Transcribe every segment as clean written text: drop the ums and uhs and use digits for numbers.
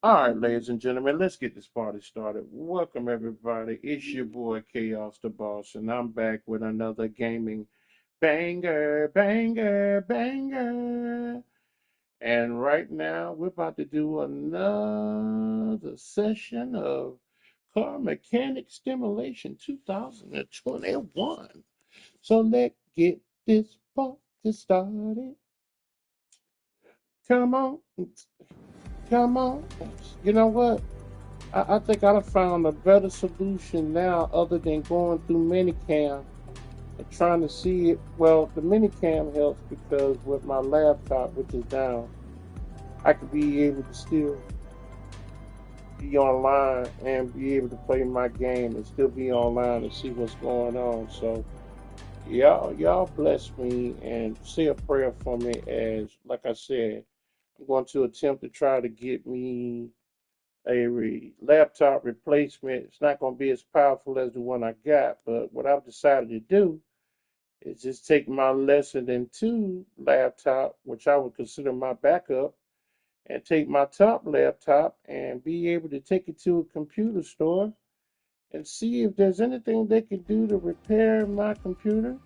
All right, ladies and gentlemen, let's get this party started. Welcome, everybody. It's your boy Chaos the Boss, and I'm back with another gaming banger, banger, banger. And right now, we're about to do another session of Car Mechanic Stimulation 2021. So let's get this party started. Come on, come on. You know what? I think I've found a better solution now other than going through minicam and trying to see it. Well, the minicam helps because with my laptop, which is down, I could be able to still be online and be able to play my game and still be online and see what's going on. So y'all bless me and say a prayer for me as, like I said, I'm going to attempt to try to get me laptop replacement. It's not going to be as powerful as the one I got, but what I've decided to do is just take my lesson in two laptop, which I would consider my backup, and take my top laptop and be able to take it to a computer store and see if there's anything they can do to repair my computer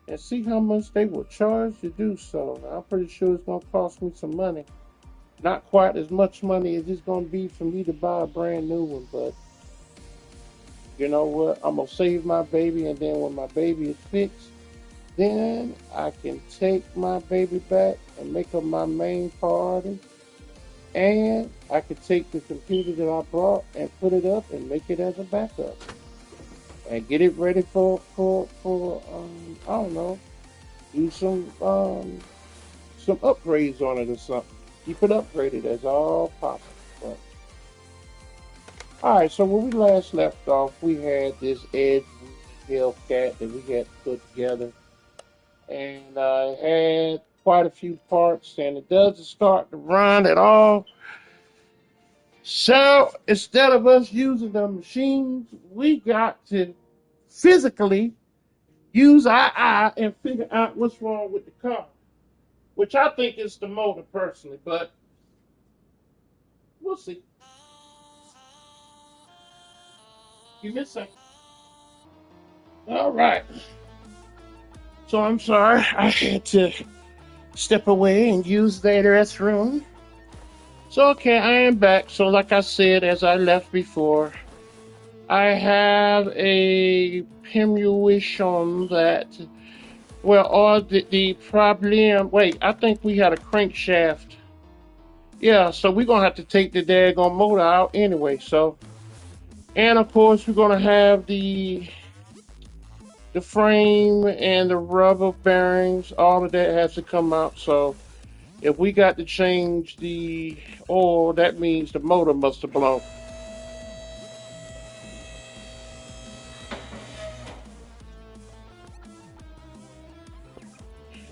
and see how much they will charge to do so. I'm pretty sure it's going to cost me some money. Not quite as much money as it's going to be for me to buy a brand new one, but you know what? I'm gonna save my baby, and then when my baby is fixed, then I can take my baby back and make her my main priority. And I could take the computer that I brought and put it up and make it as a backup and get it ready for I don't know, do some upgrades on it or something. Keep it upgraded as all possible. But, all right, so when we last left off, we had this Ed Hellcat that we had put together, and I had quite a few parts, and it doesn't start to run at all. So instead of us using the machines, we got to physically use our eye and figure out what's wrong with the car, which I think is the motor personally, but we'll see. Give me a second. All right. So I'm sorry, I had to step away and use the restroom. So, okay, I am back. So, like I said, as I left before, I have a premonition that, well, all the problem. Wait, I think we had a crankshaft. Yeah, so we're gonna have to take the daggone motor out anyway. So, and of course, we're gonna have the frame and the rubber bearings. All of that has to come out. So, if we got to change the oil, that means the motor must have blown.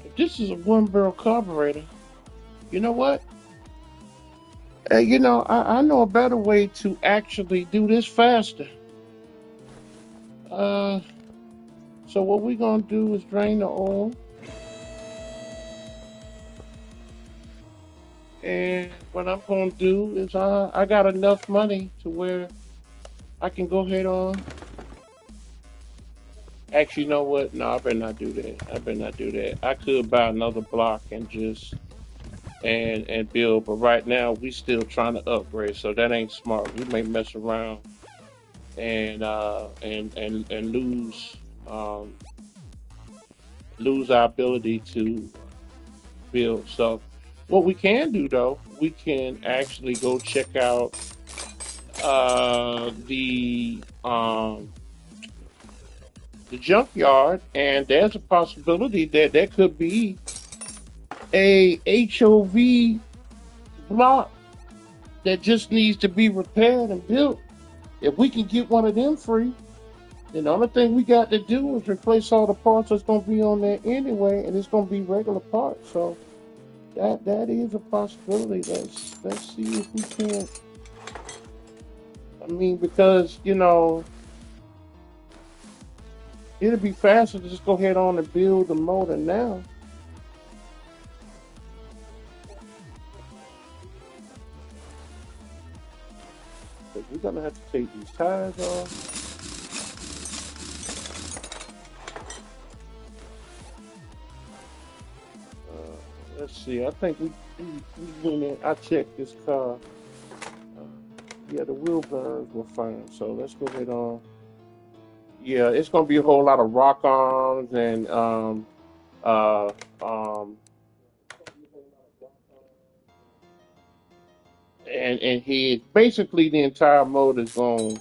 If this is a one barrel carburetor, you know what? I know a better way to actually do this faster. Uh, so what we're gonna do is drain the oil, and what I'm gonna do is I got enough money to where I can go ahead on. Actually, you know what? No, I better not do that. I better not do that. I could buy another block and just and build, but right now we still trying to upgrade, so that ain't smart. We may mess around and um, lose our ability to build. So what we can do though, we can actually go check out the junkyard, and there's a possibility that there could be a HOV block that just needs to be repaired and built. If we can get one of them free, then the only thing we got to do is replace all the parts that's going to be on there anyway, and it's going to be regular parts. So that is a possibility. Let's see if we can. I mean, because it'll be faster to just go ahead on and build the motor now. because we're gonna have to take these tires off. Let's see. I think we went in. I checked this car. Uh, yeah, the wheel bearings were fine. So let's go ahead on. Yeah, it's gonna be a whole lot of rock arms and uh um and heads. Basically, the entire motor is gonna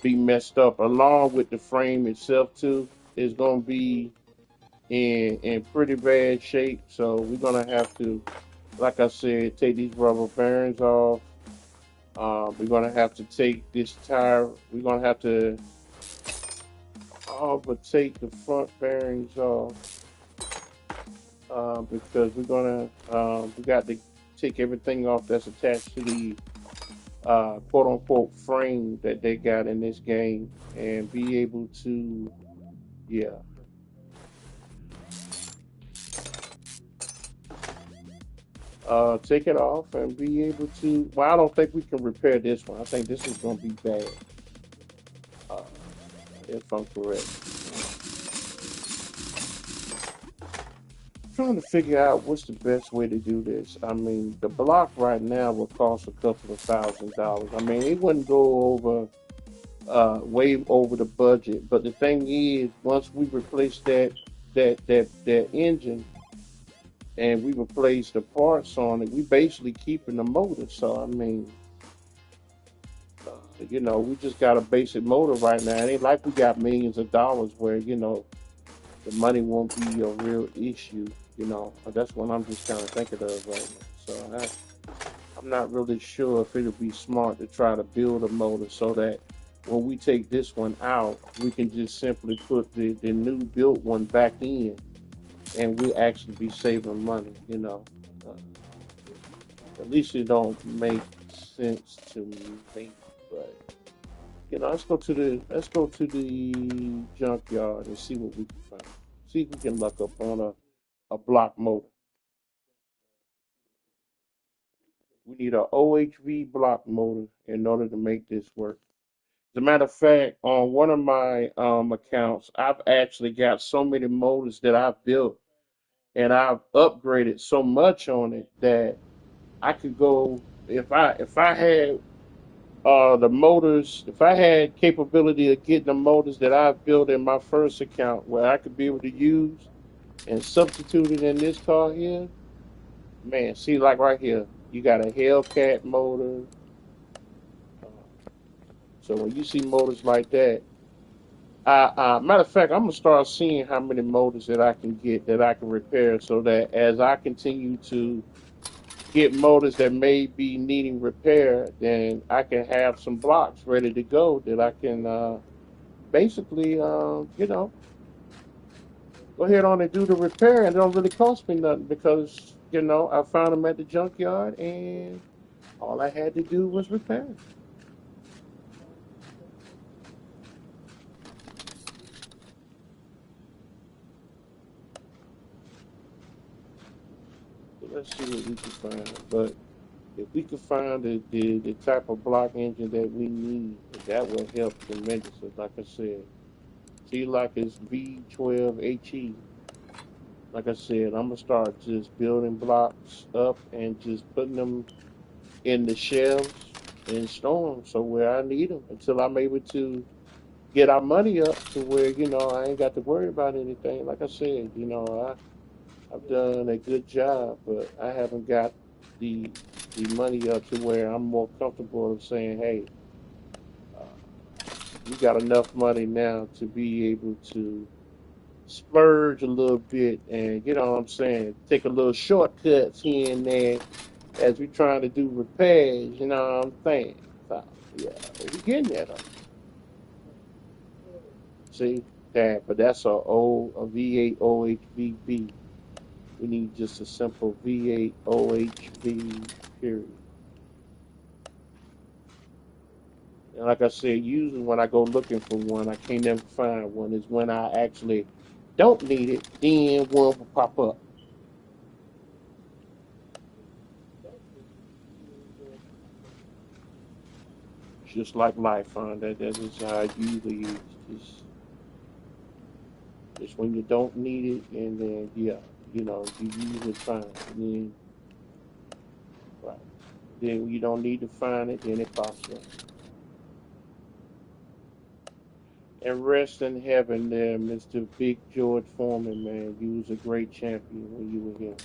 be messed up, along with the frame itself too. It's gonna be in pretty bad shape. So we're gonna have to, like I said, take these rubber bearings off. We're gonna have to take this tire. We're gonna have to all but take the front bearings off because we're gonna we got to take everything off that's attached to the quote unquote frame that they got in this game and be able to, yeah, take it off and be able to. Well, I don't think we can repair this one. I think this is gonna be bad, uh, if I'm correct. Trying to figure out what's the best way to do this. I mean, the block right now will cost a couple of $1,000s. I mean, it wouldn't go over way over the budget. But the thing is, once we replace that engine and we replace the parts on it, we basically keeping the motor. So I mean, we just got a basic motor right now. It ain't like we got millions of dollars where the money won't be a real issue. That's what I'm just kind of thinking of right now. So I'm not really sure if it'll be smart to try to build a motor so that when we take this one out, we can just simply put the new built one back in, and we'll actually be saving money. At least it don't make sense to me. But let's go to the junkyard and see what we can find. See if we can luck up on a block motor. We need a OHV block motor in order to make this work. As a matter of fact, on one of my accounts, I've actually got so many motors that I've built and I've upgraded so much on it that I could go if I had the motors, if I had capability of getting the motors that I've built in my first account where I could be able to use and substitute it in this car here, man, see like right here, you got a Hellcat motor. Uh, so when you see motors like that, matter of fact, I'm gonna start seeing how many motors that I can get that I can repair, so that as I continue to get motors that may be needing repair, then I can have some blocks ready to go that I can basically, go ahead on and do the repair, and it don't really cost me nothing because I found them at the junkyard, and all I had to do was repair 'em. So let's see what we can find, but. If we could find the type of block engine that we need, that will help tremendously. Like I said, see, like it's V12HE. Like I said, I'm gonna start just building blocks up and just putting them in the shelves and store them so where I need them until I'm able to get our money up to where I ain't got to worry about anything. Like I said, I've done a good job, but I haven't got the the money up to where I'm more comfortable of saying, hey, uh, we got enough money now to be able to splurge a little bit and what I'm saying, take a little shortcuts here and there as we trying to do repairs, you know what I'm saying? So yeah, we getting there though. See that, but that's a V8 OHVB. We need just a simple V8 OHV period. And like I said, usually when I go looking for one, I can't never find one. Is when I actually don't need it, then one will pop up. just like life, huh? That is how it usually is. Just when you don't need it, and then yeah, you usually find it. And then right, then when you don't need to find it, then it pops up. And rest in heaven there, Mr. Big George Foreman, man. You was a great champion when you were here.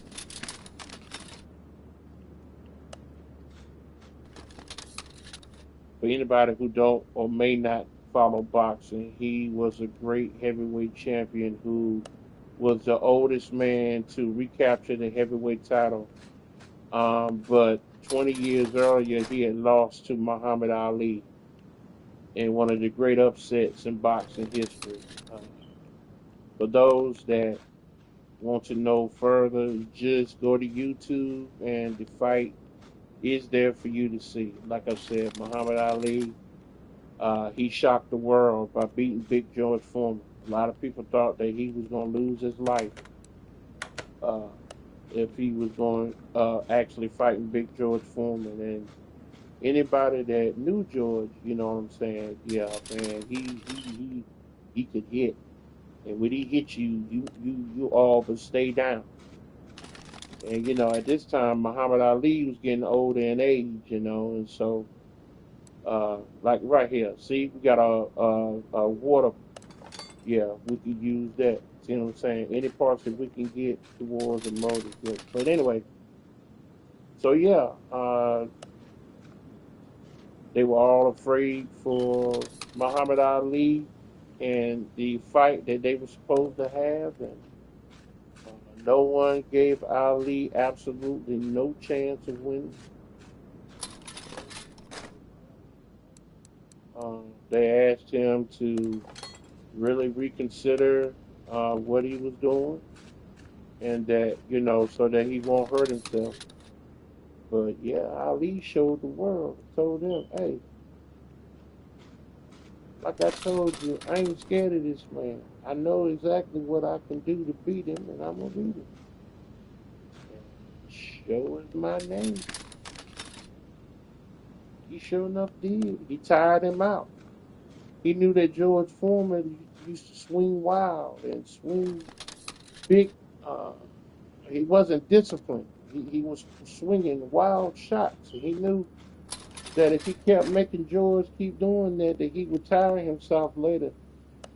For anybody who don't or may not follow boxing, he was a great heavyweight champion who was the oldest man to recapture the heavyweight title. But 20 years earlier, he had lost to Muhammad Ali in one of the great upsets in boxing history. Uh, for those that want to know further, just go to YouTube and the fight is there for you to see. Like I said, Muhammad Ali, he shocked the world by beating Big George Foreman. A lot of people thought that he was going to lose his life uh, if he was going actually fighting Big George Foreman. And anybody that knew George, you know what I'm saying? Yeah, man, he could hit, and when he hit you, you all but stay down. And at this time, Muhammad Ali was getting older in age, and so like right here, see, we got a water. Yeah, we could use that. See what I'm saying? Any parts that we can get towards a motor. But anyway, so yeah, they were all afraid for Muhammad Ali and the fight that they were supposed to have, and no one gave Ali absolutely no chance of winning. They asked him to really reconsider what he was doing, and that so that he won't hurt himself. But yeah, Ali showed the world, told them, hey, like I told you, I ain't scared of this man. I know exactly what I can do to beat him, and I'm gonna beat him. And show is my name. He sure enough did. He tired him out. He knew that George Foreman used to swing wild and swing big. Uh, he wasn't disciplined. He was swinging wild shots, and he knew that if he kept making George keep doing that he would tire himself later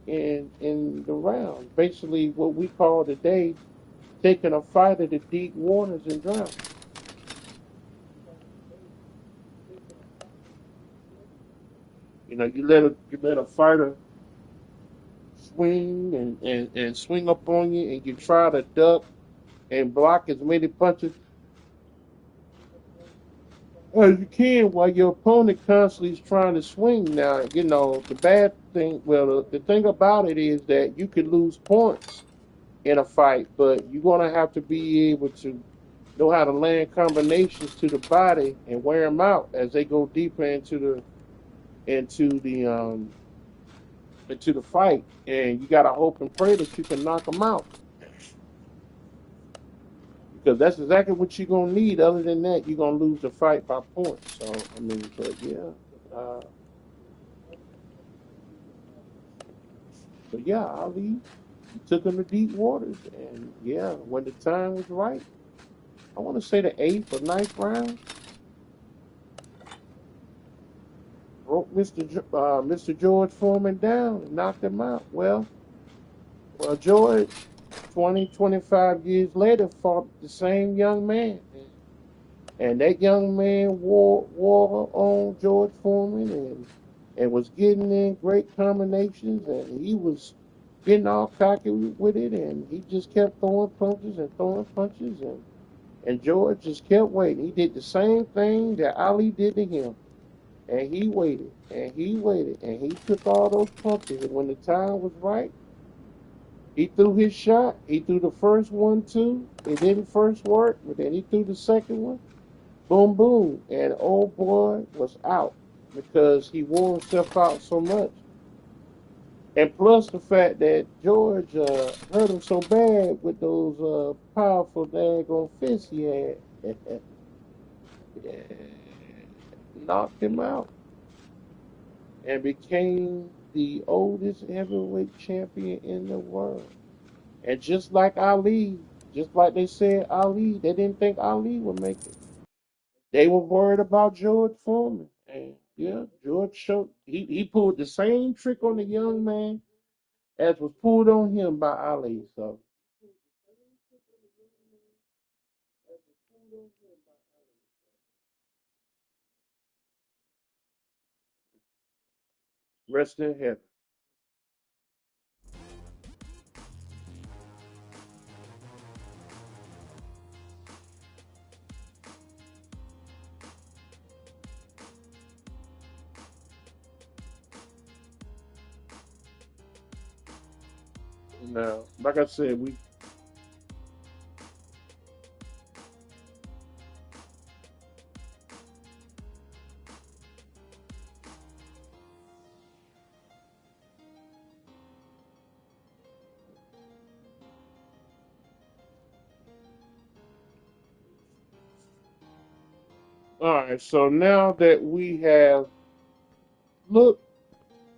in the round. Basically, what we call today taking a fighter to deep waters and drown. You let a fighter swing and swing up on you, and you try to duck and block as many punches as you can while your opponent constantly is trying to swing. Now, the bad thing, well, the thing about it is that you could lose points in a fight, but you're going to have to be able to know how to land combinations to the body and wear them out as they go deeper into the um into the fight, and you got to hope and pray that you can knock them out, because that's exactly what you're gonna need. Other than that, you're gonna lose the fight by points. So I mean, but yeah, uh, Ali took him to deep waters, and yeah, when the time was right, I want to say the eighth or ninth round, broke Mr. George Foreman down and knocked him out. Well, George, 20, 25 years later, fought the same young man. And that young man wore on George Foreman and was getting in great combinations, and he was getting all cocky with it, and he just kept throwing punches, and George just kept waiting. He did the same thing that Ali did to him, and he waited, and he waited, and he took all those punches, and when the time was right, he threw his shot. He threw the first one too. It didn't first work, but then he threw the second one. Boom, boom. And old boy was out because he wore himself out so much. And plus the fact that George hurt him so bad with those powerful daggone fists he had. Yeah, knocked him out. and became the oldest heavyweight champion in the world. And just like Ali, just like they said Ali, they didn't think Ali would make it. They were worried about George Foreman. And yeah, George showed he pulled the same trick on the young man as was pulled on him by Ali. So rest in heaven. Now, like I said, we all right. So now that we have looked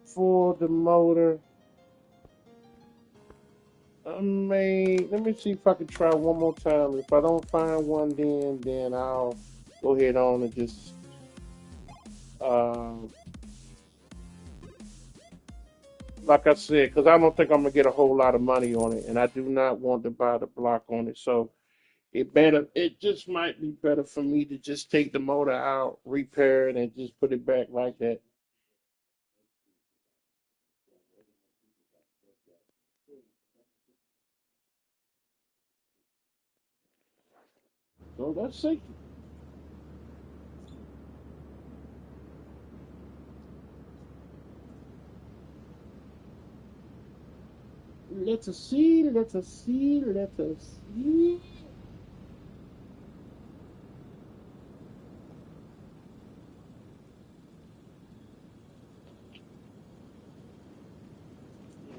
for the motor, let me see if I can try one more time. If I don't find one, then I'll go ahead on and just uh, like I said, because I don't think I'm gonna get a whole lot of money on it, and I do not want to buy the block on it. So it just might be better for me to just take the motor out, repair it, and just put it back like that. So let's see. Let us see. Let us see. Let us see.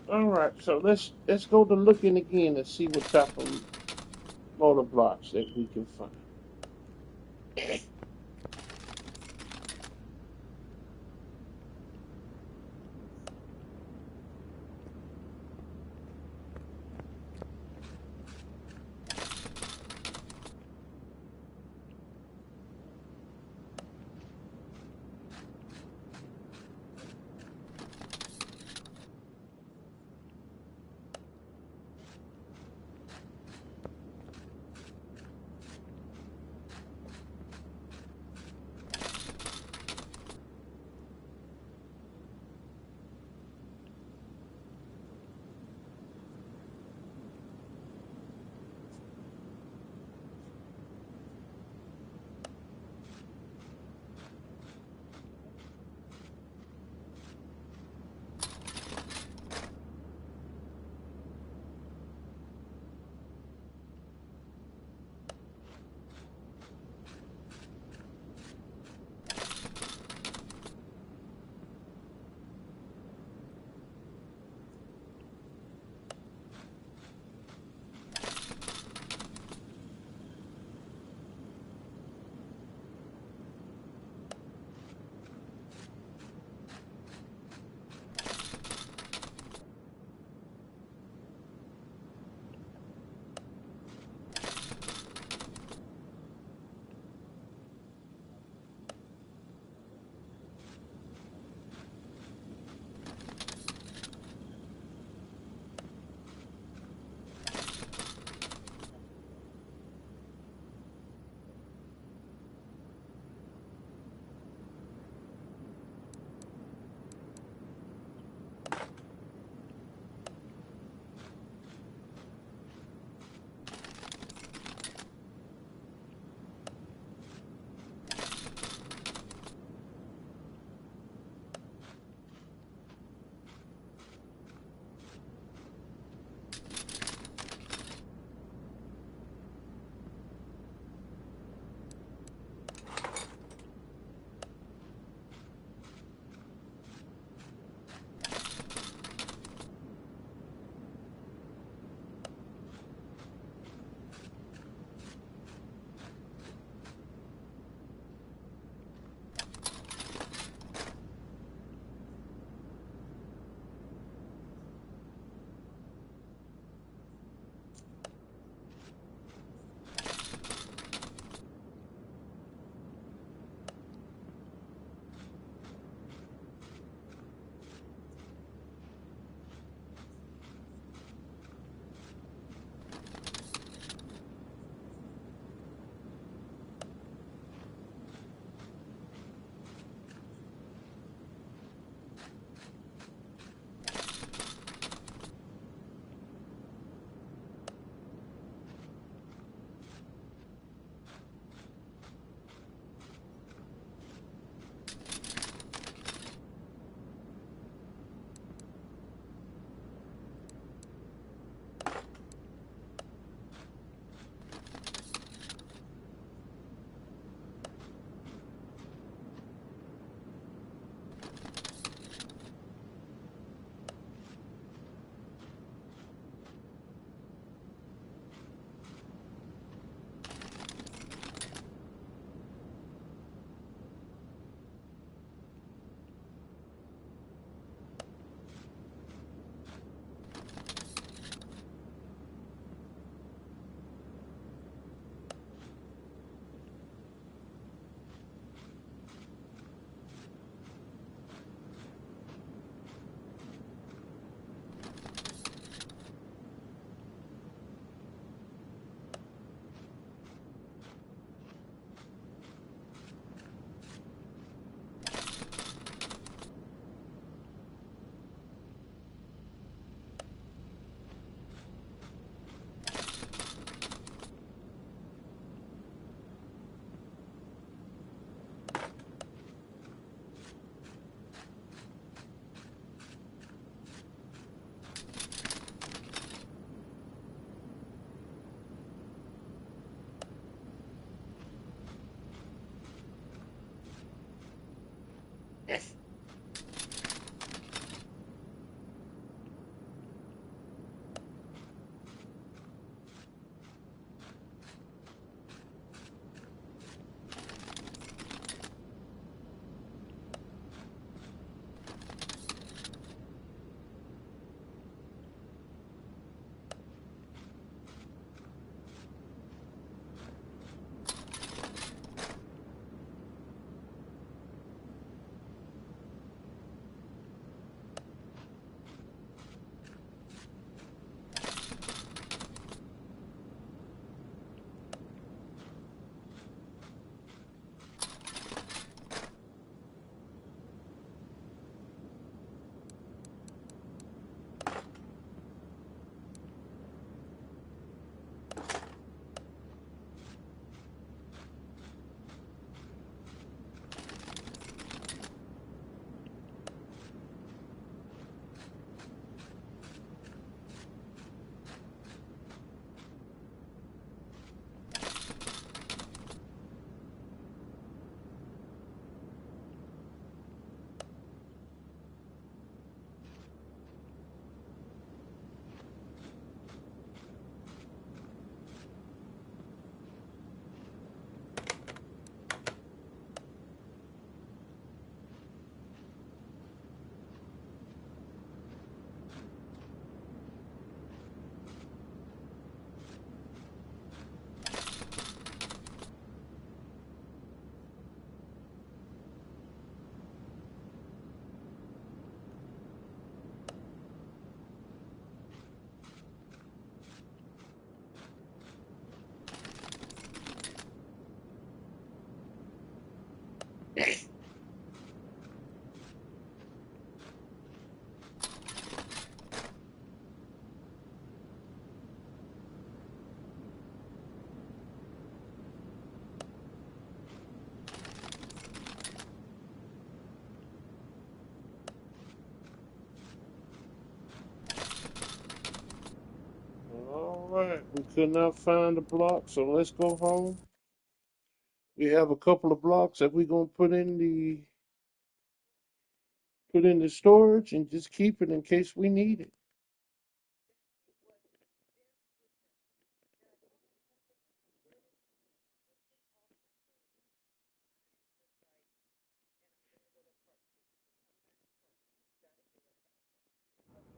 All right. So let's go to looking again and see what type of motor blocks that we can find. All right, we could not find the block, so let's go home. We have a couple of blocks that we're gonna put in the storage and just keep it in case we need it.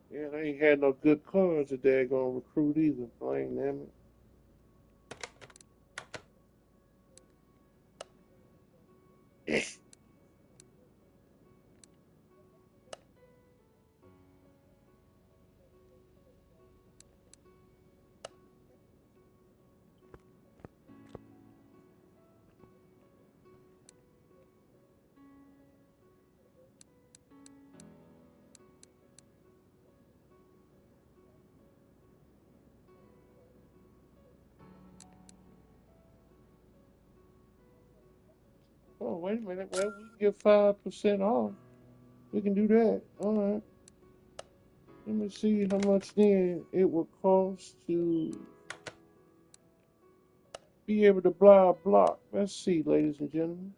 Yeah, they ain't had no good cards that they're gonna recruit either. Blame them. Oh, wait a minute. Well, we can get 5% off. We can do that. All right. Let me see how much then it would cost to be able to buy a block. Let's see, ladies and gentlemen.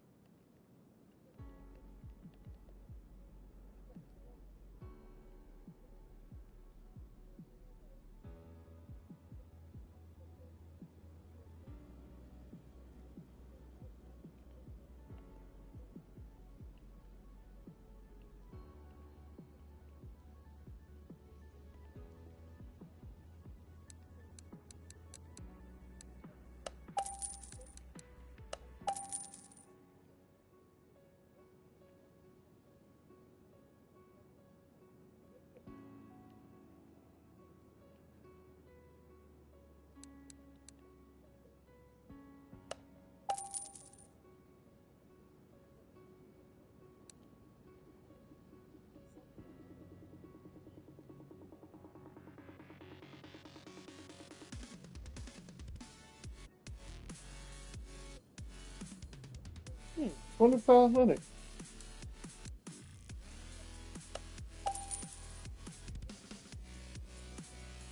Hmm, 2,500.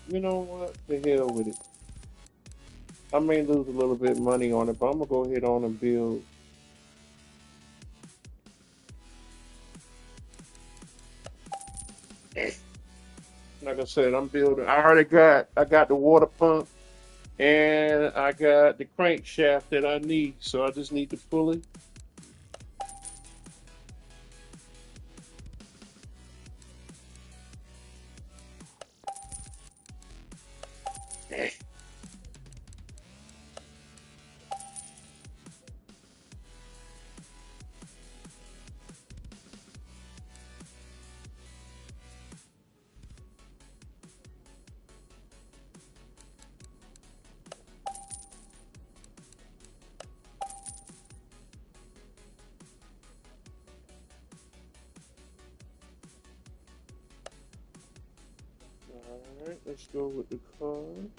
You know what? The hell with it. I may lose a little bit of money on it, but I'm gonna go ahead on and build. Like I said, I'm building. I got the water pump and I got the crankshaft that I need. So I just need the pulley. All right, let's go with the card.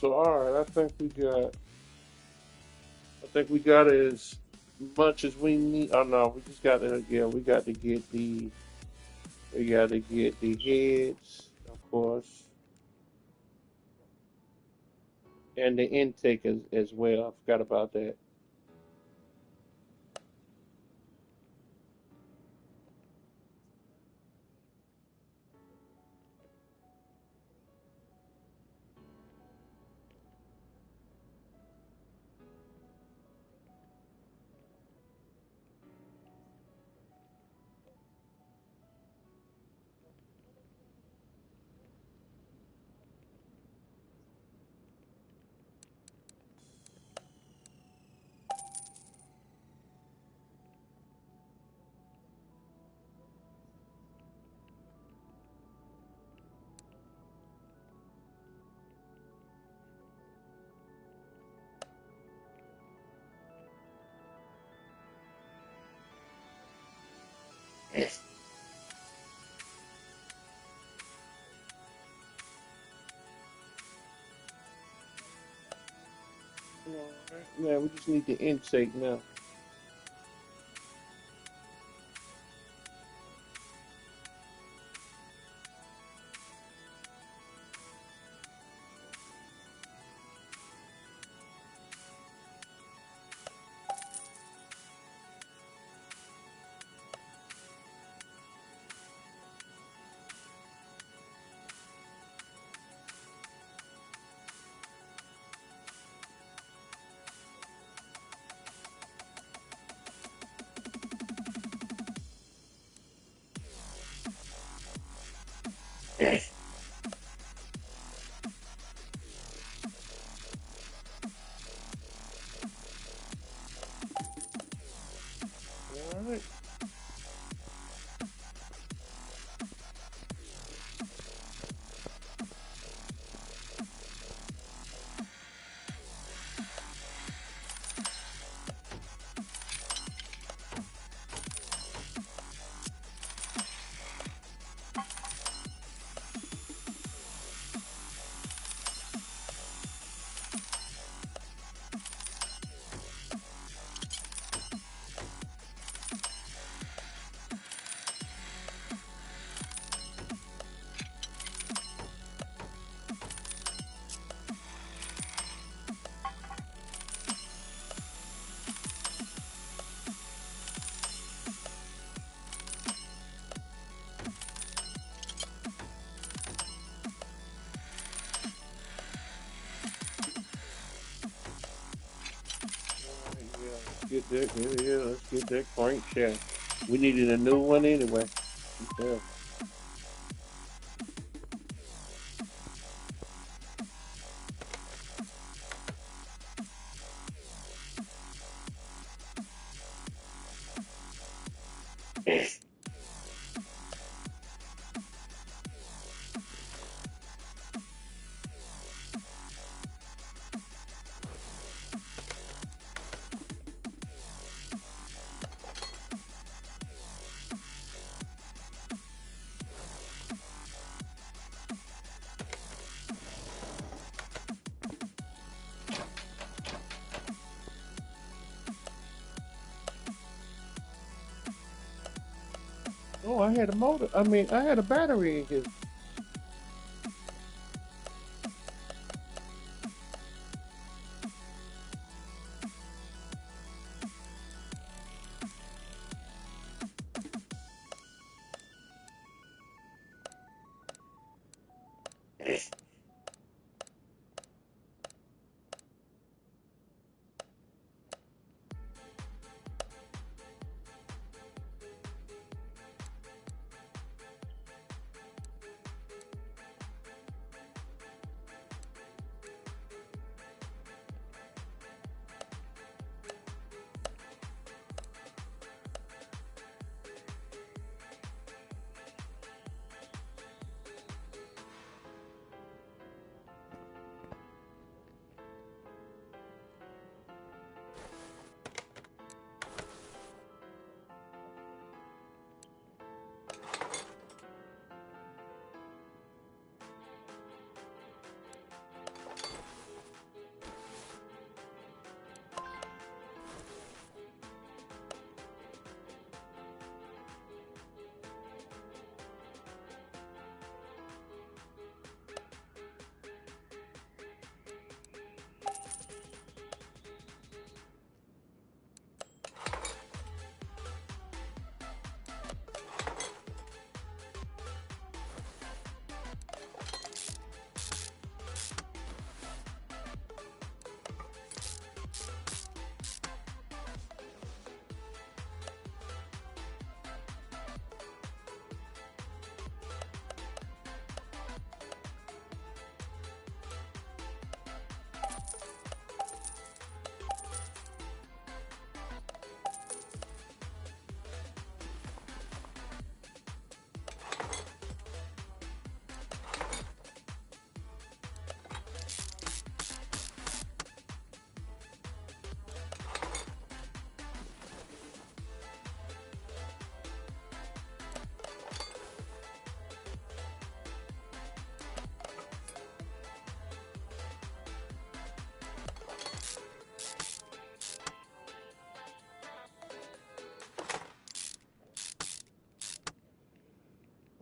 So all right, I think we got as much as we need. Oh no, we just got to yeah, we got to get the heads, of course, and the intake as well. I forgot about that. All right, man, we just need the intake now. All right. Yeah, let's get that crankshaft. We needed a new one anyway. Yeah. Oh, I had a motor. I mean, I had a battery in here.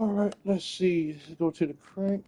All right, let's see. Let's go to the crank.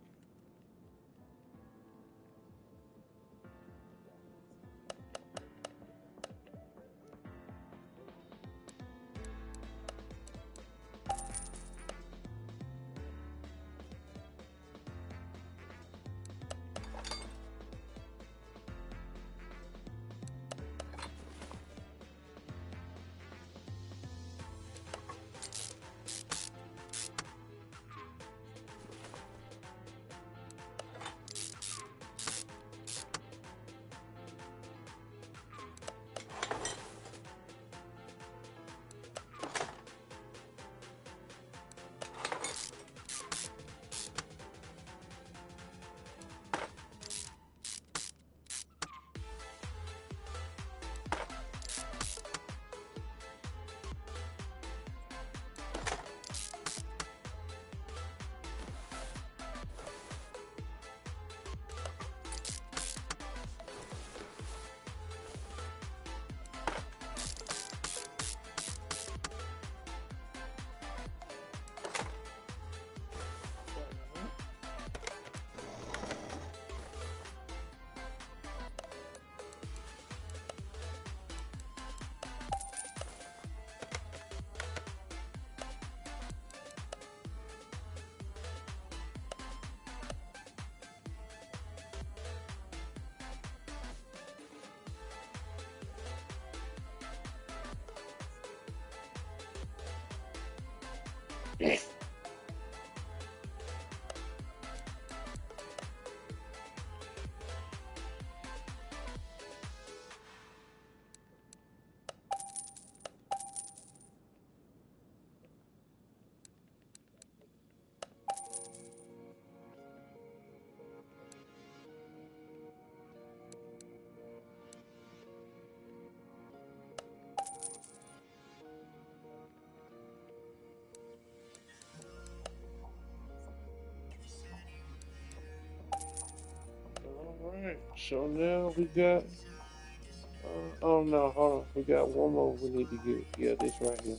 All right, so now we got. Oh no, hold on. We got one more we need to get. Yeah, this right here.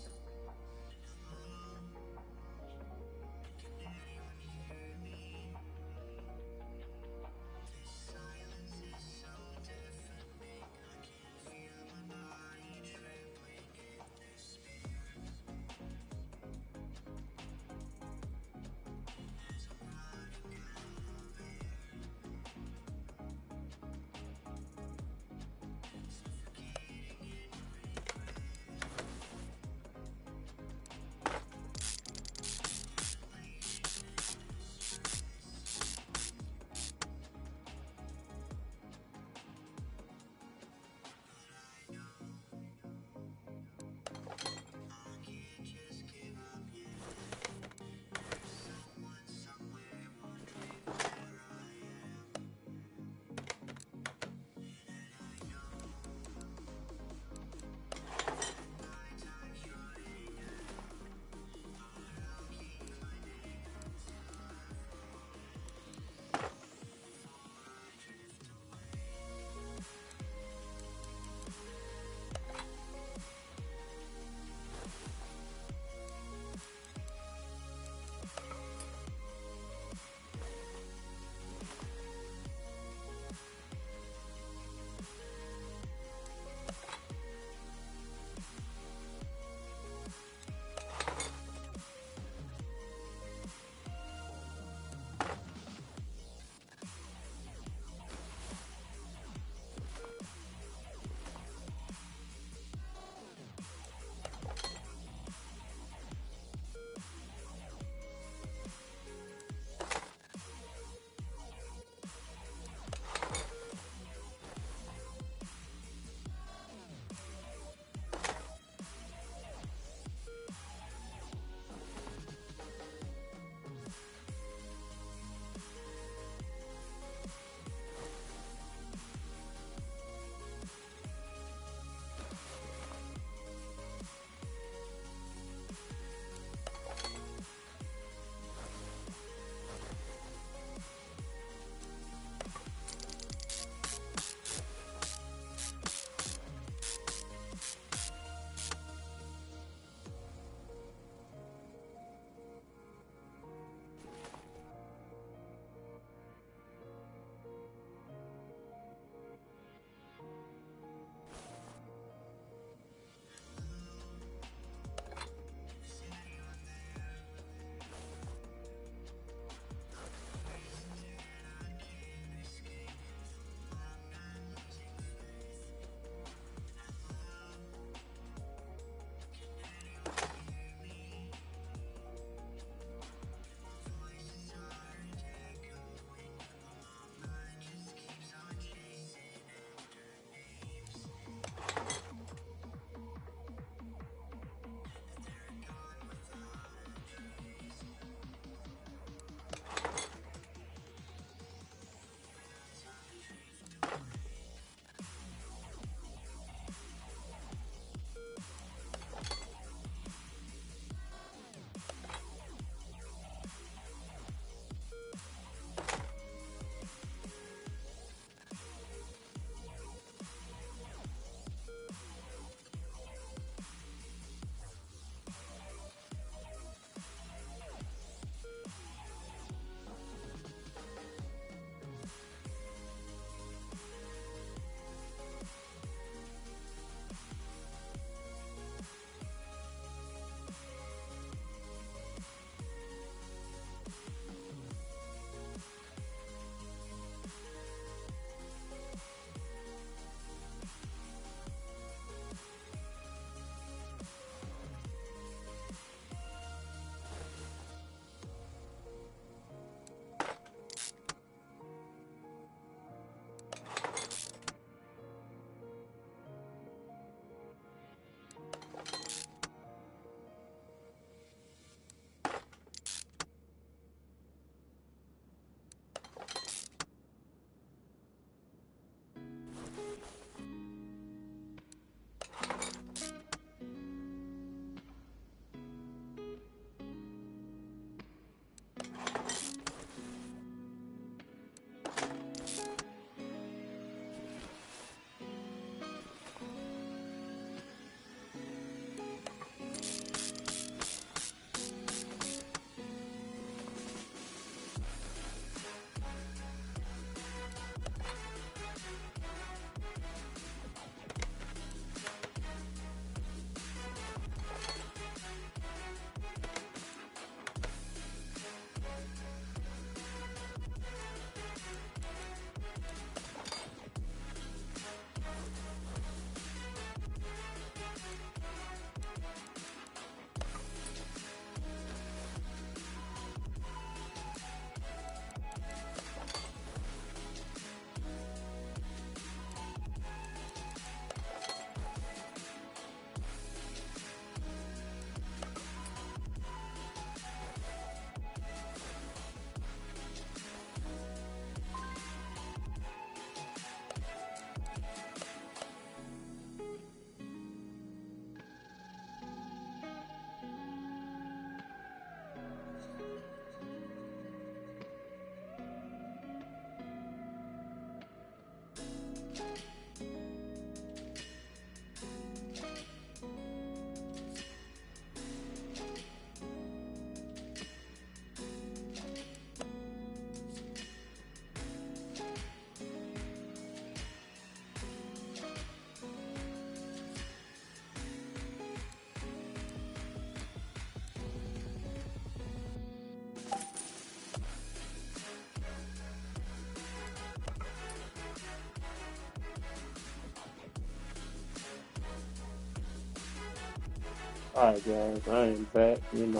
All right, guys, I am back. Just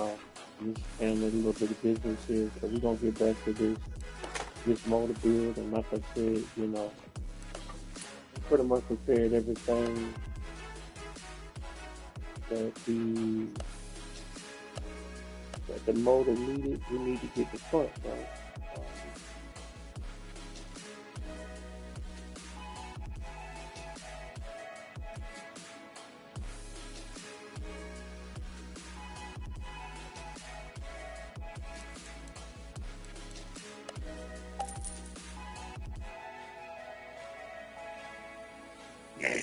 handling a little bit of business here, so we're gonna get back to this motor build. And like I said, pretty much prepared everything that the motor needed. We need to get the front right. Um,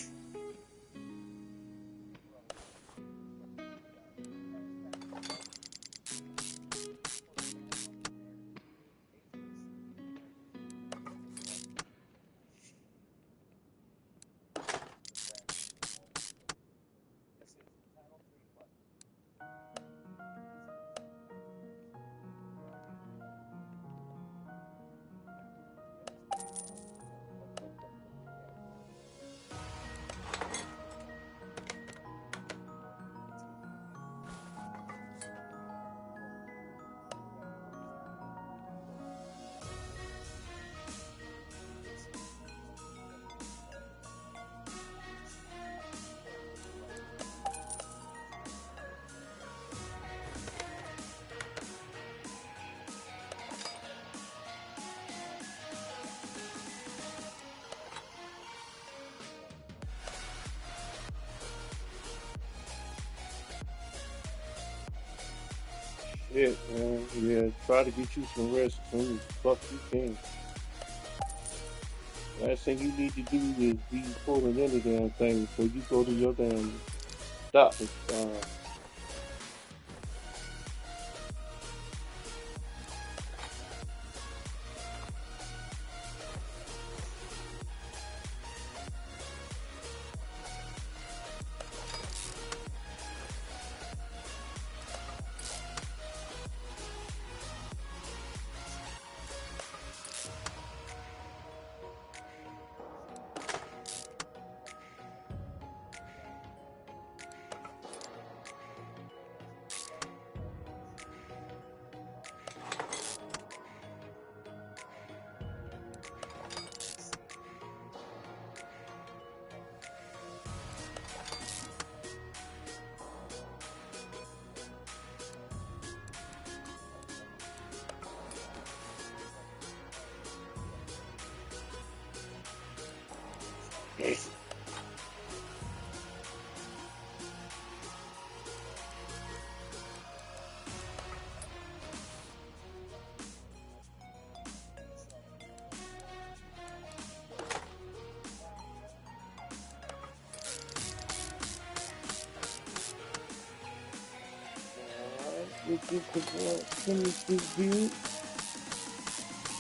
Shit, man. Yeah, try to get you some rest as soon as the fuck you can. Last thing you need to do is be pulling any damn thing before you go to your damn doctor's. Alright, we get the finish this build.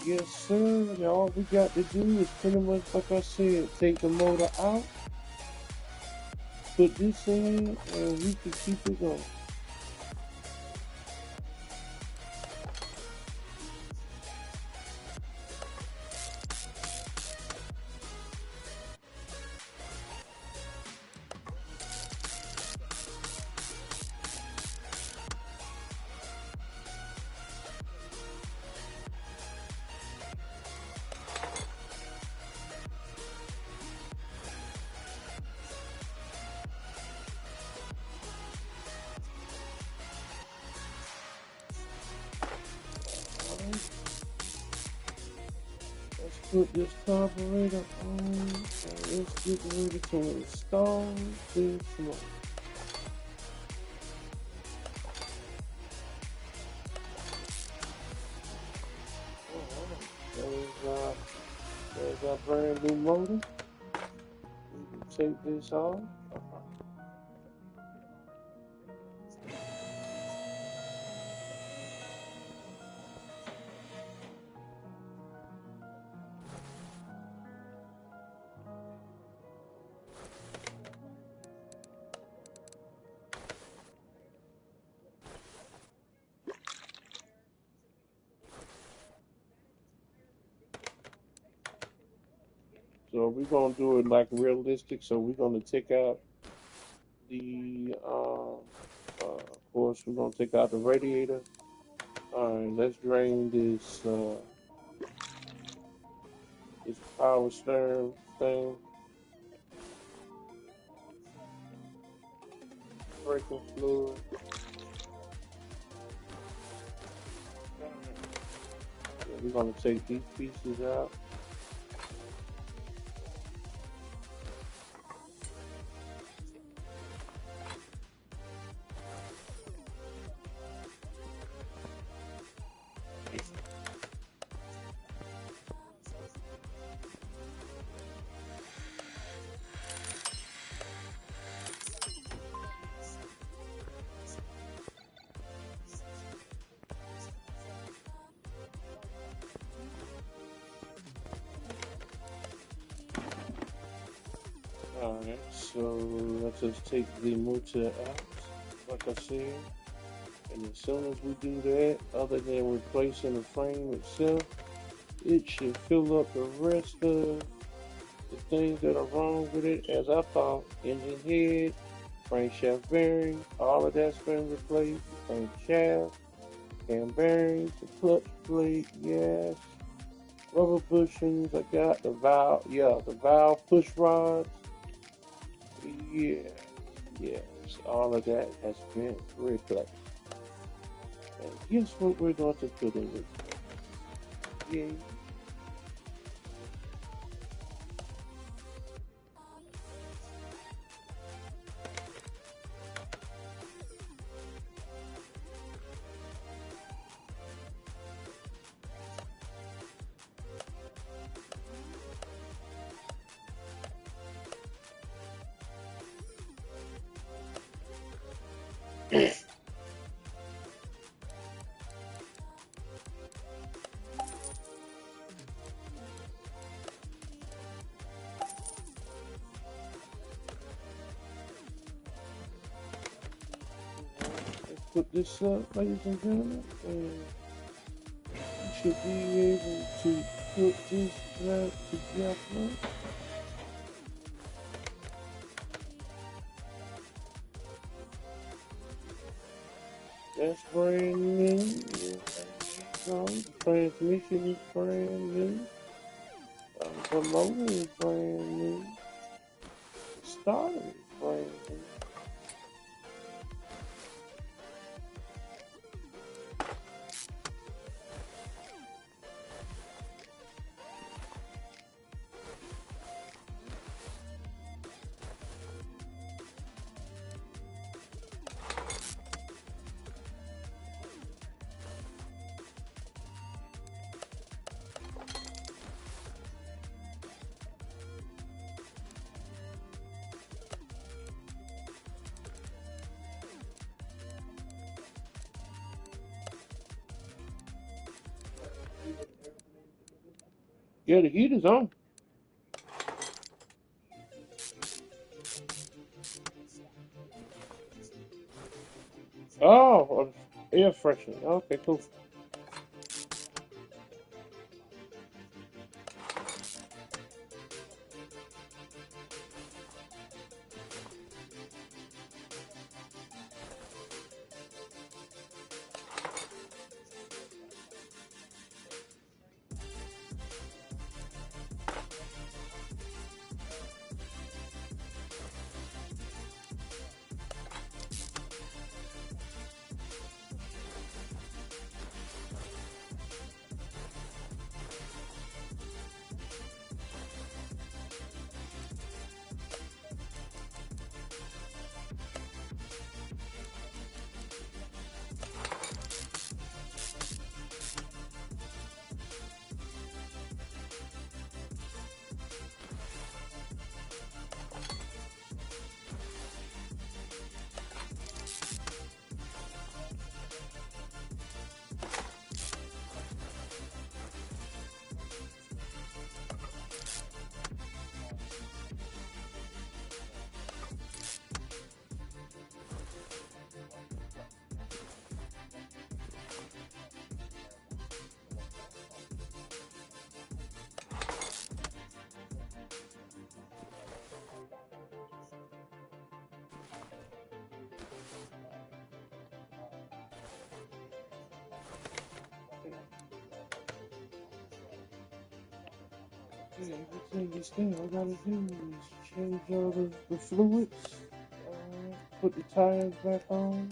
Yes, sir. Now all we got to do is pretty much, like I said, take the motor out, put this in, and we can keep it going. Alright, let's put this carburetor on, and let's get ready to install this motor. There's our brand new motor. We can take this off. So we're gonna do it like realistic. So we're gonna take out the Of course, we're gonna take out the radiator. All right, let's drain this power steering thing. Braking fluid. Yeah, we're gonna take these pieces out. Alright, so let's just take the motor out, like I said. And as soon as we do that, other than replacing the frame itself, it should fill up the rest of the things that are wrong with it. As I thought, engine head, crankshaft bearing, all of that's been replaced. Crankshaft, cam bearings, the clutch plate, yes. Rubber bushings, I got the valve push rods. Yeah, yes, all of that has been replaced. And guess what we're going to put in this? Yay. Let's put this up, ladies and gentlemen, and you should be able to put this back together. That's brand new. The transmission is brand new. The motor is brand new. The starter is brand new. Yeah, the heat is on. Oh, air freshener. Okay, cool. Yeah, this thing I gotta do is change all the fluids, put the tires back on.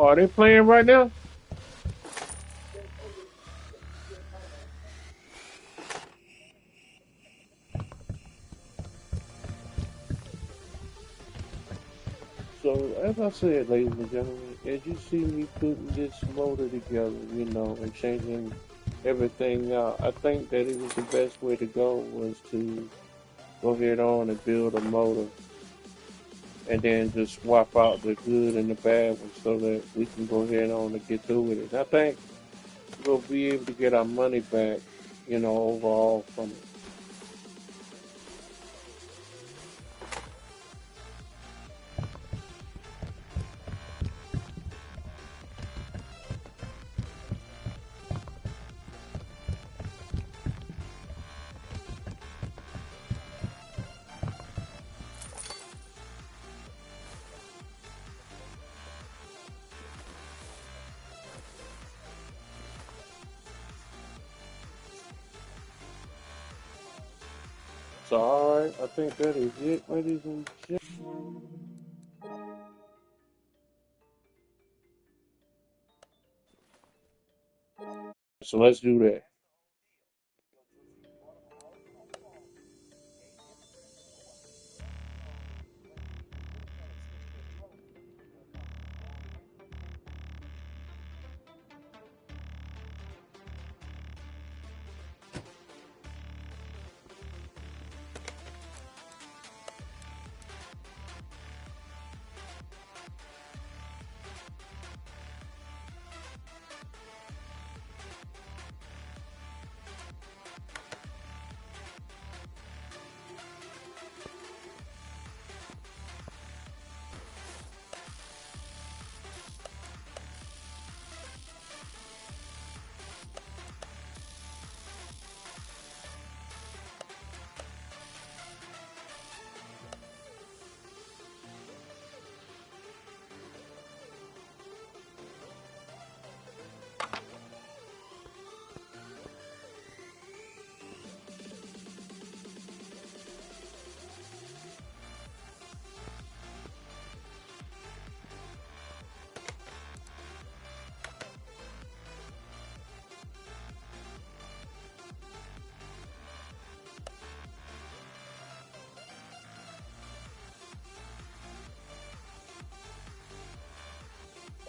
Oh, are they playing right now? So, as I said, ladies and gentlemen, as you see me putting this motor together, and changing everything out, I think that it was the best way to go was to go ahead on and build a motor and then just swap out the good and the bad ones so that we can go ahead on and get through with it. I think we'll be able to get our money back, overall from it. So, all right, I think that is it, ladies and gentlemen. So let's do that.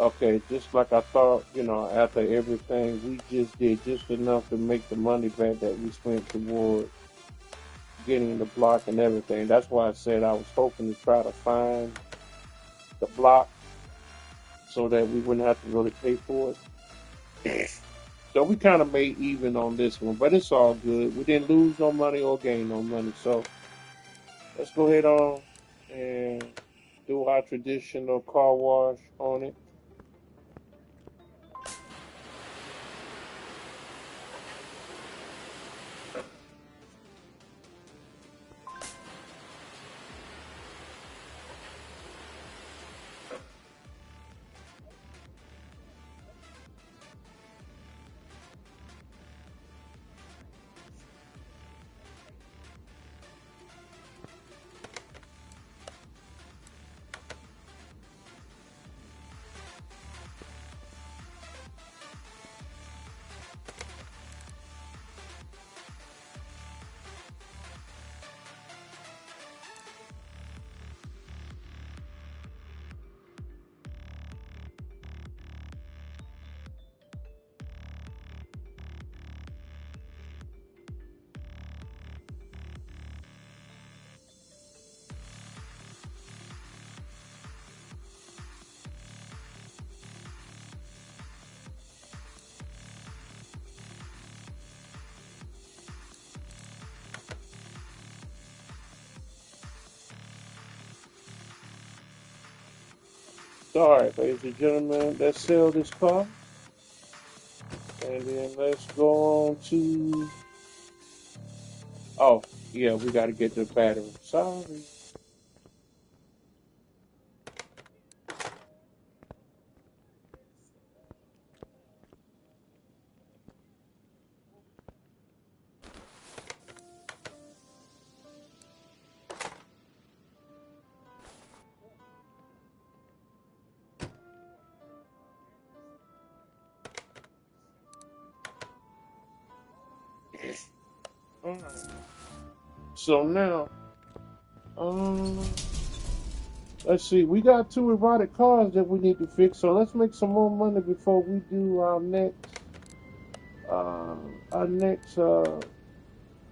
Okay, just like I thought, after everything, we just did just enough to make the money back that we spent toward getting the block and everything. That's why I said I was hoping to try to find the block so that we wouldn't have to really pay for it. So we kind of made even on this one, but it's all good. We didn't lose no money or gain no money. So let's go ahead on and do our traditional car wash on it. So, all right, ladies and gentlemen, let's sell this car, and then let's go on to. Oh, yeah, we got to get the battery. Sorry. All right. So now, um, let's see. We got two erotic cars that we need to fix. So let's make some more money before we do uh, our next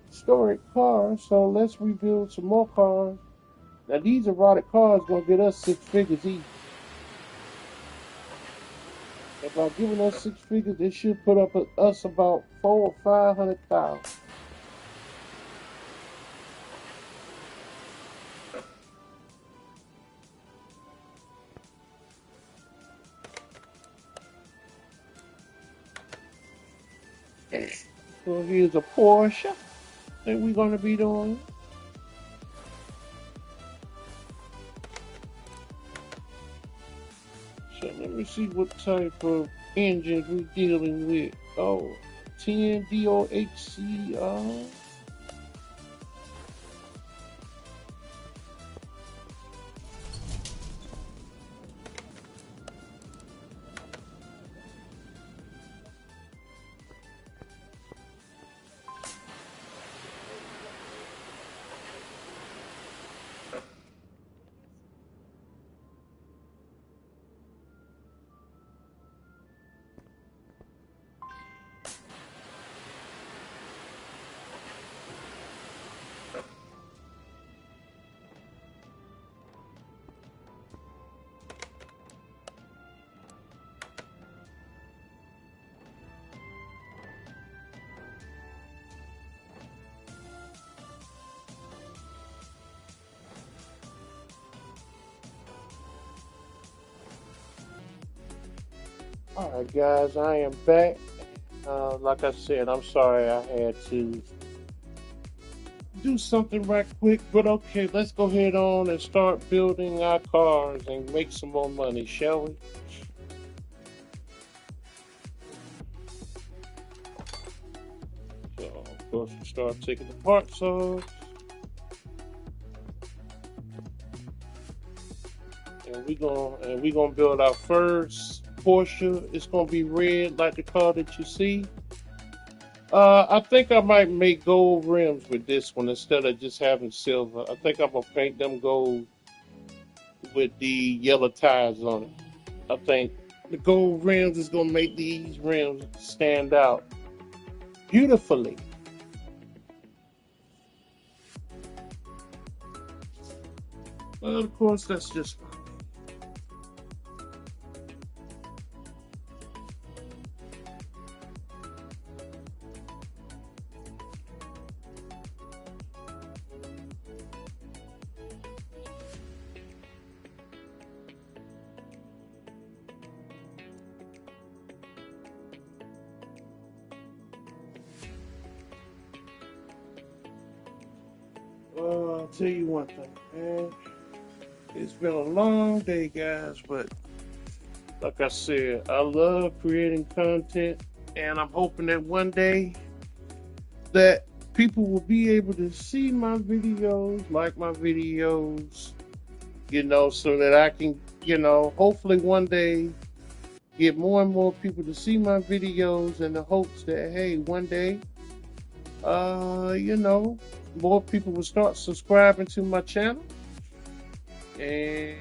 historic car. So let's rebuild some more cars. Now these erotic cars gonna get us 6 figures each. And by giving us 6 figures, they should put up us about 400,000 or 500,000. So here's a Porsche that we're gonna be doing. So let me see what type of engines we dealing with. Oh, 10 DOHC. All right, guys, I am back. Like I said, I'm sorry I had to do something right quick, but okay, let's go ahead on and start building our cars and make some more money, shall we? So, of course, we start taking the parts off, and we gonna build our first Porsche. It's gonna be red, like the car that you see. I think I might make gold rims with this one instead of just having silver. I think I'm gonna paint them gold with the yellow tires on it. I think. The gold rims is gonna make these rims stand out beautifully. Well, of course, that's just I'll tell you one thing, man. It's been a long day, guys, but like I said, I love creating content, and I'm hoping that one day that people will be able to see my videos, like my videos, so that I can, hopefully one day get more and more people to see my videos in the hopes that, hey, one day, more people will start subscribing to my channel. And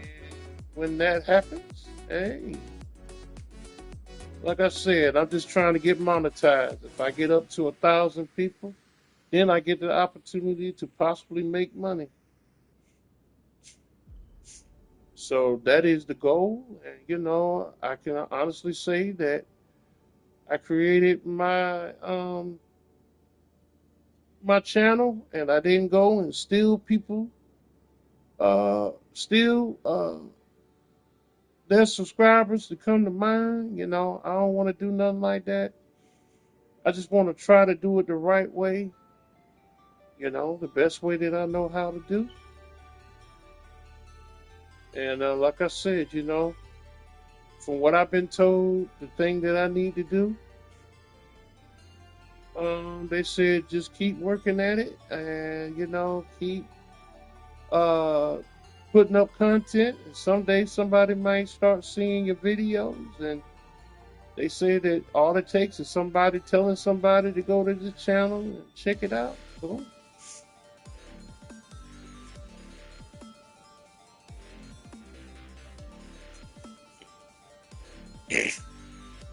when that happens, hey, like I said, I'm just trying to get monetized. If I get up to 1,000 people, then I get the opportunity to possibly make money. So that is the goal. And, I can honestly say that I created my channel, and I didn't go and steal people, steal their subscribers to come to mine. I don't want to do nothing like that. I just want to try to do it the right way, the best way that I know how to do. And like I said, from what I've been told, the thing that I need to do, they said just keep working at it, and keep uh, putting up content. And someday somebody might start seeing your videos, and they say that all it takes is somebody telling somebody to go to the channel and check it out. Boom.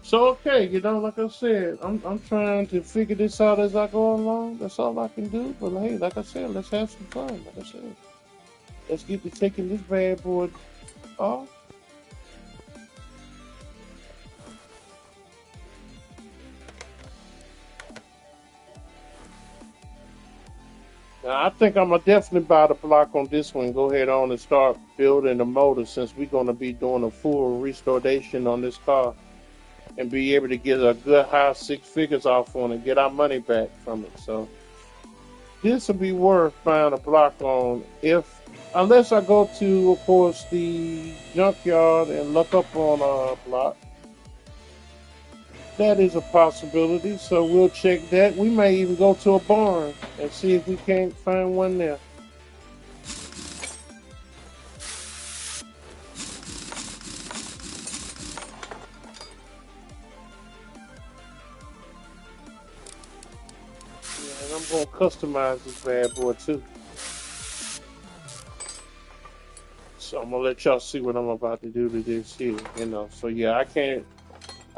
So okay, like I said, I'm trying to figure this out as I go along. That's all I can do. But hey, like I said, let's have some fun. Like I said, let's get to taking this bad boy off. Now, I think I'm gonna definitely buy the block on this one. Go ahead on and start building the motor, since we're gonna be doing a full restoration on this car and be able to get a good high six figures off on and get our money back from it. So this will be worth buying a block on, unless I go to, of course, the junkyard and look up on a block. That is a possibility, so we'll check that. We may even go to a barn and see if we can't find one there. Yeah, and I'm gonna customize this bad boy too. So I'm gonna let y'all see what I'm about to do to this here, So yeah, I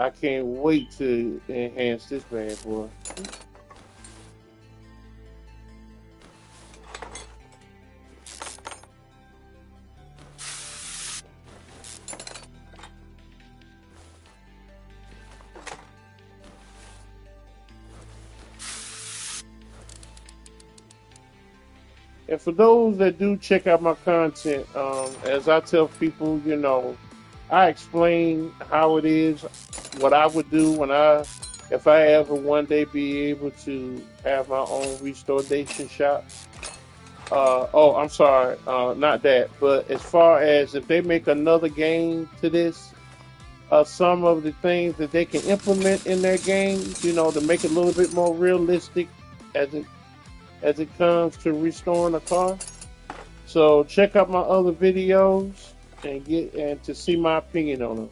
can't wait to enhance this bad boy. And for those that do check out my content, as I tell people, I explain how it is, what I would do if I ever one day be able to have my own restoration shop. Oh, I'm sorry, not that. But as far as if they make another game to this, some of the things that they can implement in their games, to make it a little bit more realistic as it comes to restoring a car. So check out my other videos and to see my opinion on them.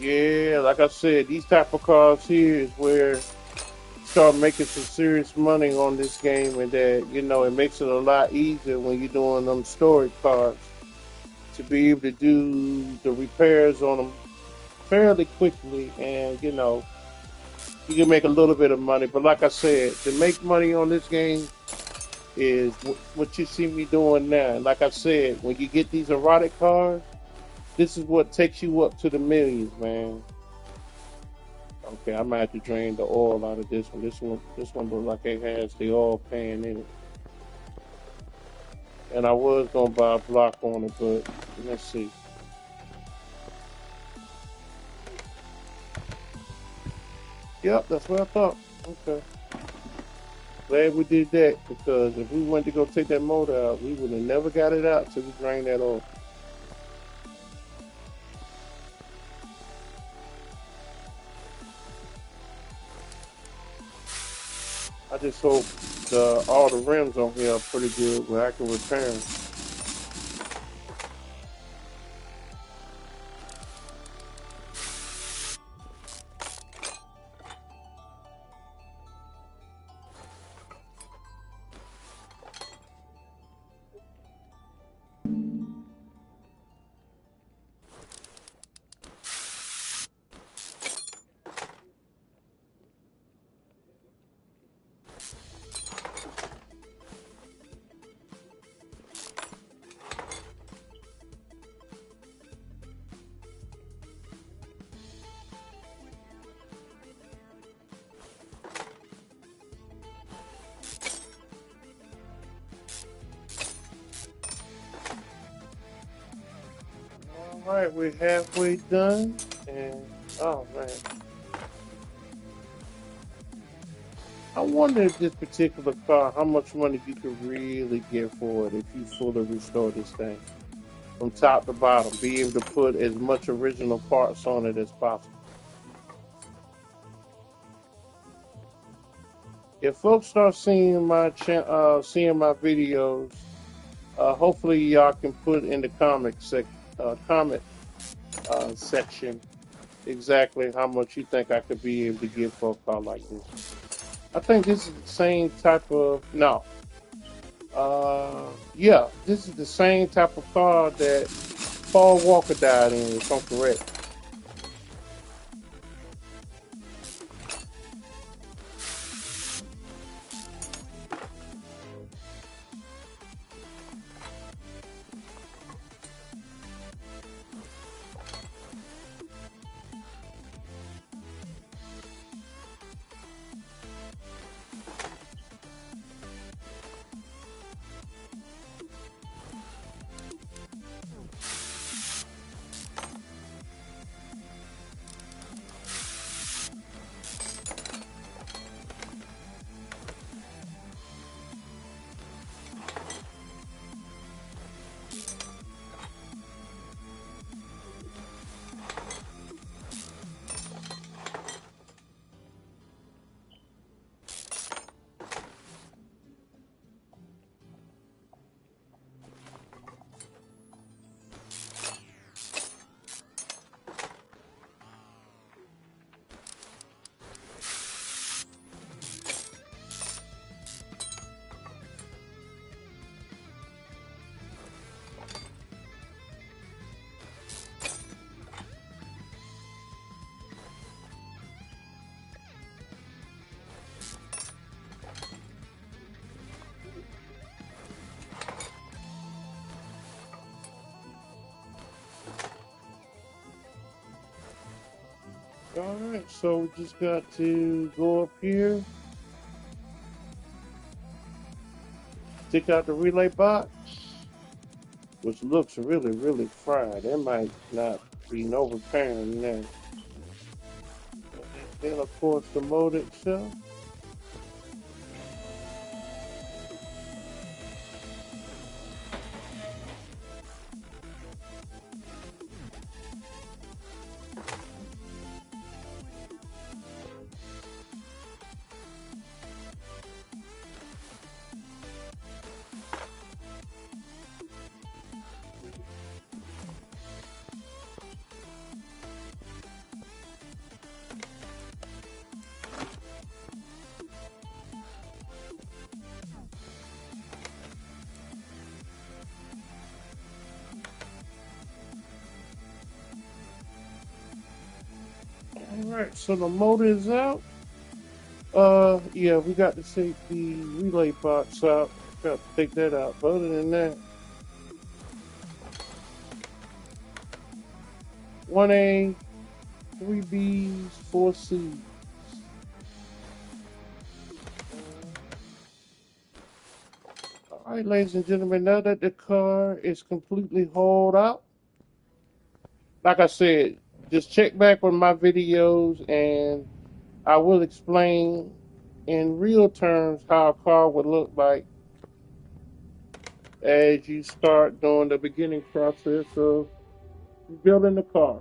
Yeah, like I said, these type of cars here is where you start making some serious money on this game, and that it makes it a lot easier when you're doing them storage cars to be able to do the repairs on them fairly quickly, and you can make a little bit of money. But like I said, to make money on this game is what you see me doing now. And like I said, when you get these erotic cars, this is what takes you up to the millions, man. Okay, I might have to drain the oil out of this one. This one looks like it has the oil pan in it. And I was gonna buy a block on it, but let's see. Yep, that's what I thought. Okay. Glad we did that, because if we went to go take that motor out, we would have never got it out till we drained that oil. I just hope all the rims on here are pretty good where I can repair them. All right, we're halfway done, and oh man, I wonder if this particular car, how much money you could really get for it if you fully restore this thing from top to bottom, be able to put as much original parts on it as possible. If folks start seeing seeing my videos, hopefully y'all can put in the comment section exactly how much you think I could be able to get for a car like this. I think this is the same type of no. Yeah, this is the same type of car that Paul Walker died in, if I'm correct. All right, so we just got to go up here, stick out the relay box, which looks really, really fried. There might not be no repairing there. And then, of course, the motor itself. Alright, so the motor is out. Yeah, we got to take the relay box out. Got to take that out. But other than that, 1A, 3Bs, 4Cs. Alright, ladies and gentlemen, now that the car is completely hauled out, like I said, just check back on my videos and I will explain in real terms how a car would look like as you start doing the beginning process of building the car.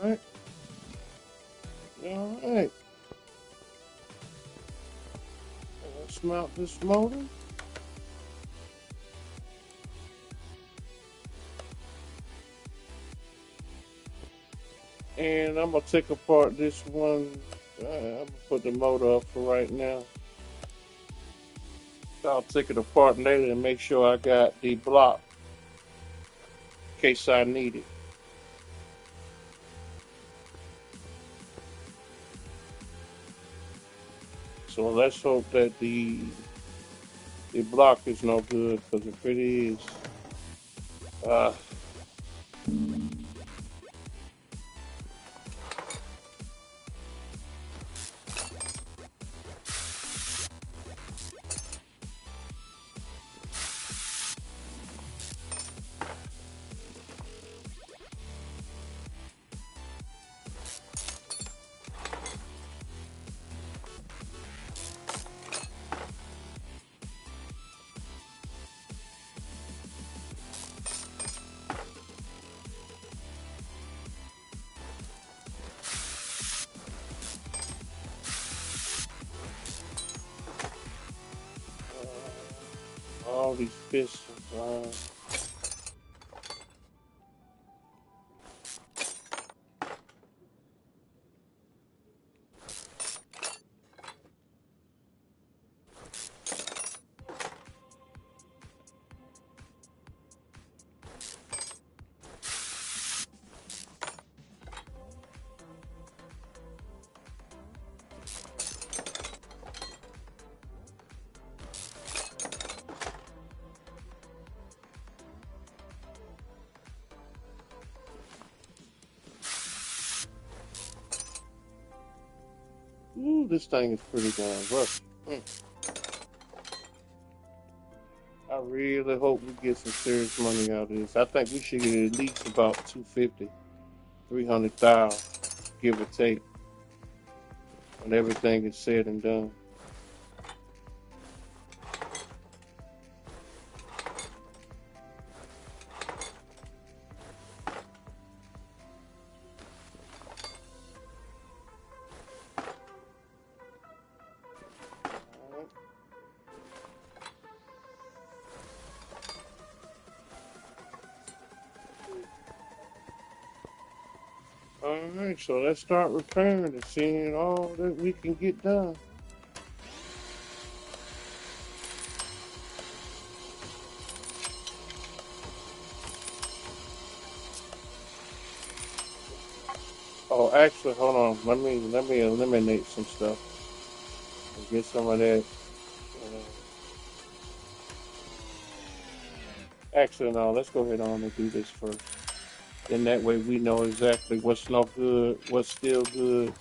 Alright, alright. Let's mount this motor. And I'm gonna take apart this one. I'm gonna put the motor up for right now. I'll take it apart later and make sure I got the block in case I need it. So let's hope that the block is no good, because if it is, uh, all these pistons. Ooh, this thing is pretty darn rough. I I really hope we get some serious money out of this. I think we should get at least about 250, 300,000, give or take, when everything is said and done. All right, so let's start repairing and seeing all that we can get done. Oh, actually, hold on. Let me eliminate some stuff and get some of that. Actually, no. Let's go ahead on and do this first. Then that way we know exactly what's no good, what's still good,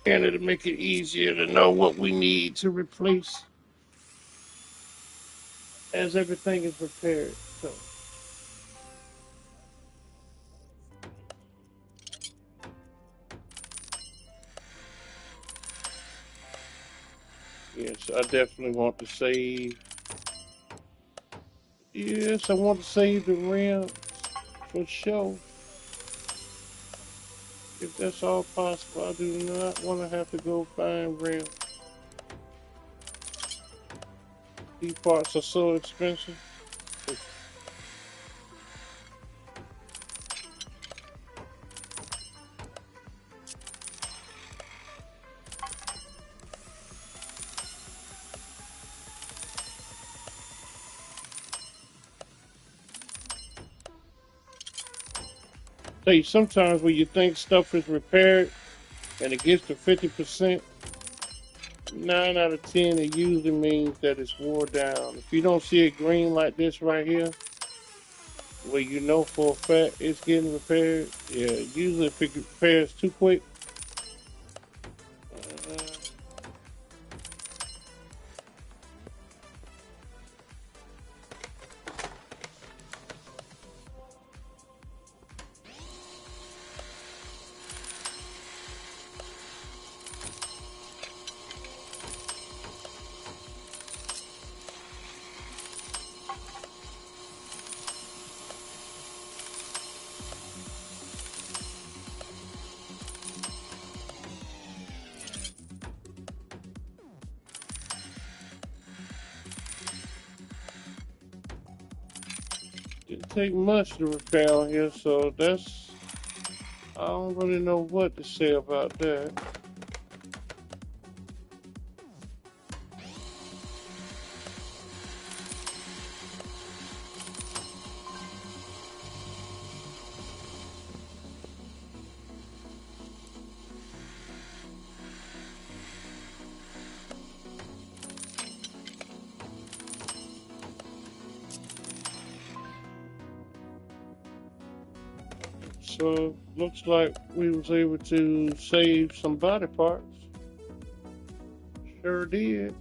and it'll make it easier to know what we need to replace as everything is repaired. So, yes, I definitely want to save. Yes, I want to save the rims for sure. If that's all possible, I do not want to have to go find rims. These parts are so expensive. Tell you, sometimes when you think stuff is repaired and it gets to 50%, 9 out of 10, it usually means that it's wore down. If you don't see it green like this right here, where you know for a fact it's getting repaired, yeah, usually if it repairs too quick, uh, didn't take much to repair on here, so I don't really know what to say about that. So looks like we was able to save some body parts. Sure did.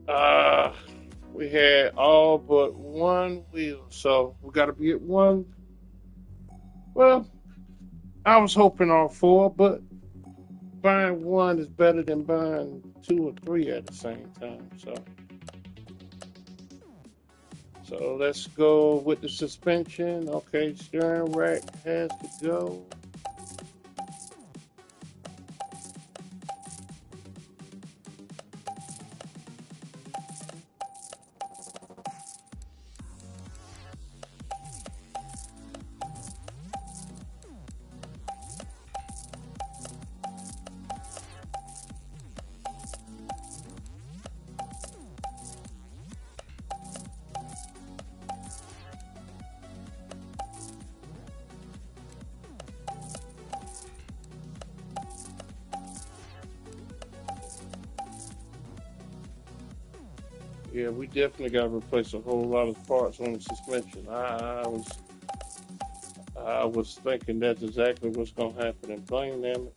Alright. We had all but one wheel, so we gotta get one. Well, I was hoping all four, but buying one is better than buying two or three at the same time. So let's go with the suspension. Okay, steering rack has to go. Yeah, we definitely got to replace a whole lot of parts on the suspension. I was thinking that's exactly what's gonna happen. And blame them,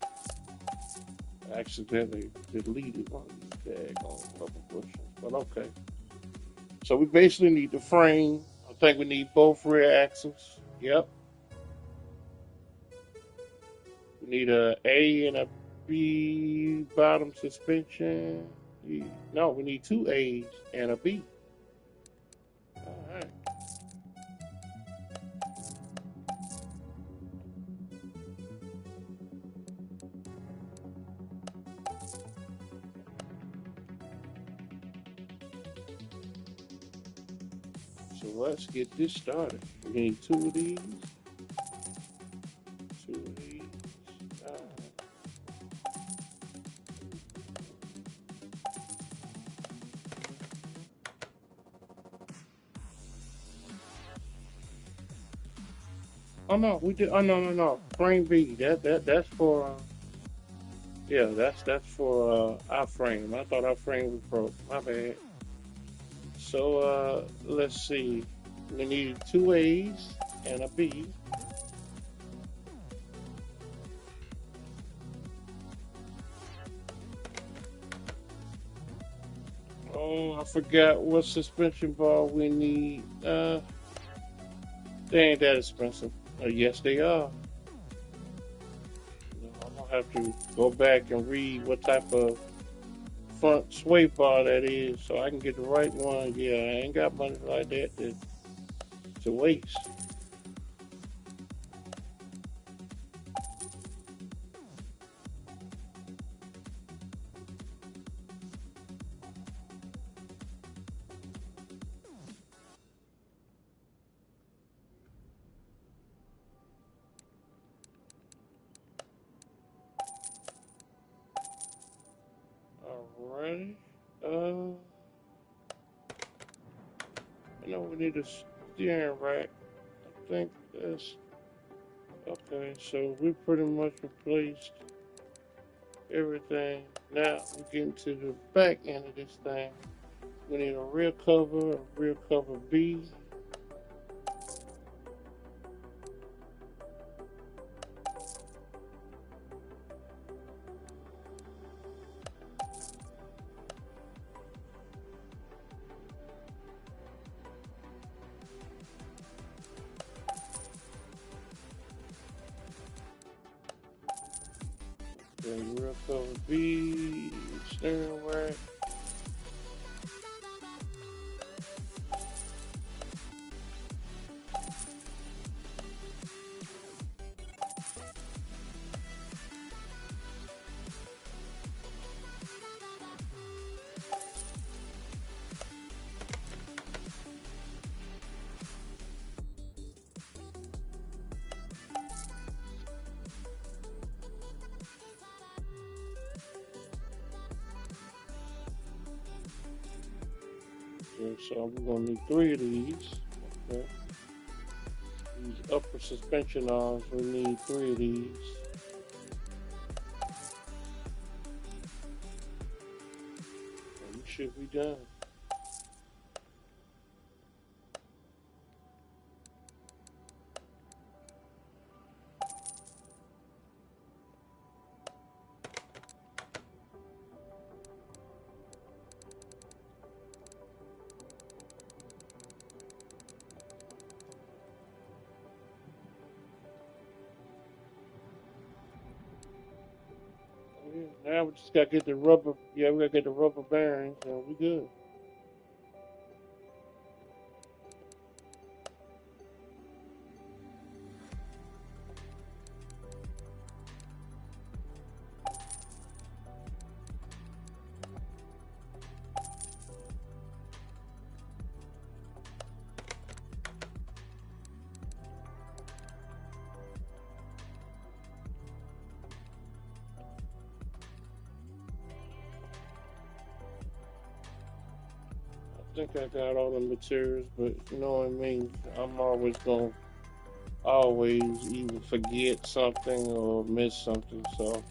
I accidentally deleted one of these. Daggone couple bushings, but okay. So we basically need the frame. I think we need both rear axles. Yep. We need a A and a B bottom suspension. No, we need two A's and a B. All right. So let's get this started. We need two of these. Two of these. All right. Oh no, we did. Oh no. Frame B. That's for. Yeah, that's for our frame. I thought our frame was broke. My bad. So let's see. We need two A's and a B. Oh, I forgot what suspension bar we need. They ain't that expensive. Yes, they are. I'm gonna have to go back and read what type of front sway bar that is so I can get the right one. Yeah, I ain't got money like that to waste. Alright. Uh, I know we need a steering rack. I think that's okay. So we pretty much replaced everything. Now we're getting to the back end of this thing. We need a rear cover B. Then rear cover B, steering rack. Okay, so we're gonna need three of these. Okay. These upper suspension arms, we need three of these. And we should be done. Yeah, now we just gotta get the rubber. Yeah, we gotta get the rubber bearings, and we good. I think I got all the materials, but you know what I mean. I'm always either forget something or miss something. So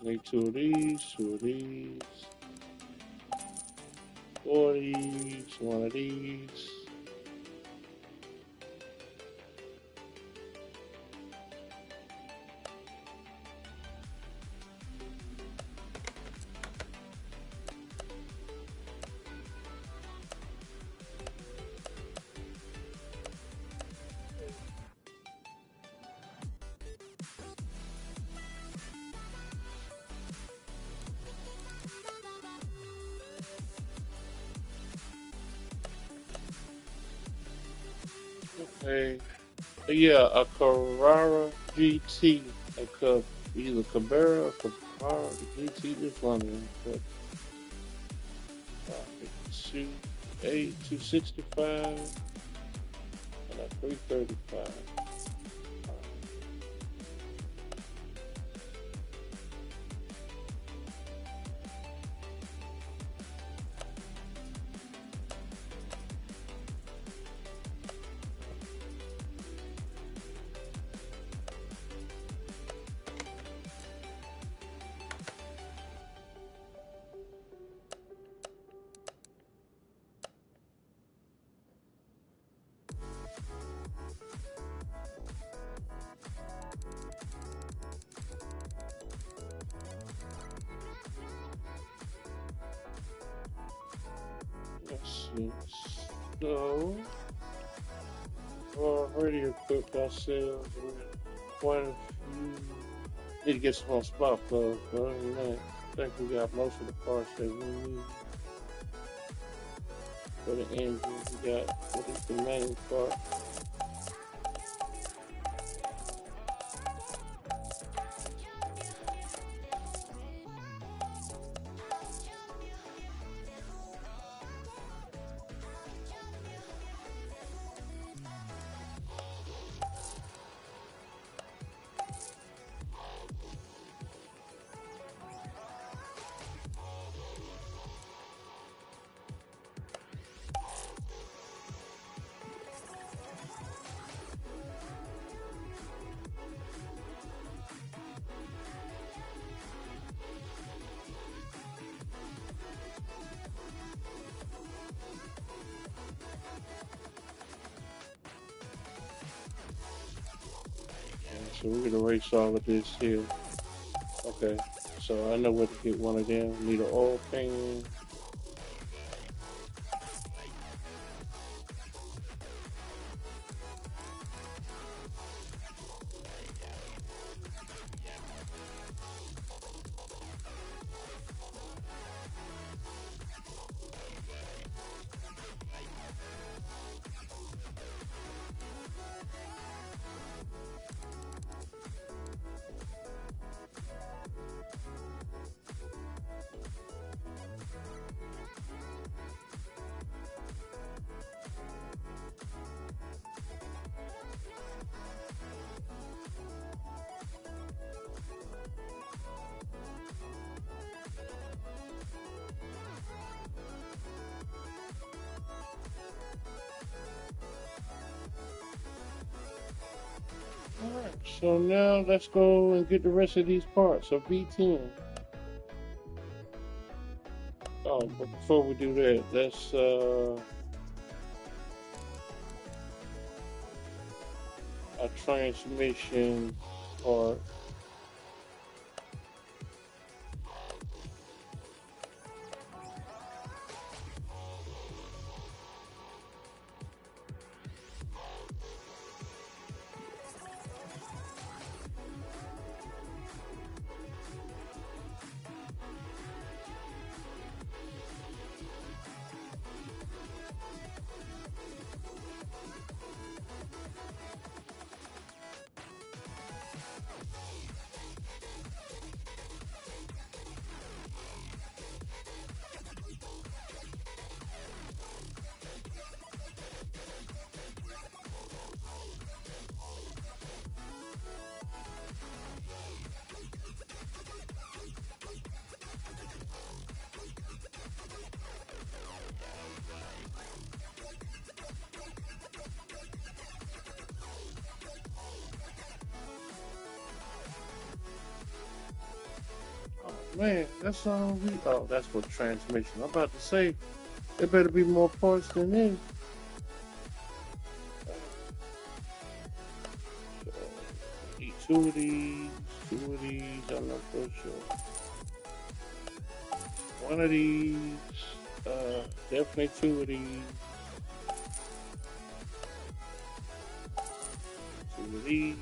Need two of these, four of these, one of these. Okay. Yeah, a Carrara GT, a either Carrera or Carrara GT. This one is but 552, 265, and a 335. Let's see. So, we're already equipped ourselves with quite a few. Need to get some more spark plugs, but other than that, I think we got most of the parts that we need for the engine. We got what is the main part. So we're gonna erase all of this here. Okay, so I know where to get one of them. Need an oil pan. Alright, so now let's go and get the rest of these parts. So V10. Oh, but before we do that, let's a transmission part. Man, that's all we. Oh, that's for transmission. I'm about to say there better be more parts than this. So, need two of these, two of these. I'm not so sure. One of these. Definitely two of these. Two of these.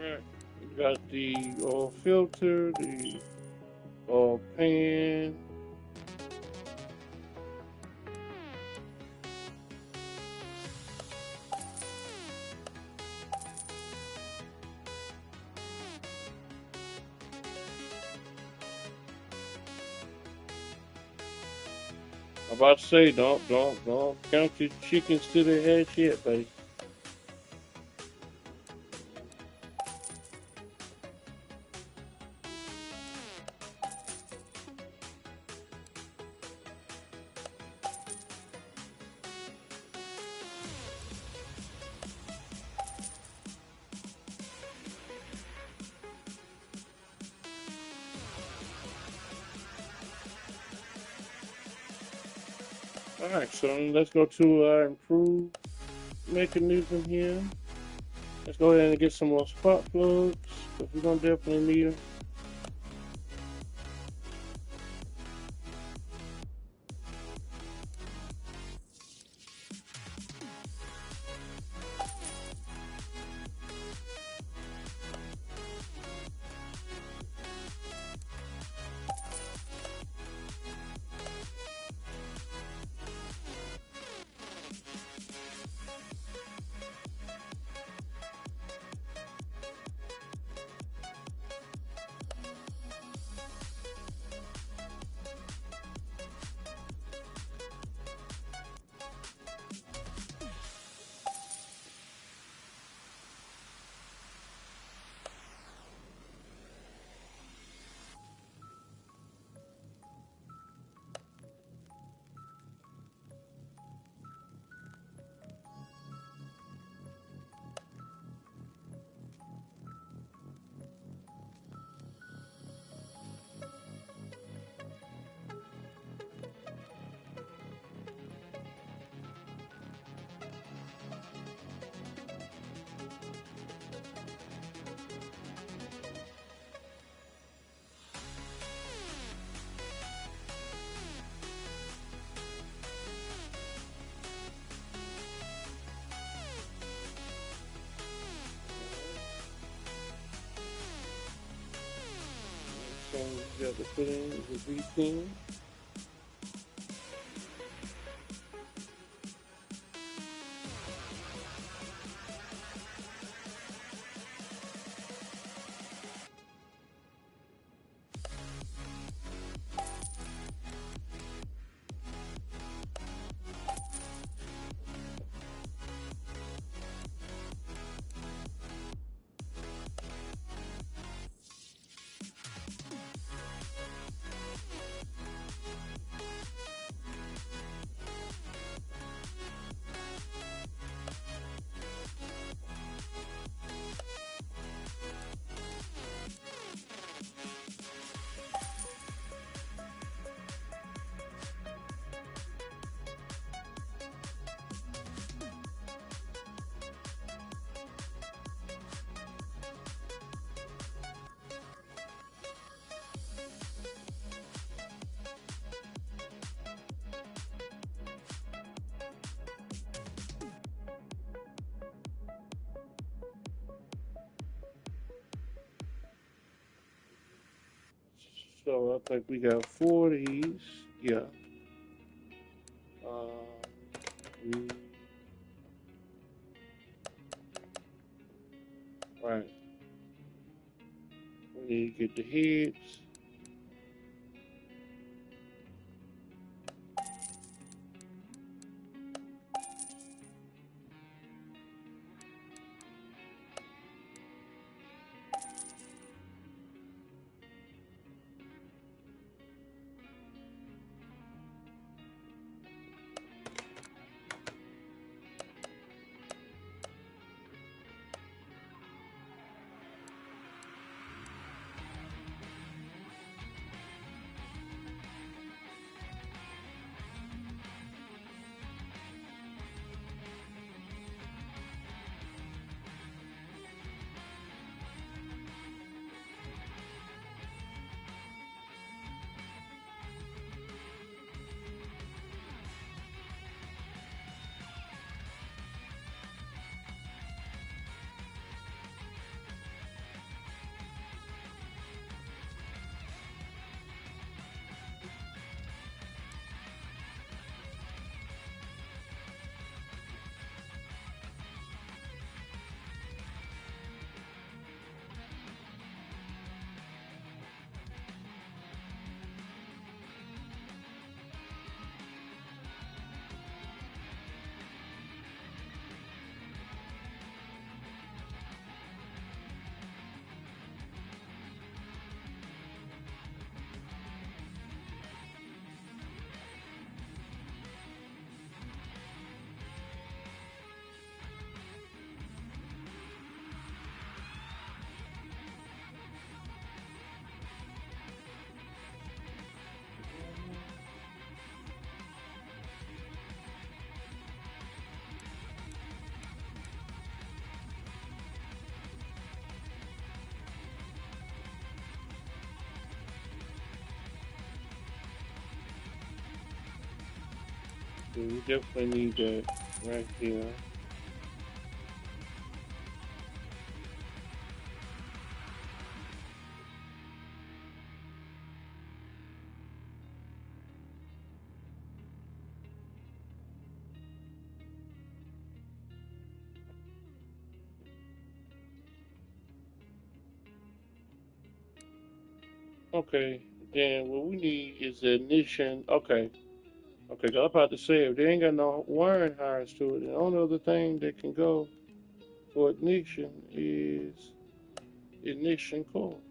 Alright. We got the oil filter, the oil pan. I'm about to say, don't count your chickens to the head yet, buddy. Alright, so let's go to our improved mechanism here. Let's go ahead and get some more spark plugs, because we're going to definitely need them. So we got to put in the V10. So I think we got 4 of these. Yeah. Um, we, right. We need to get the heads. So we definitely need that right here. Okay. Then what we need is the ignition. Okay. Okay, 'cause I'm about to say if they ain't got no wiring harness to it, the only other thing that can go for ignition is ignition cord.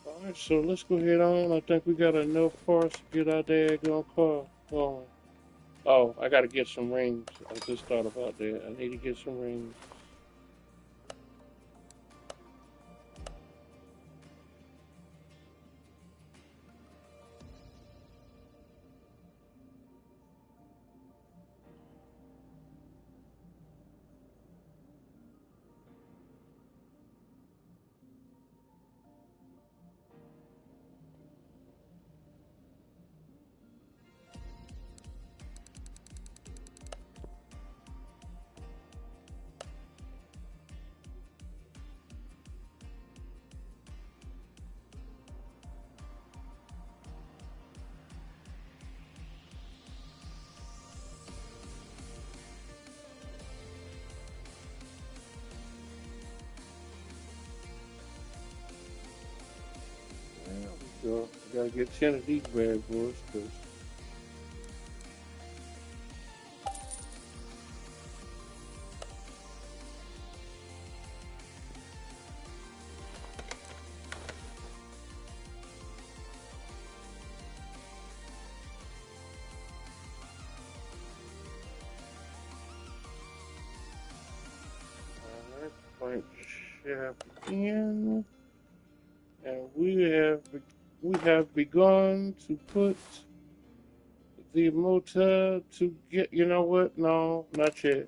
All right, so let's go ahead on. I think we got enough parts to get our daggone car going. Oh, I gotta get some rings. I just thought about that. I need to get some rings. There we go. I gotta get 10 of these bad boys, cause crankshaft in, and we have begun to put the motor to get. You know what? No, not yet.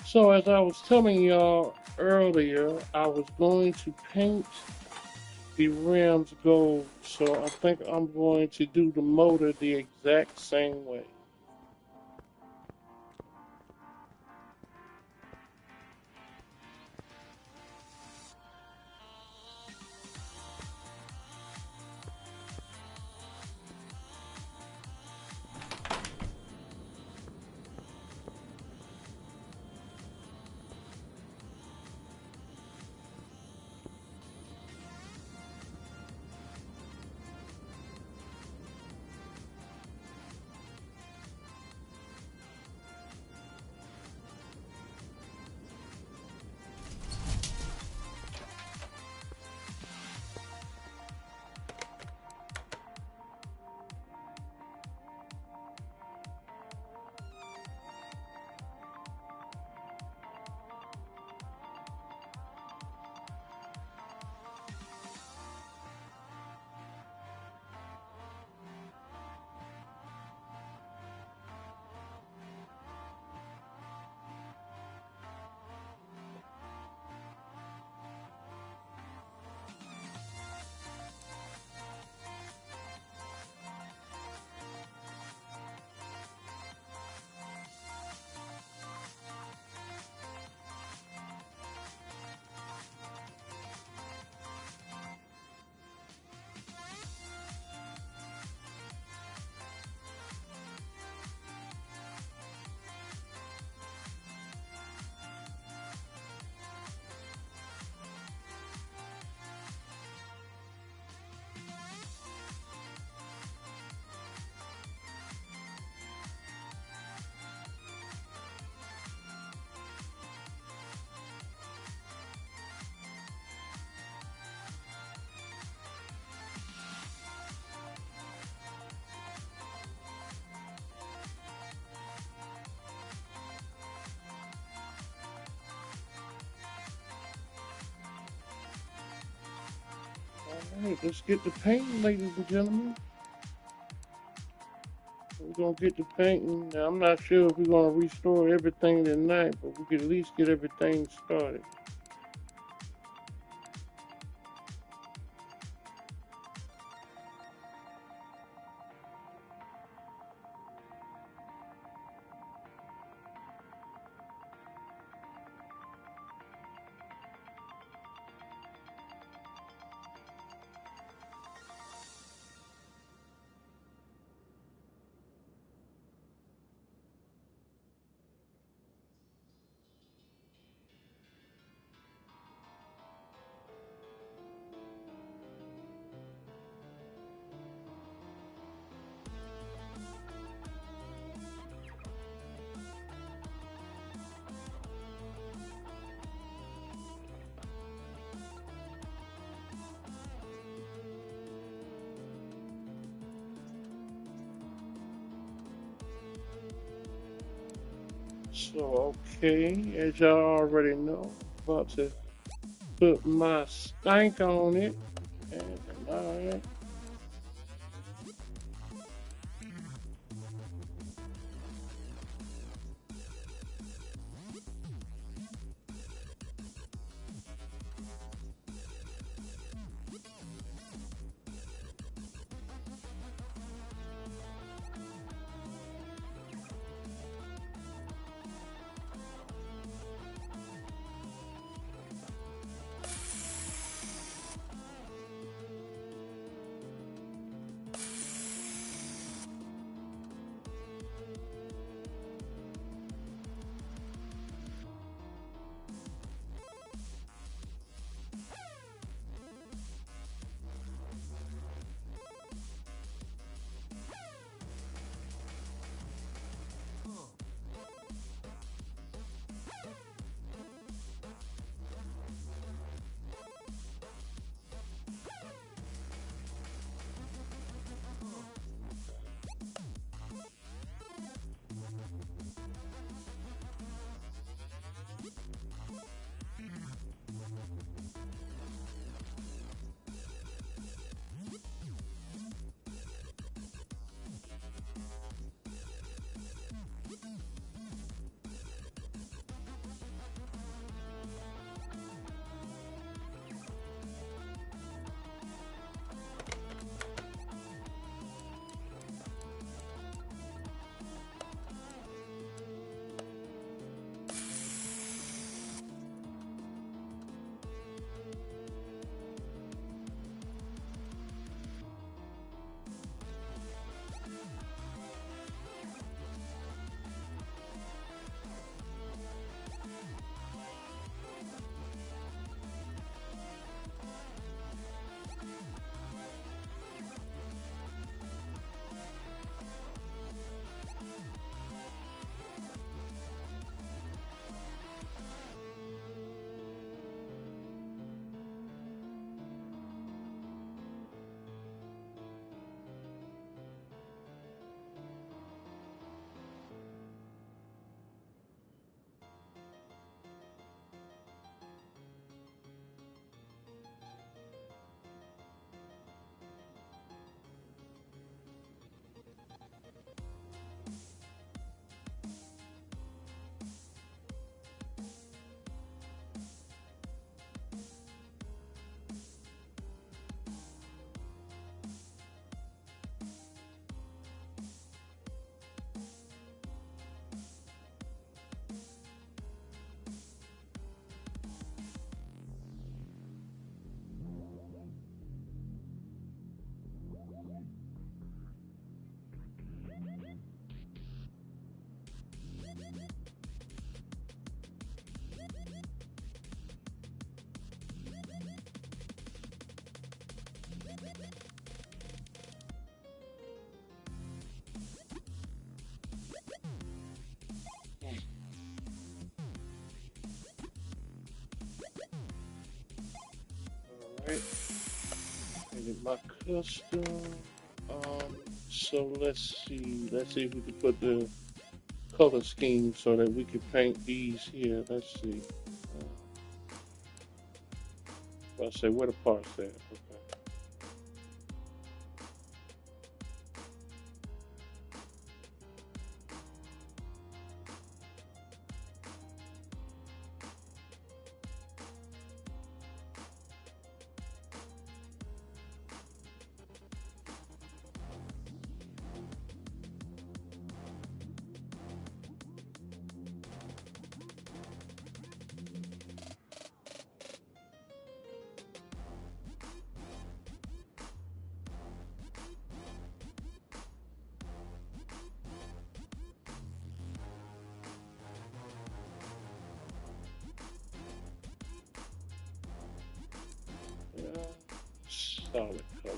So as I was telling y'all earlier, I was going to paint the rims gold. So I think I'm going to do the motor the exact same way. All right, let's get the painting, ladies and gentlemen. We're gonna get the painting. Now, I'm not sure if we're gonna restore everything tonight, but we could at least get everything started. So, okay, as y'all already know, I'm about to put my stank on it. And alright. Alright. Edit my custom. So let's see. Let's see if we can put the color scheme so that we can paint these here. Let's see. I'll say where the parts at. Okay. Solid color.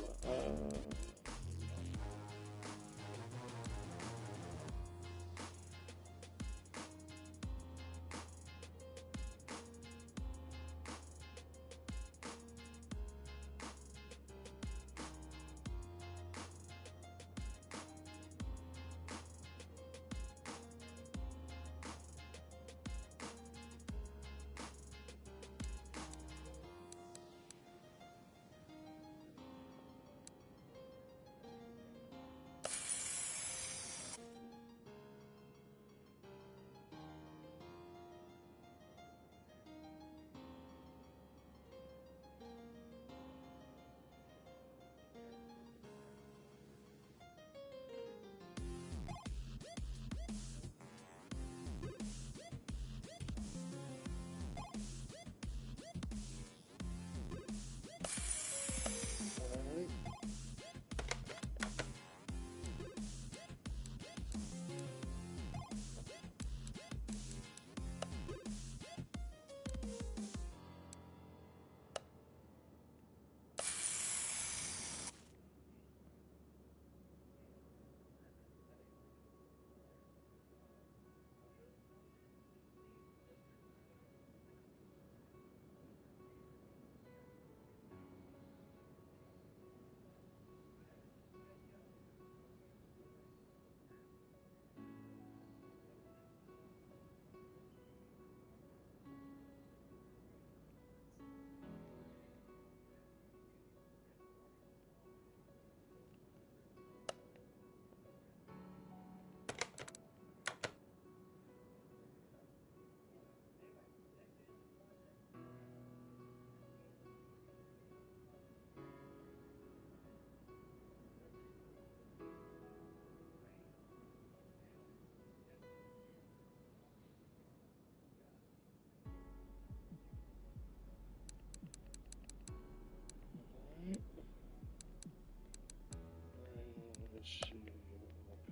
Let's see.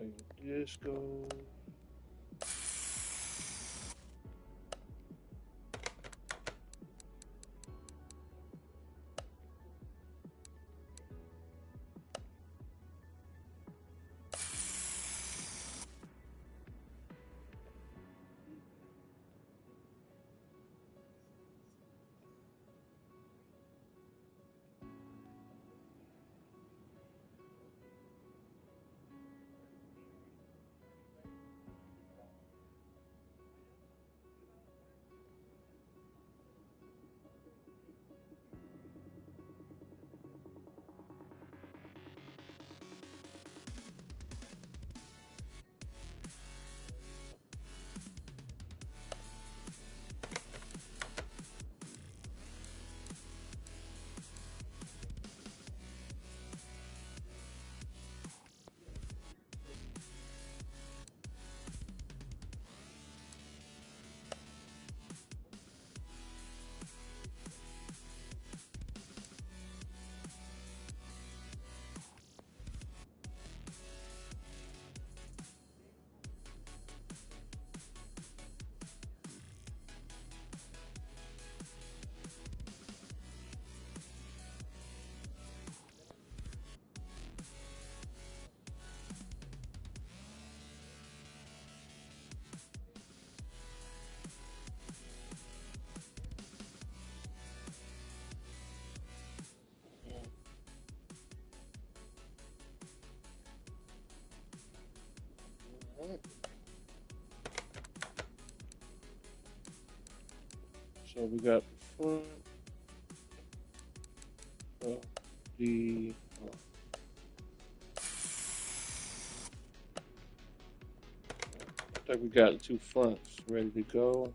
Okay, this goes. Alright. So we got the front of the. I think we got the two fronts ready to go.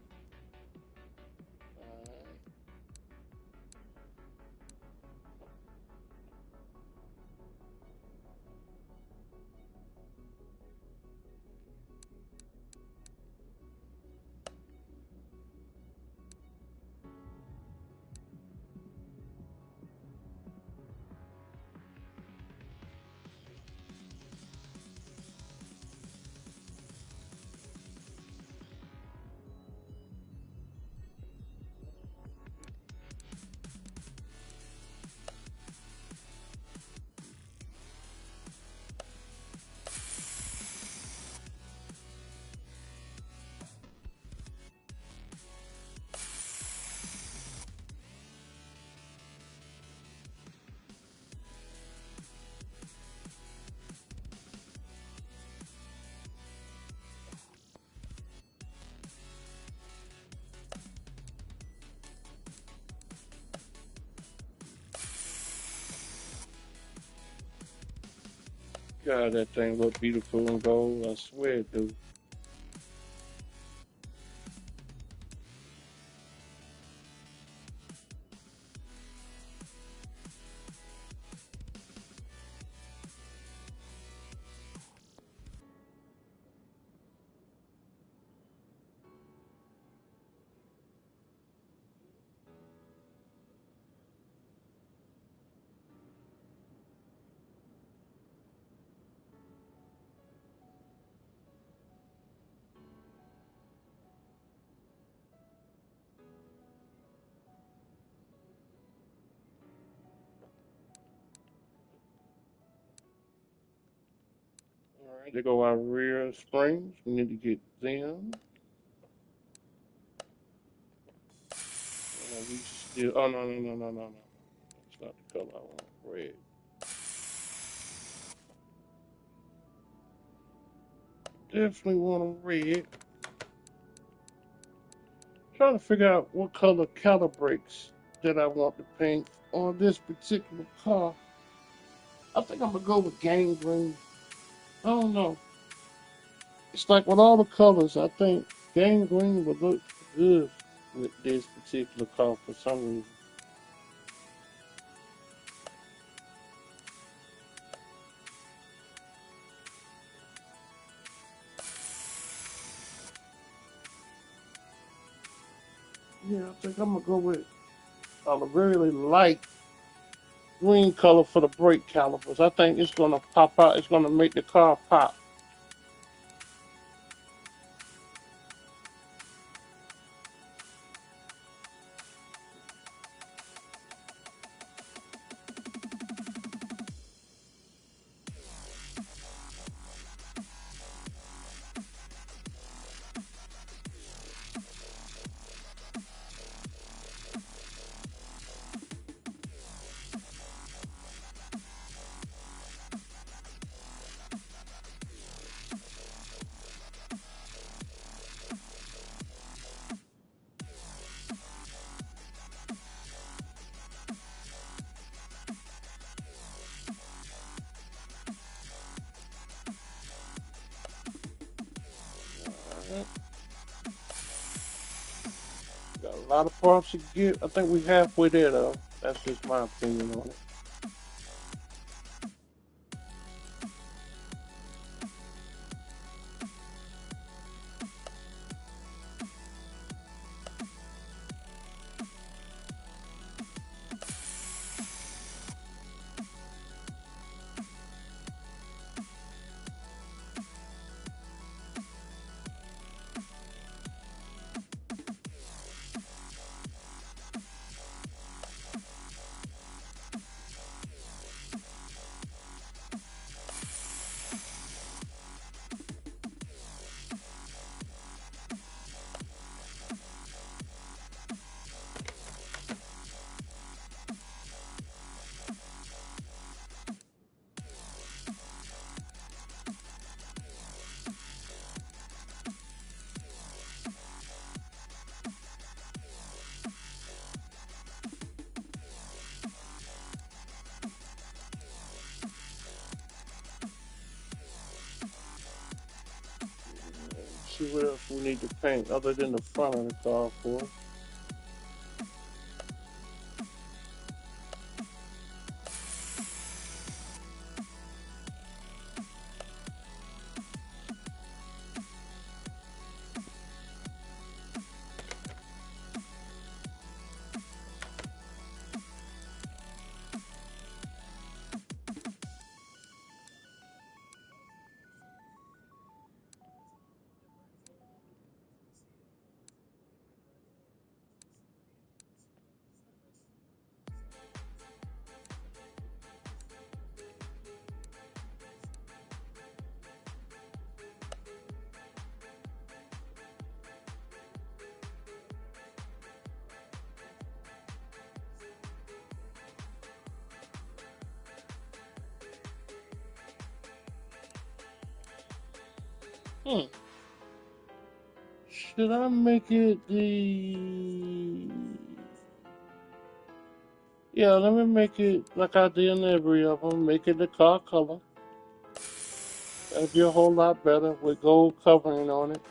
God, that thing look beautiful in gold. I swear it do. All right, there go our rear springs. We need to get them. We still. Oh no no no no no no. That's not the color I want. Red. Definitely want them red. Trying to figure out what color calibrates that I want to paint on this particular car. I think I'm gonna go with gang green. I don't know. It's like with all the colors, I think gang green would look good with this particular car for some reason. Yeah, I think I'm gonna go with a really light green color for the brake calipers. I think it's gonna pop out. It's gonna make the car pop. Alright. Got a lot of parts to get. I think we halfway there though. That's just my opinion on it. See what else we need to paint other than the front of the car for. Hmm. Should I make it the... Yeah, let me make it like I did in every of them. Make it the car color. That'd be a whole lot better with gold covering on it.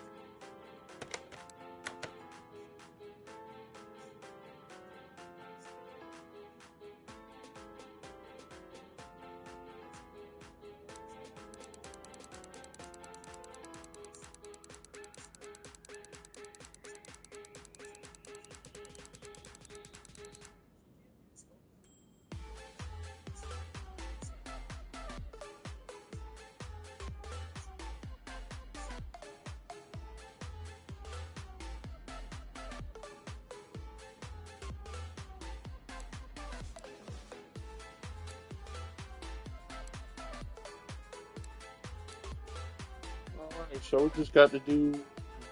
Alright, so we just got to do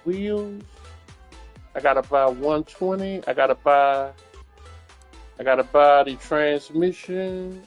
wheels. I gotta buy 120. I gotta buy the transmission.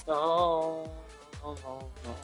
No, no, no, no.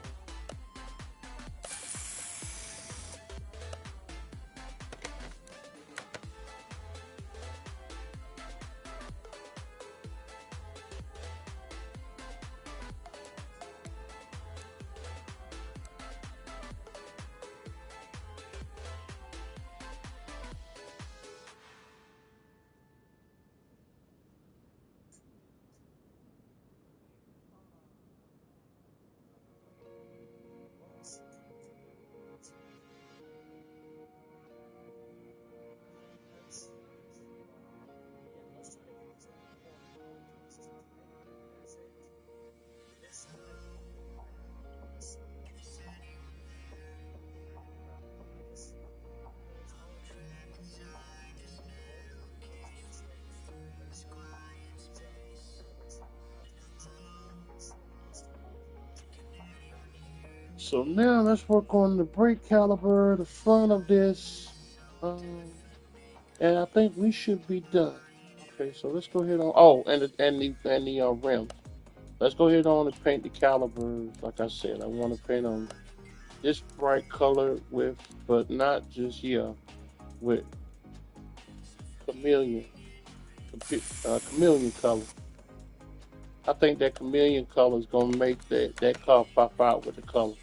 So now let's work on the brake caliper, the front of this, and I think we should be done. Okay, so let's go ahead on. Oh, and the rims. Let's go ahead on and paint the calipers. Like I said, I want to paint them this bright color with, but not just with chameleon, chameleon color. I think that chameleon color is gonna make that car pop out with the color.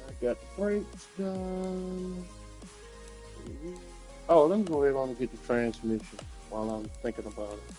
I got the brakes done. Oh, let me go ahead on and get the transmission while I'm thinking about it.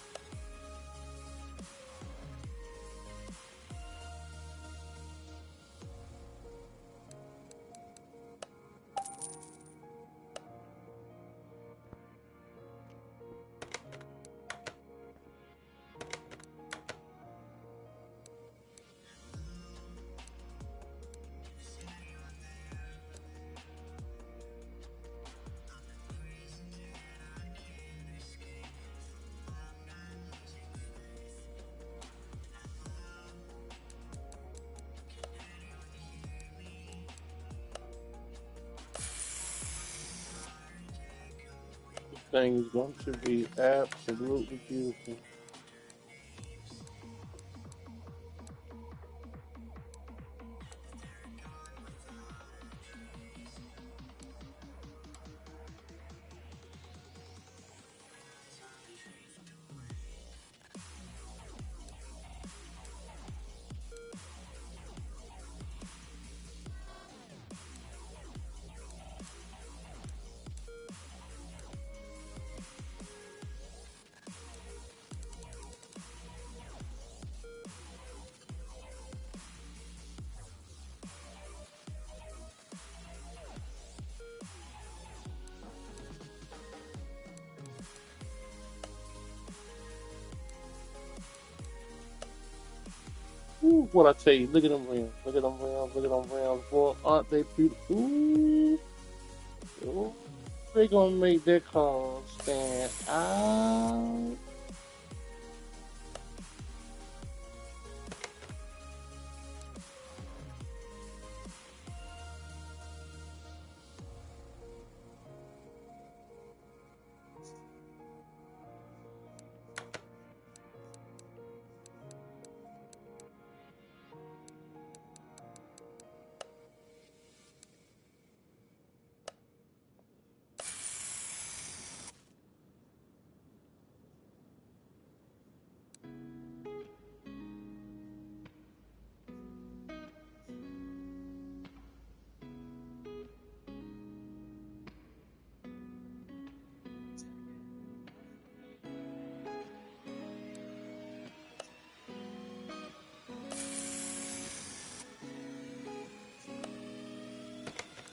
This thing is going to be absolutely beautiful. what I tell you. Look at them rims. Look at them rims. Look at them rims. Boy, aren't they beautiful? Ooh, ooh. They gonna make that car stand out.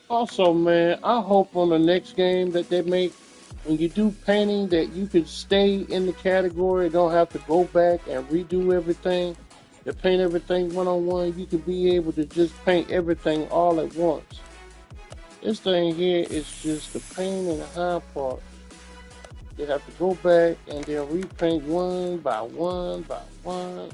Also, man, I hope on the next game that they make, when you do painting, that you could stay in the category, don't have to go back and redo everything, to paint everything one on one. You could be able to just paint everything all at once. This thing here is just the paint and the high part. You have to go back and then repaint one by one by one.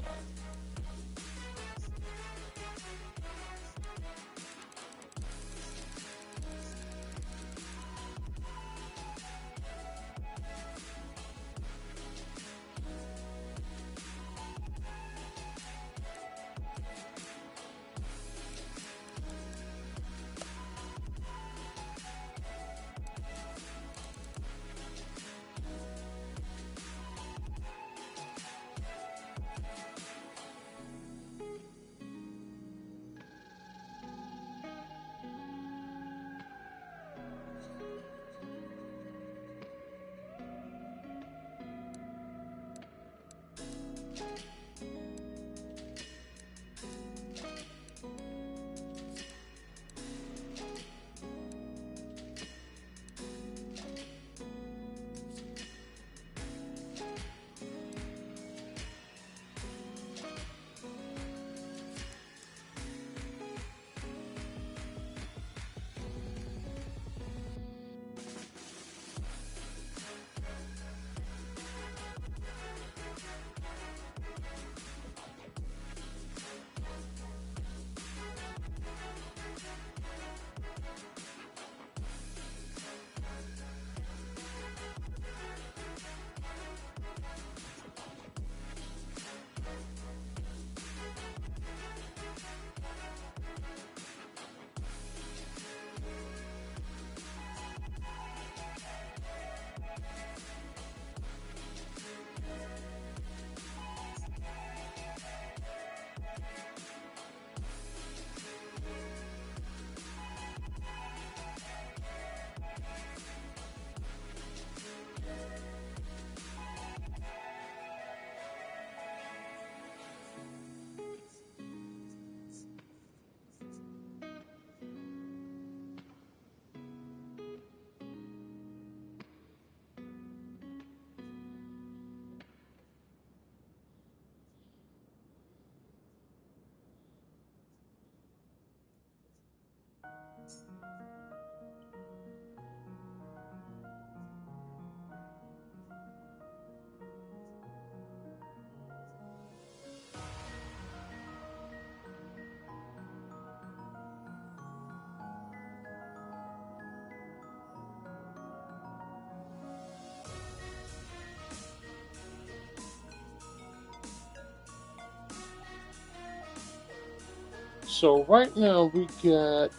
So right now we got,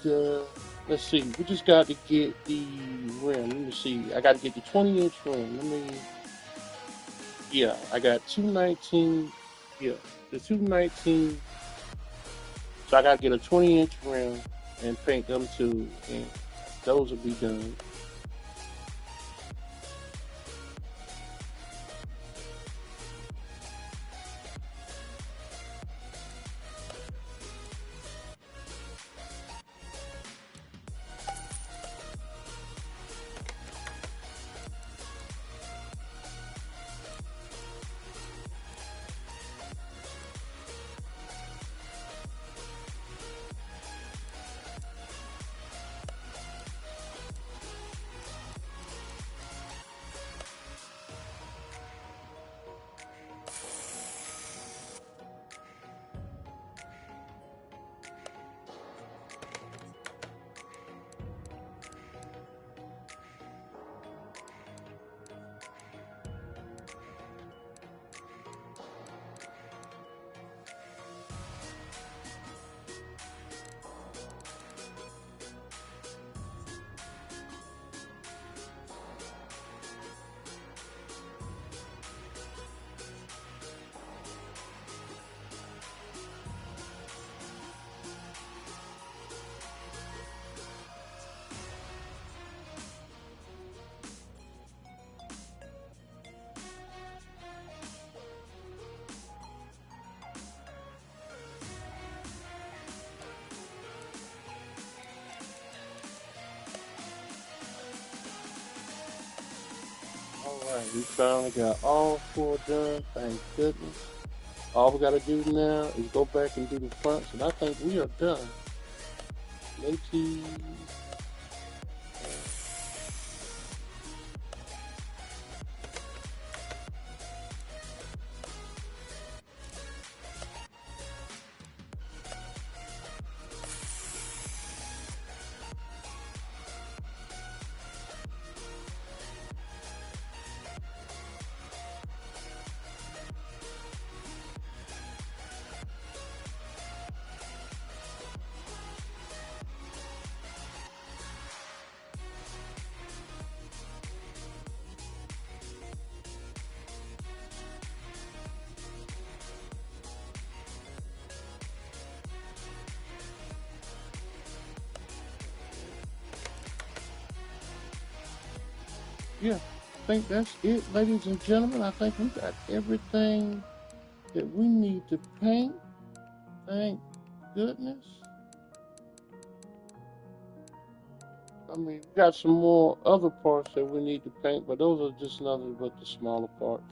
let's see, we just got to get the rim. Let me see. I got to get the 20-inch rim. Yeah, I got 219. Yeah, the 219. So I got to get a 20-inch rim and paint them too, and those will be done. Alright, we finally got all four done, thank goodness. All we gotta do now is go back and do the fronts, and I think we are done. Ladies. Yeah, I think that's it, ladies and gentlemen. I think we got everything that we need to paint. Thank goodness. I mean, we got some more other parts that we need to paint, but those are just nothing but the smaller parts.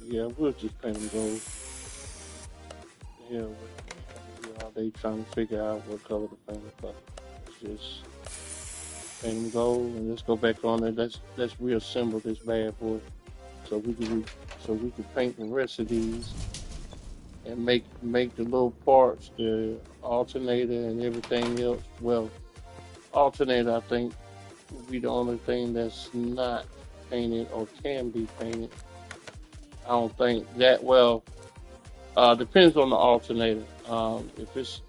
Yeah, we'll just paint them gold. Yeah, we're all day trying to figure out what color to paint them, but let's just paint them gold and let's go back on it. Let's reassemble this bad boy so we can paint the rest of these and make the little parts, the alternator and everything else. Well, alternator I think will be the only thing that's not painted or can be painted. I don't think that well. Depends on the alternator. If it's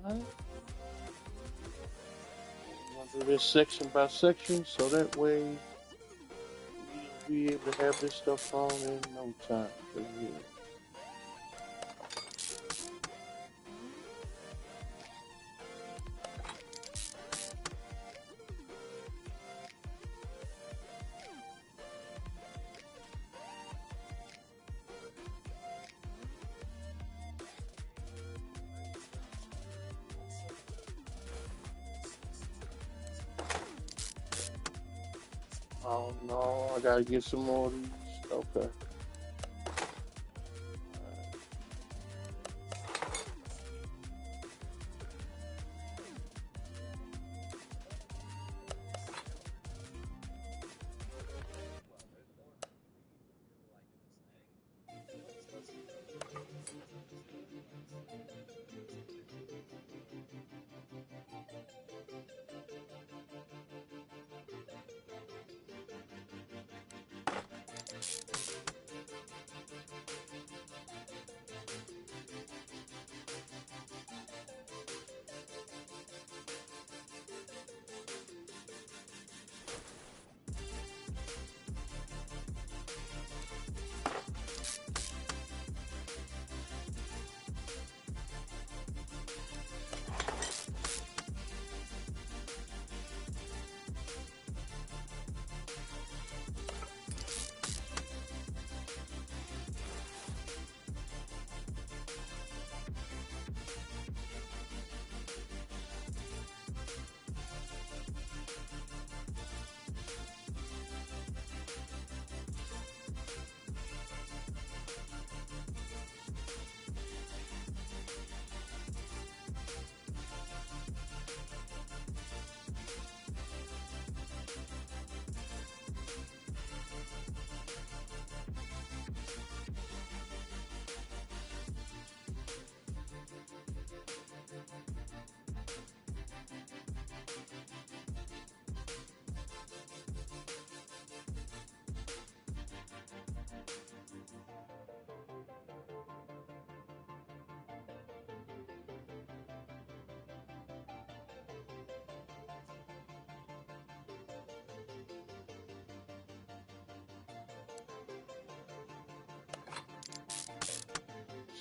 alright, we'll do this section by section so that way we'll be able to have this stuff on in no time. Yeah. Oh no, I gotta get some more of these. Okay.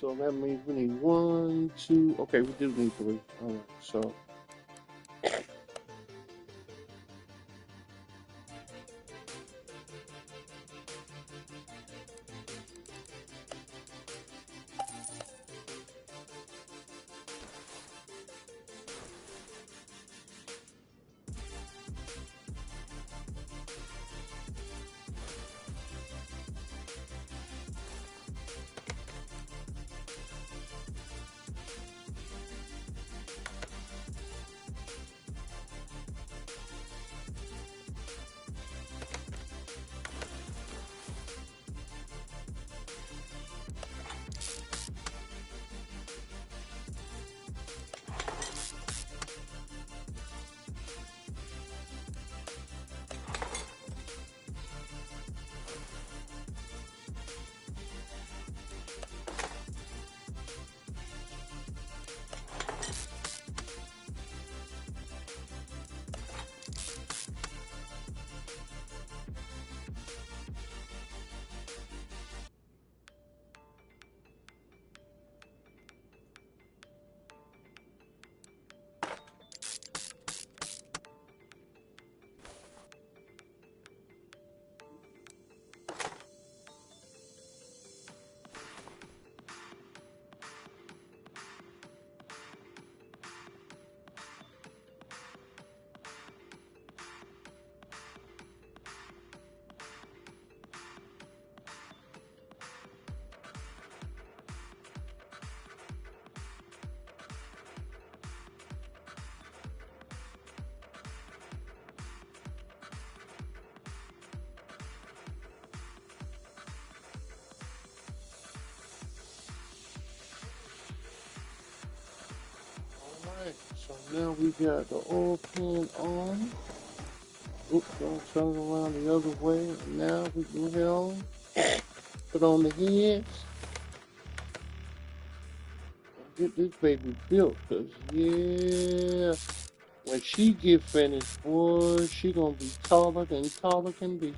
So that means we need 1, 2. Okay, we do need 3. All right. So all right. So now we got the oil pan on. Oops, don't turn it around the other way. Now we go ahead on. Put on the heads. Get this baby built, cause yeah, when she get finished, boy, she gonna be taller than taller can be.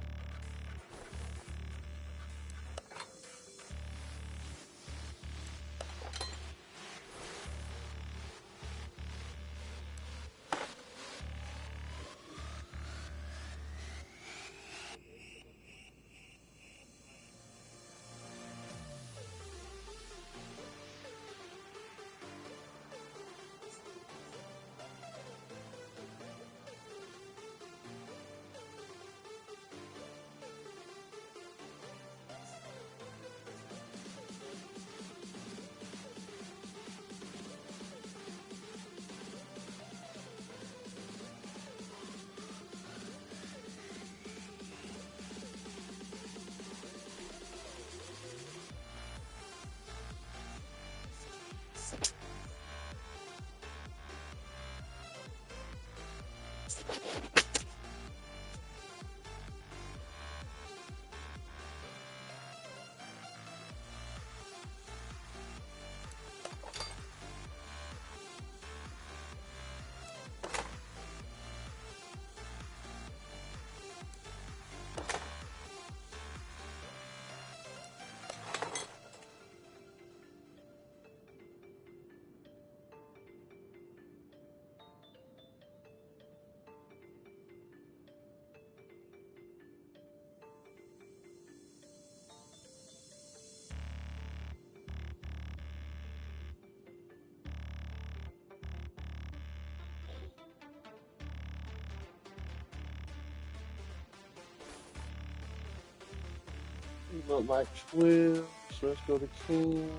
You look like 12, so let's go to 10.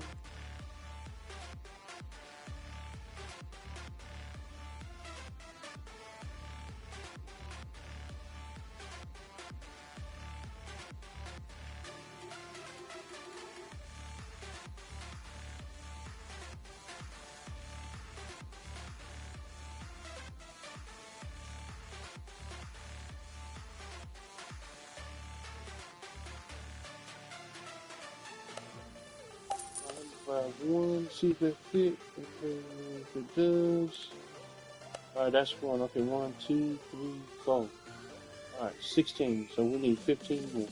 By one, see if it fit. Okay, if it does. Alright, that's one. Okay, 1, 2, 3, 4. Alright, 16. So we need 15 more.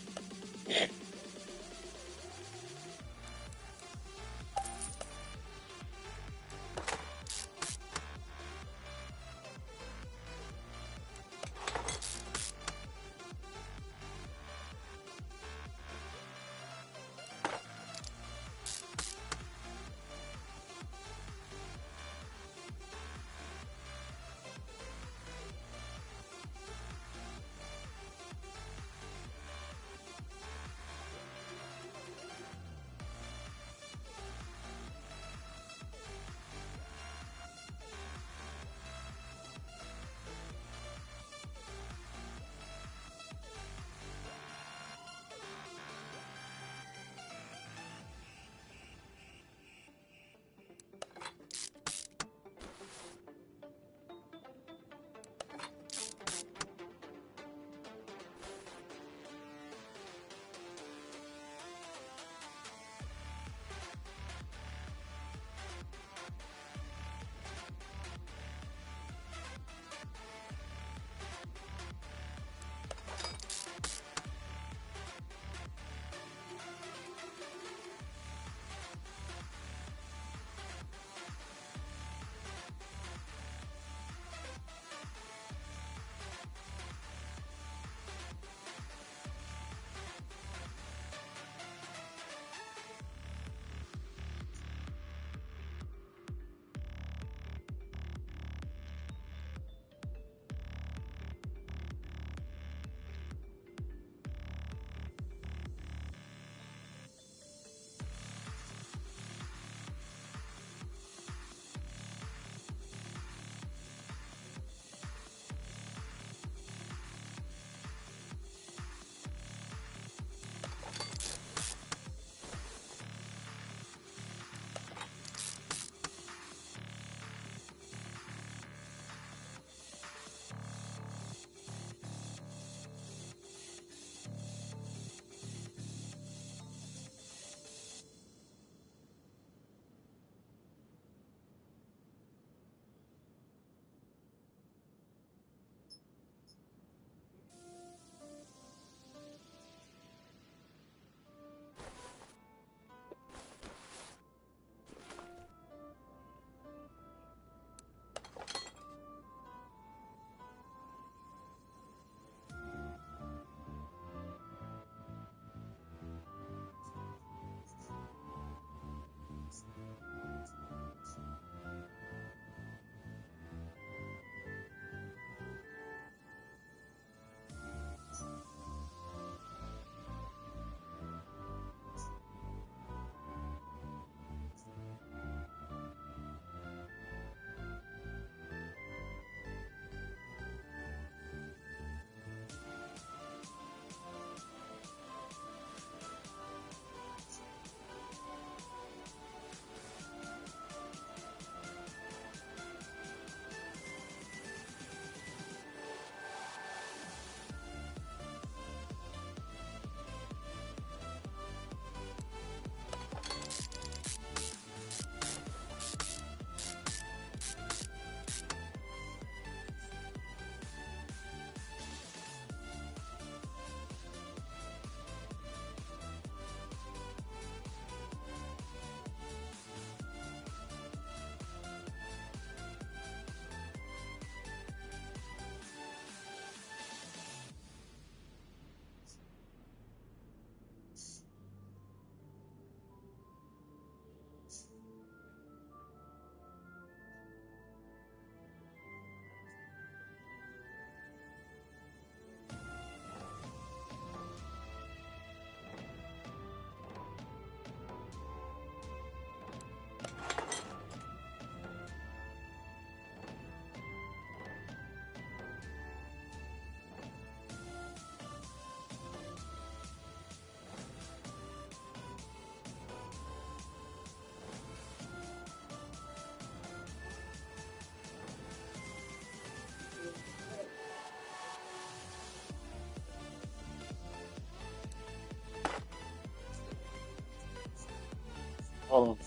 Hold on.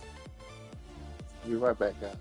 I'll be right back, guys.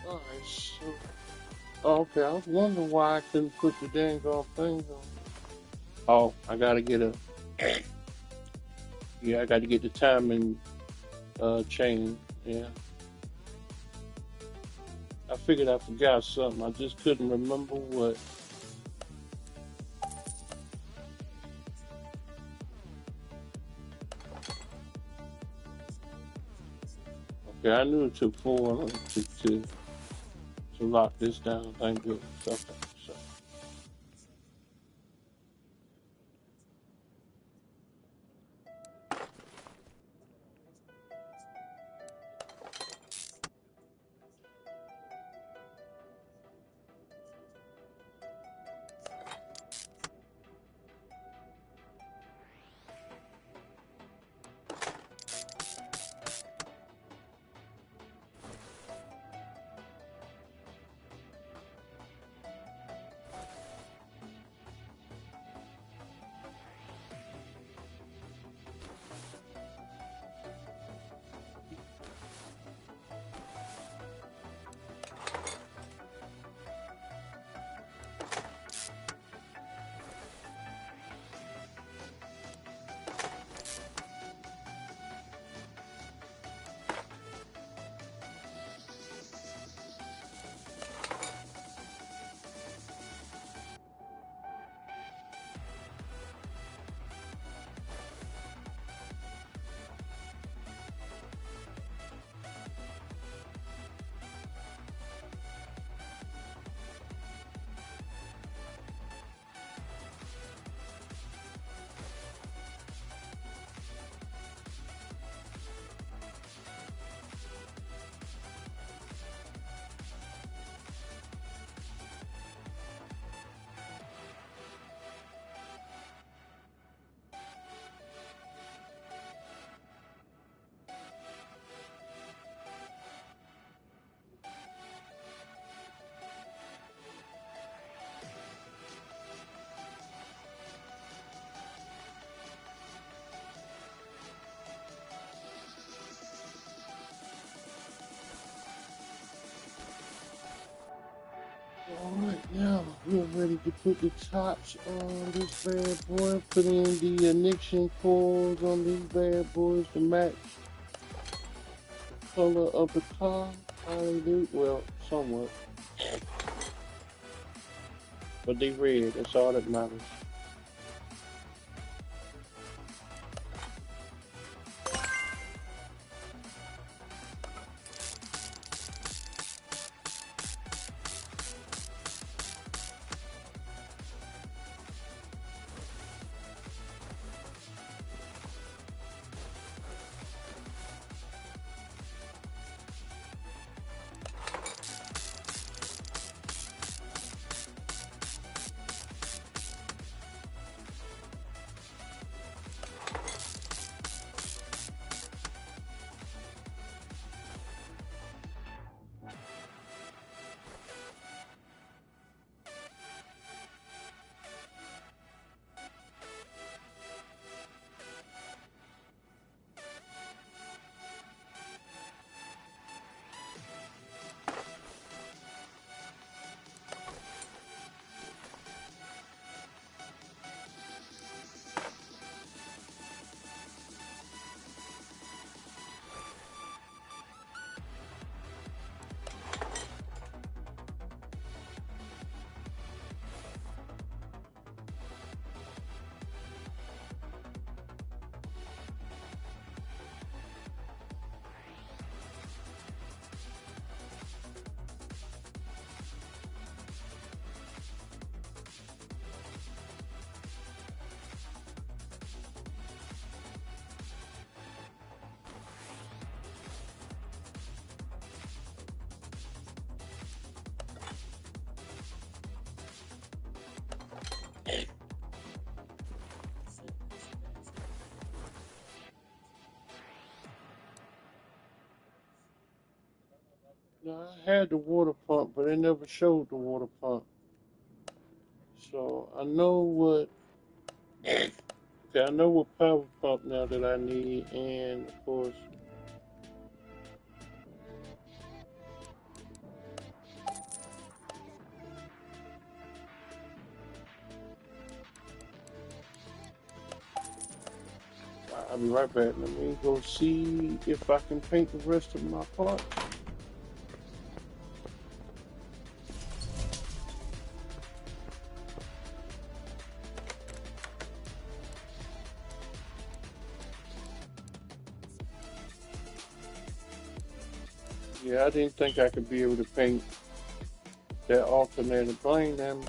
Alright, so. Oh, okay, I was wondering why I couldn't put the dang thing on. Oh, I gotta get a. Yeah, I gotta get the timing chain. Yeah. I figured I forgot something. I just couldn't remember what. Okay, I knew it took 4 to lock this down. Thank goodness. Okay, so. Alright, now we're ready to put the tops on this bad boy. Put in the ignition coils on these bad boys to match the color of the car. Hallelujah. Well, somewhat. But they red. That's all that matters. Now, I had the water pump, but it never showed the water pump. So I know what. Okay, I know what power pump now that I need, and of course, I'll be right back. Let me go see if I can paint the rest of my parts. Yeah, I didn't think I could be able to paint that alternator. Blame them.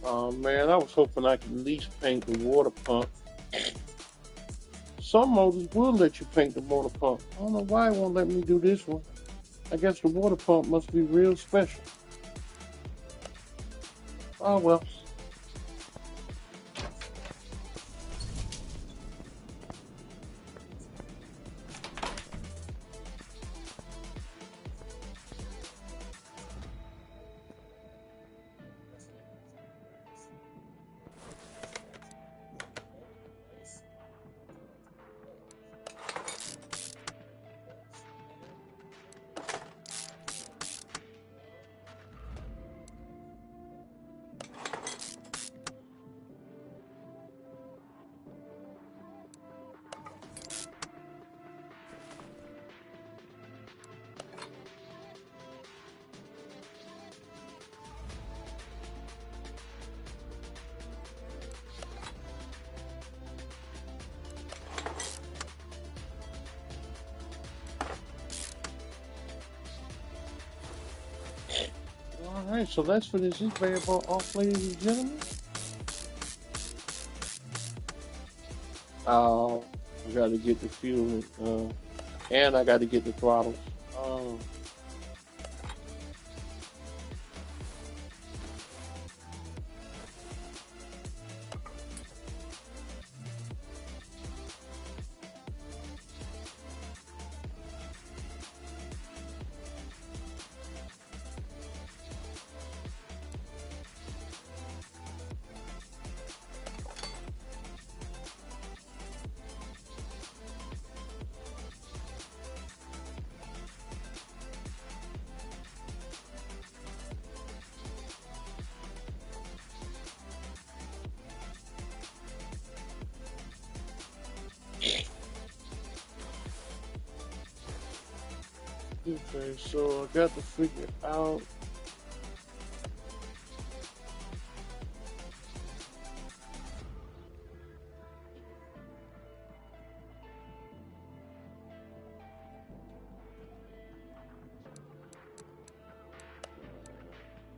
Oh man, I was hoping I could at least paint the water pump. Some motors will let you paint the water pump. I don't know why it won't let me do this one. I guess the water pump must be real special. Oh well. Alright, so let's finish this bad boy off, ladies and gentlemen. I gotta get the fuel, and I gotta get the throttles. Um, okay, so I got to figure out.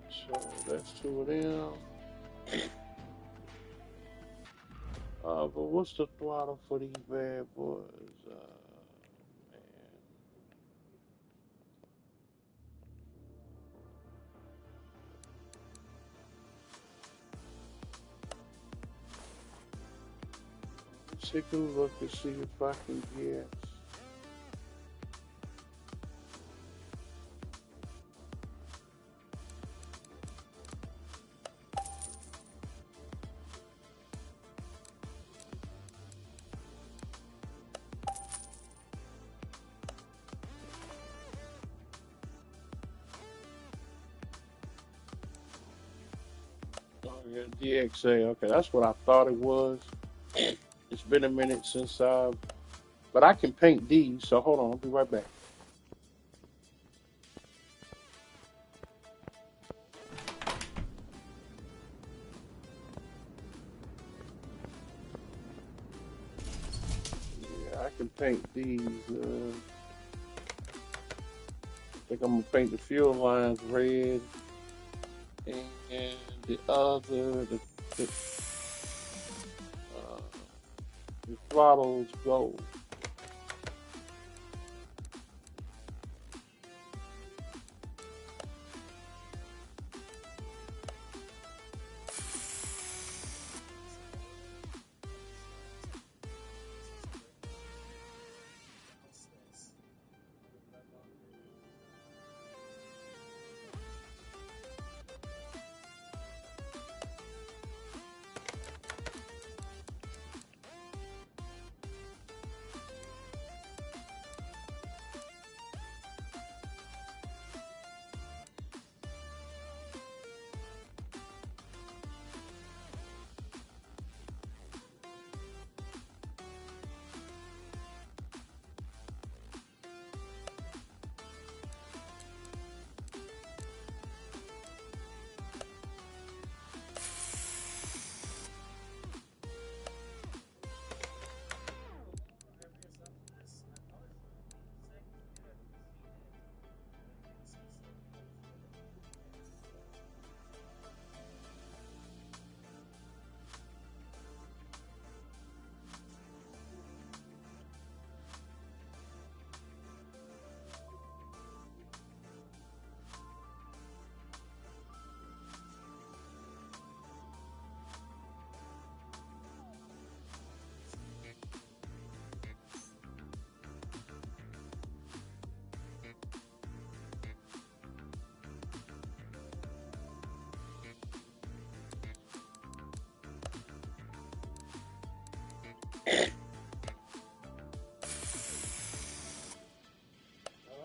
So that's two of them. But what's the throttle for these bad boys? Man. Let's take a look and see if I can get. Oh, yeah, DXA. Okay, that's what I thought it was. It's been a minute since I've. But I can paint these, so hold on, I'll be right back. Yeah, I can paint these. I think I'm gonna paint the fuel lines red. and the other, the, uh, the throttle's gold.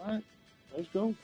All right, let's go.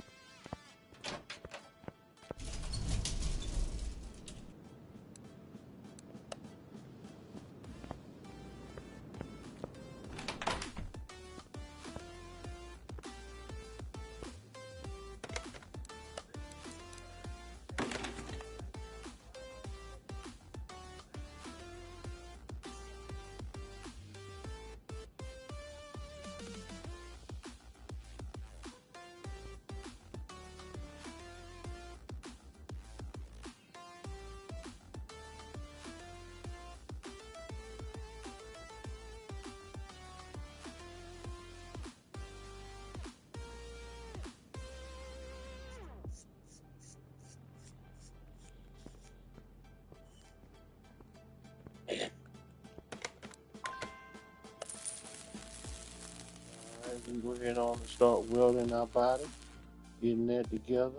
All right, we can go ahead on and start welding our body, getting that together.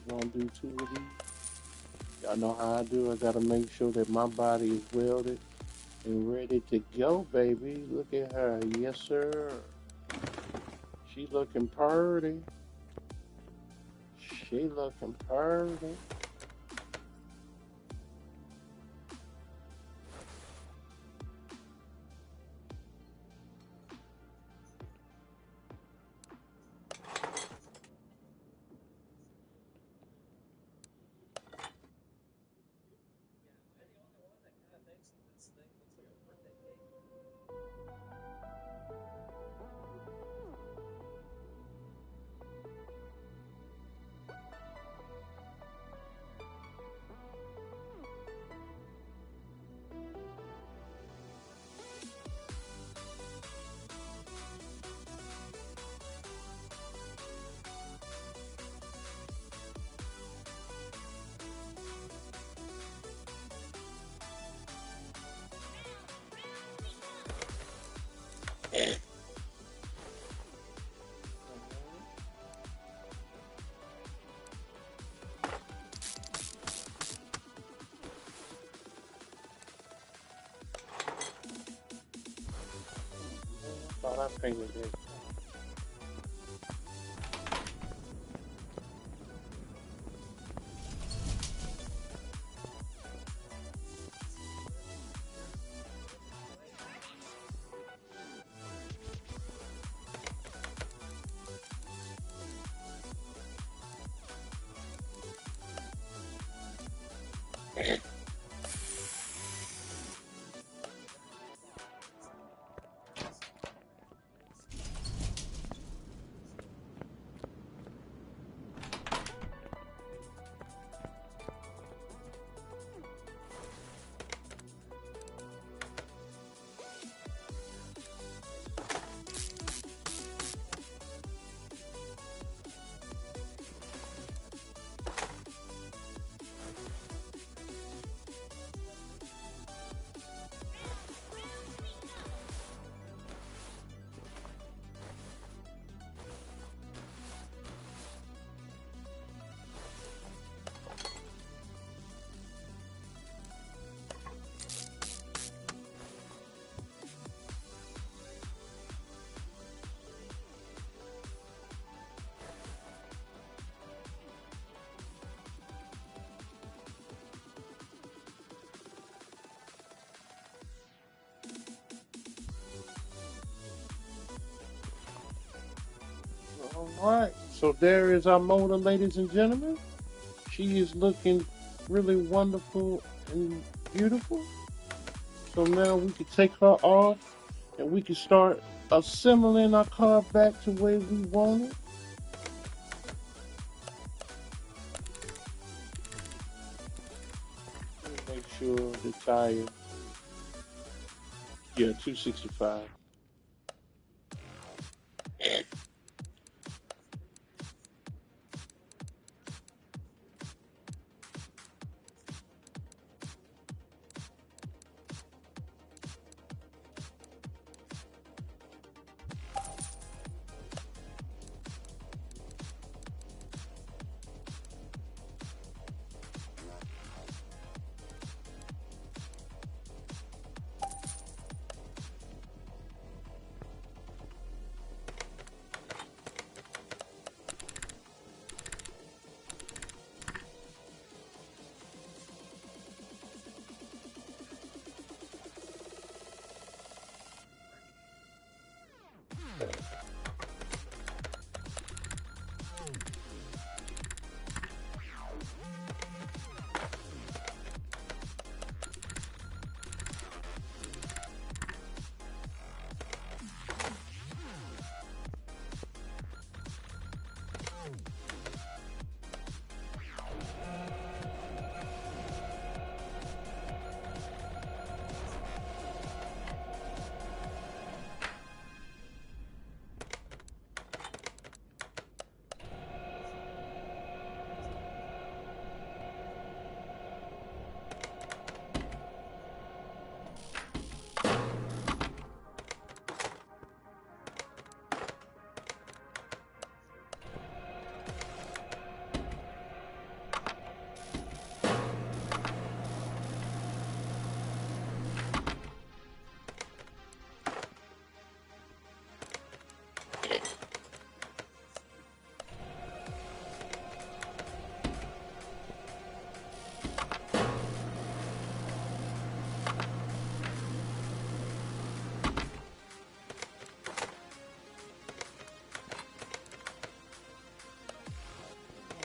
We're gonna do two of these. Y'all know how I do. I gotta make sure that my body is welded and ready to go, baby. Look at her. Yes, sir. She looking pretty. She looking pretty. Thought I painted it. All right, so there is our motor, ladies and gentlemen. She is looking really wonderful and beautiful. So now we can take her off and we can start assembling our car back to where we want it. Make sure the tire, yeah, 265.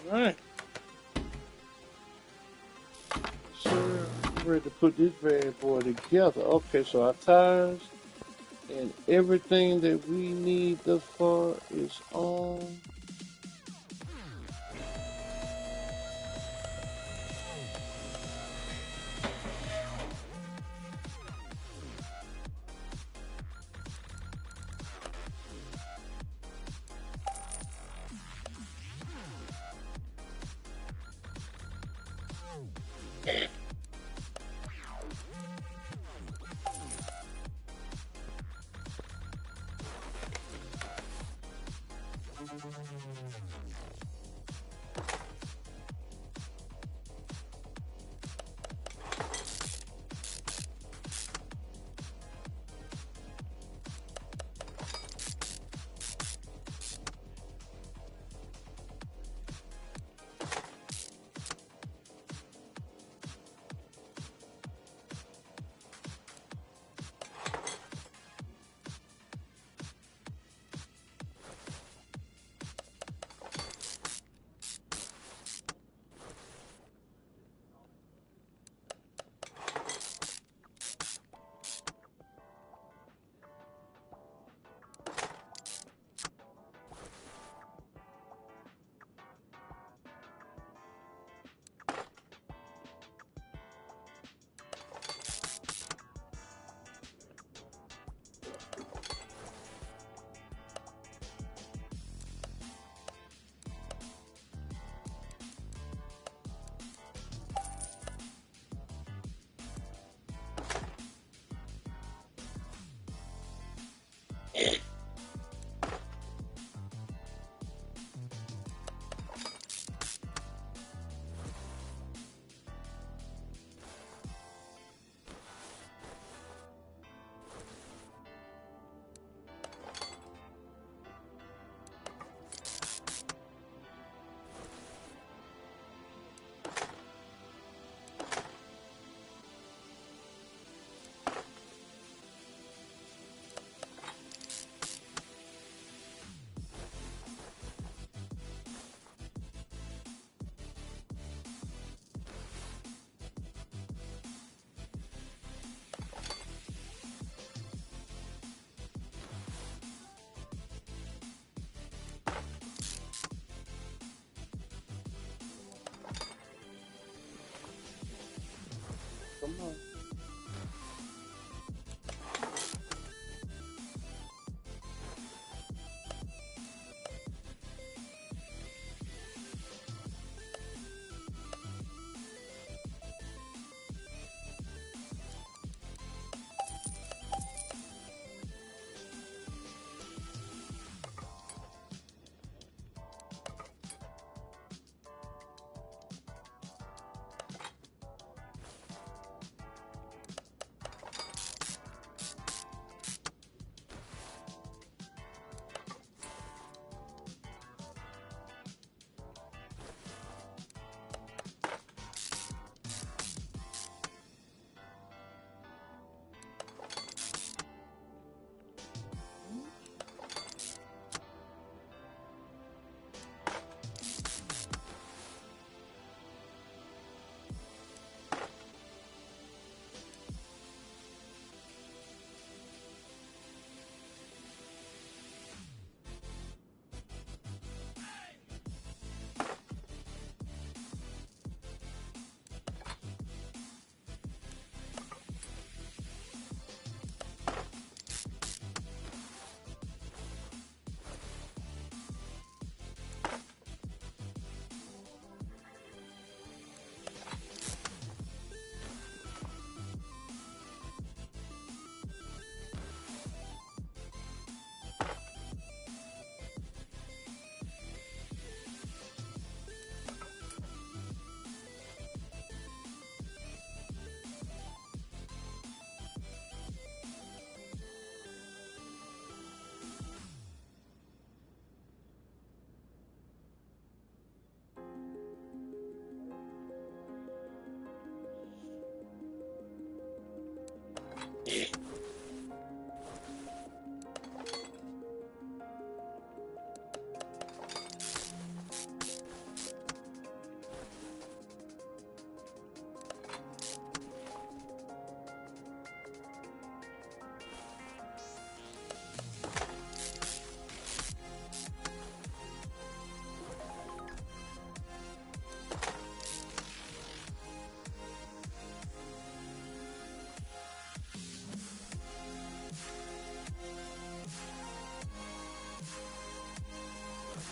All right, so I'm ready to put this bad boy together. Okay, so our tires and everything that we need thus far is on.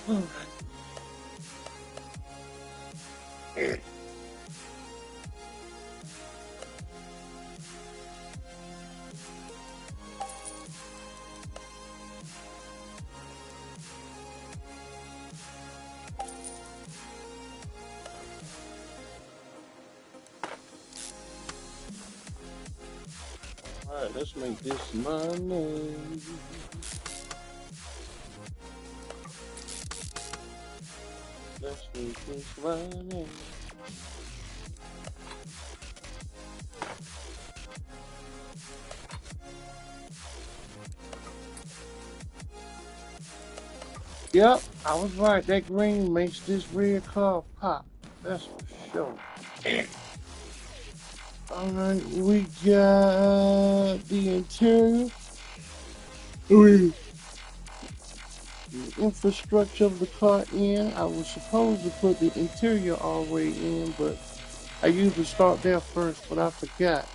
Alright, let's make this money. Let's make this money. Yep, I was right. That green makes this red car pop. That's for sure. Alright, we got the interior. The infrastructure of the car in. I was supposed to put the interior all the way in, but I usually start there first, but I forgot.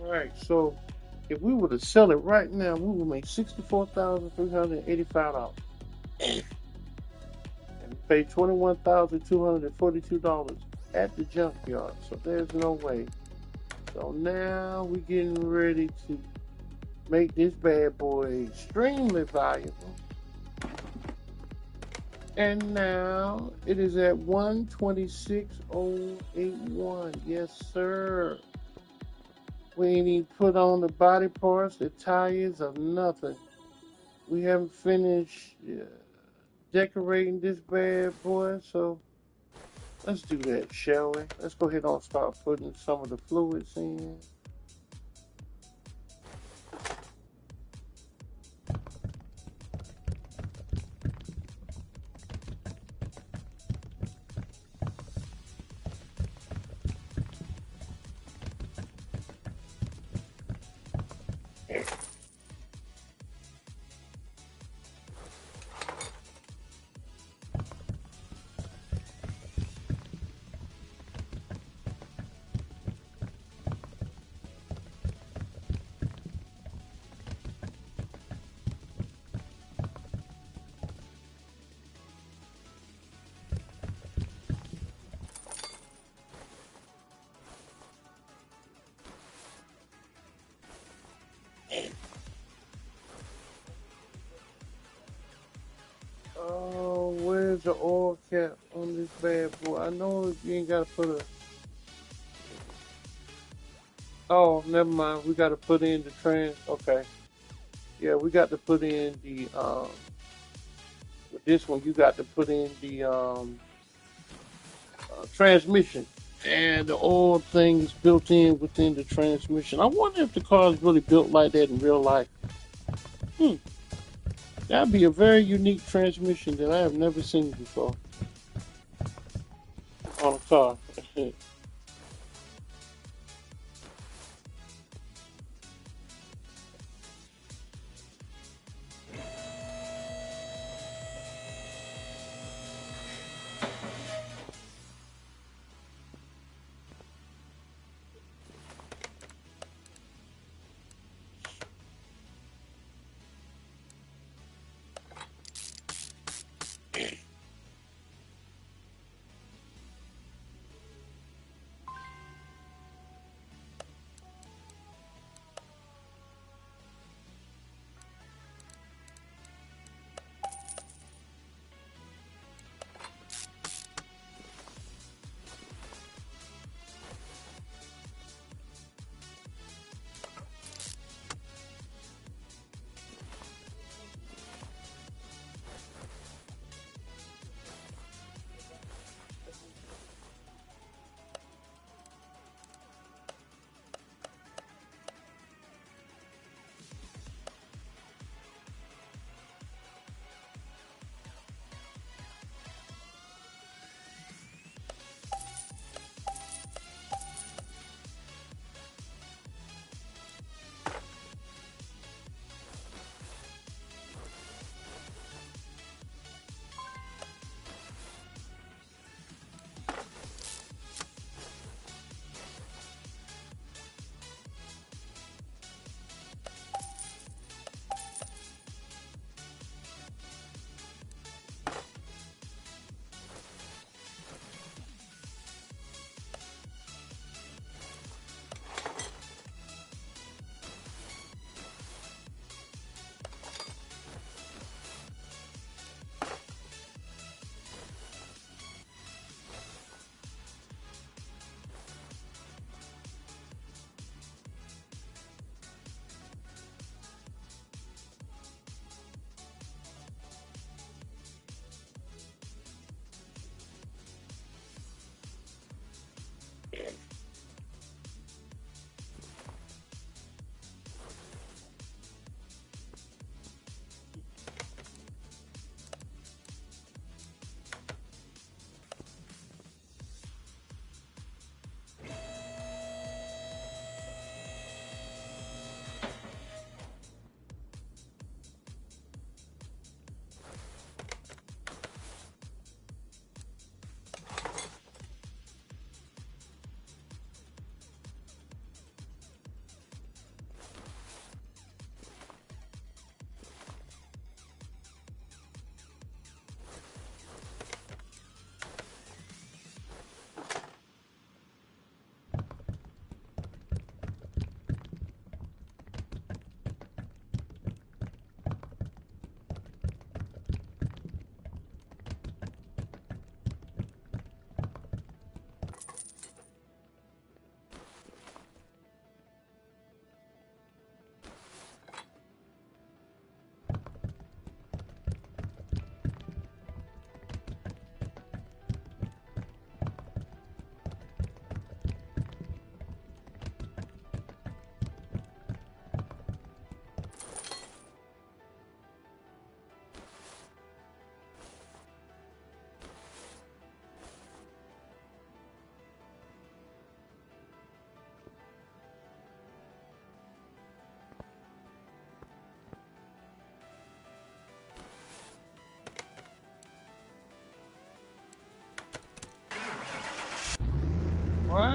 Right. So if we were to sell it right now, we would make $64,385. And pay $21,242 at the junkyard. So there's no way. So now we're getting ready to make this bad boy extremely valuable. And now it is at 126,081. Yes, sir. We ain't even put on the body parts, the tires, or nothing. We haven't finished decorating this bad boy, so let's do that, shall we? Let's go ahead and start putting some of the fluids in. Oh, where's the oil cap on this bad boy? I know you ain't gotta put a. Oh, never mind. We gotta put in the trans. Okay. Yeah, we got to put in the with this one you got to put in the transmission. And the oil thing is built in within the transmission. I wonder if the car is really built like that in real life. Hmm. That'd be a very unique transmission that I have never seen before on a car.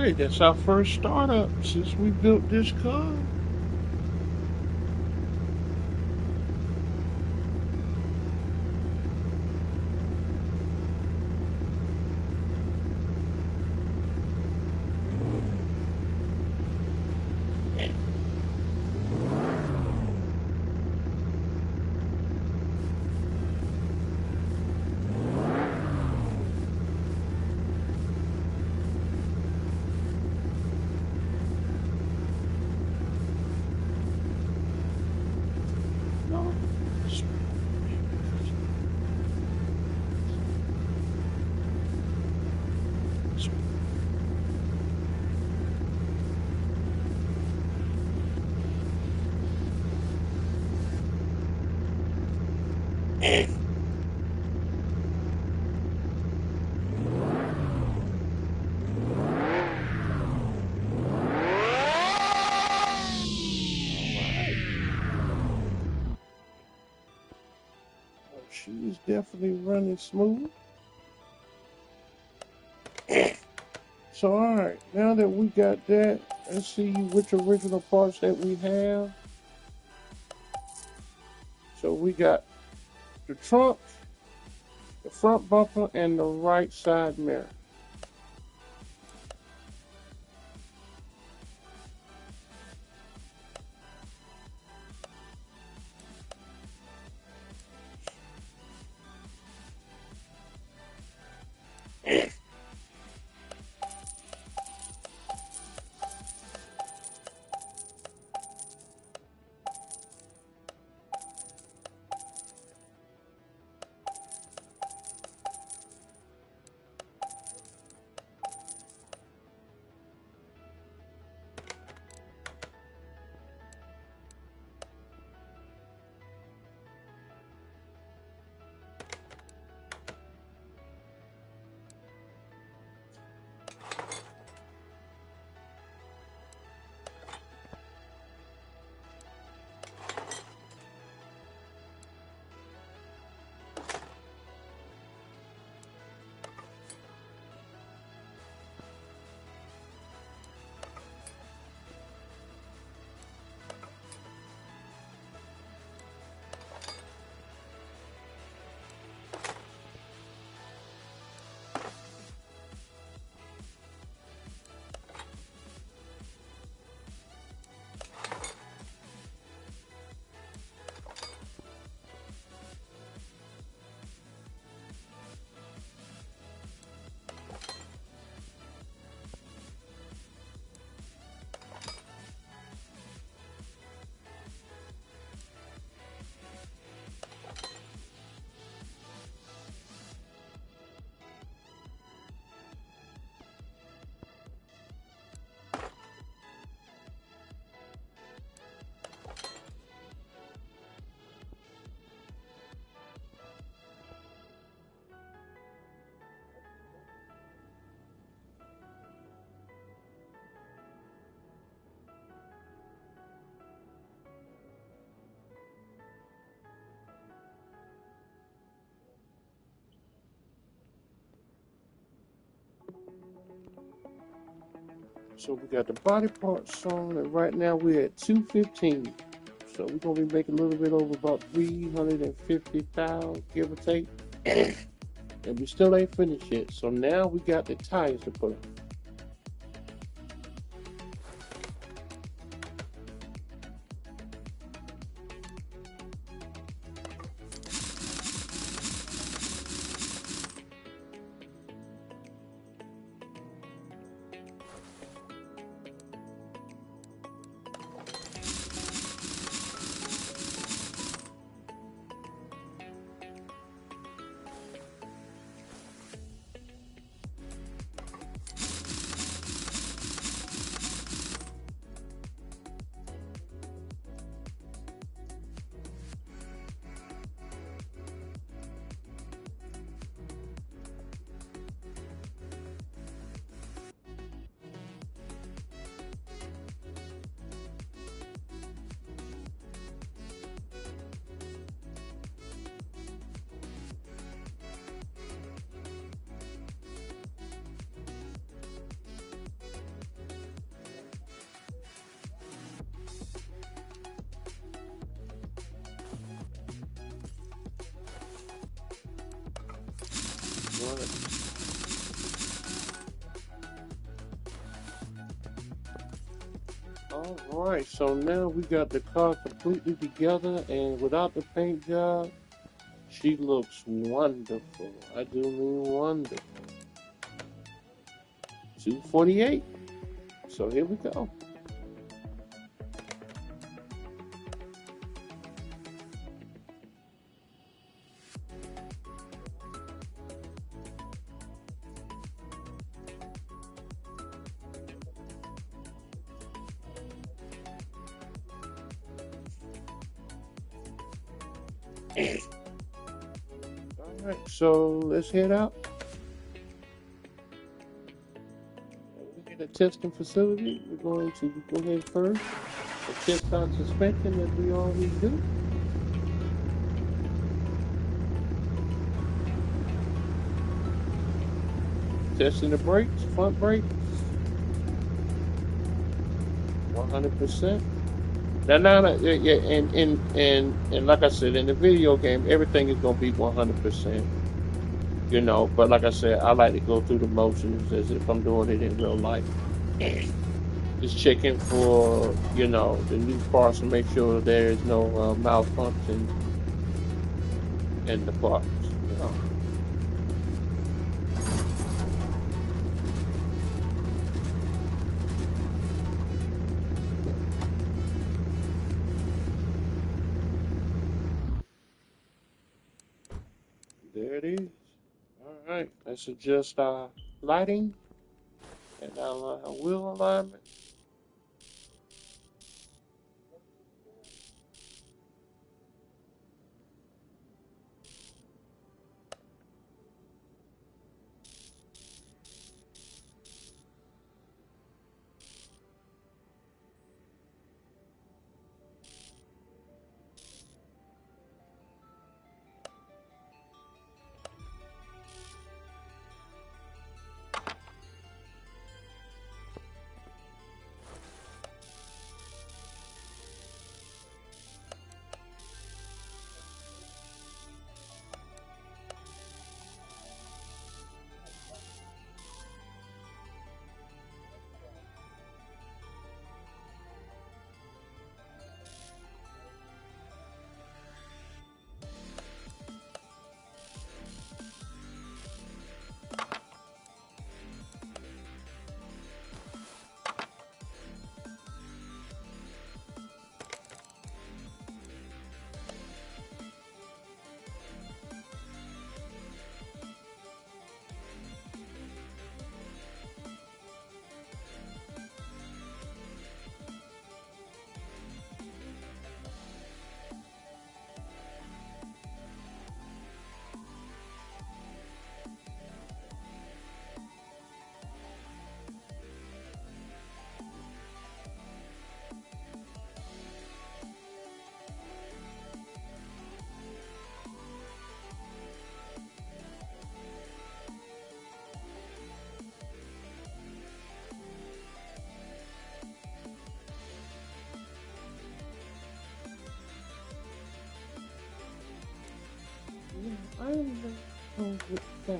right, that's our first startup since we built this car. No. She's definitely running smooth. So, all right, now that we got that, let's see which original parts that we have. So we got the trunk, the front bumper, and the right side mirror. So we got the body parts on, and right now we're at 215. So we're gonna be making a little bit over about 350,000, give or take. And we still ain't finished yet. So now we got the tires to put on. All right, so now we got the car completely together, and without the paint job, she looks wonderful. I do mean wonderful. 248. So here we go. All right, so let's head out. We get a testing facility. We're going to go ahead first and test our suspension as we always do. Testing the brakes, front brakes, 100%. Now, yeah, and like I said, in the video game, everything is gonna be 100%. You know, but like I said, I like to go through the motions as if I'm doing it in real life. Just checking for, you know, the new parts to make sure there is no malfunction in the parts. You know. There it is. All right, let's adjust our lighting and our wheel alignment. I am not with that.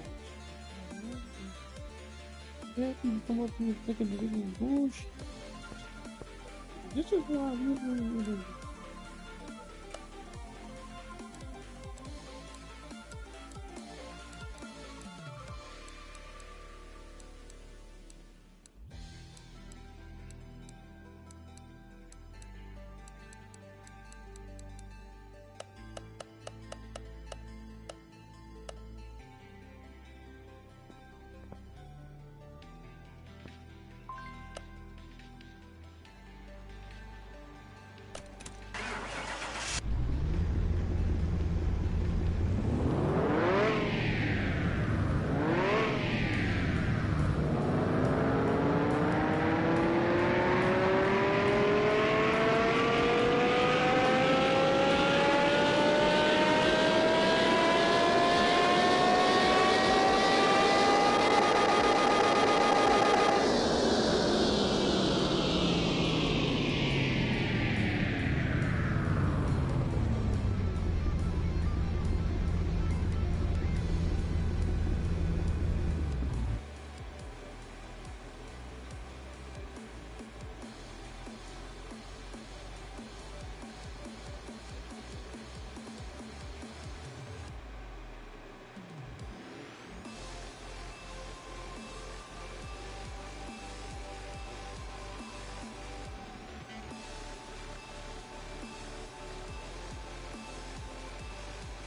Yeah, you come up here thinking this is bullshit. This is why I usually.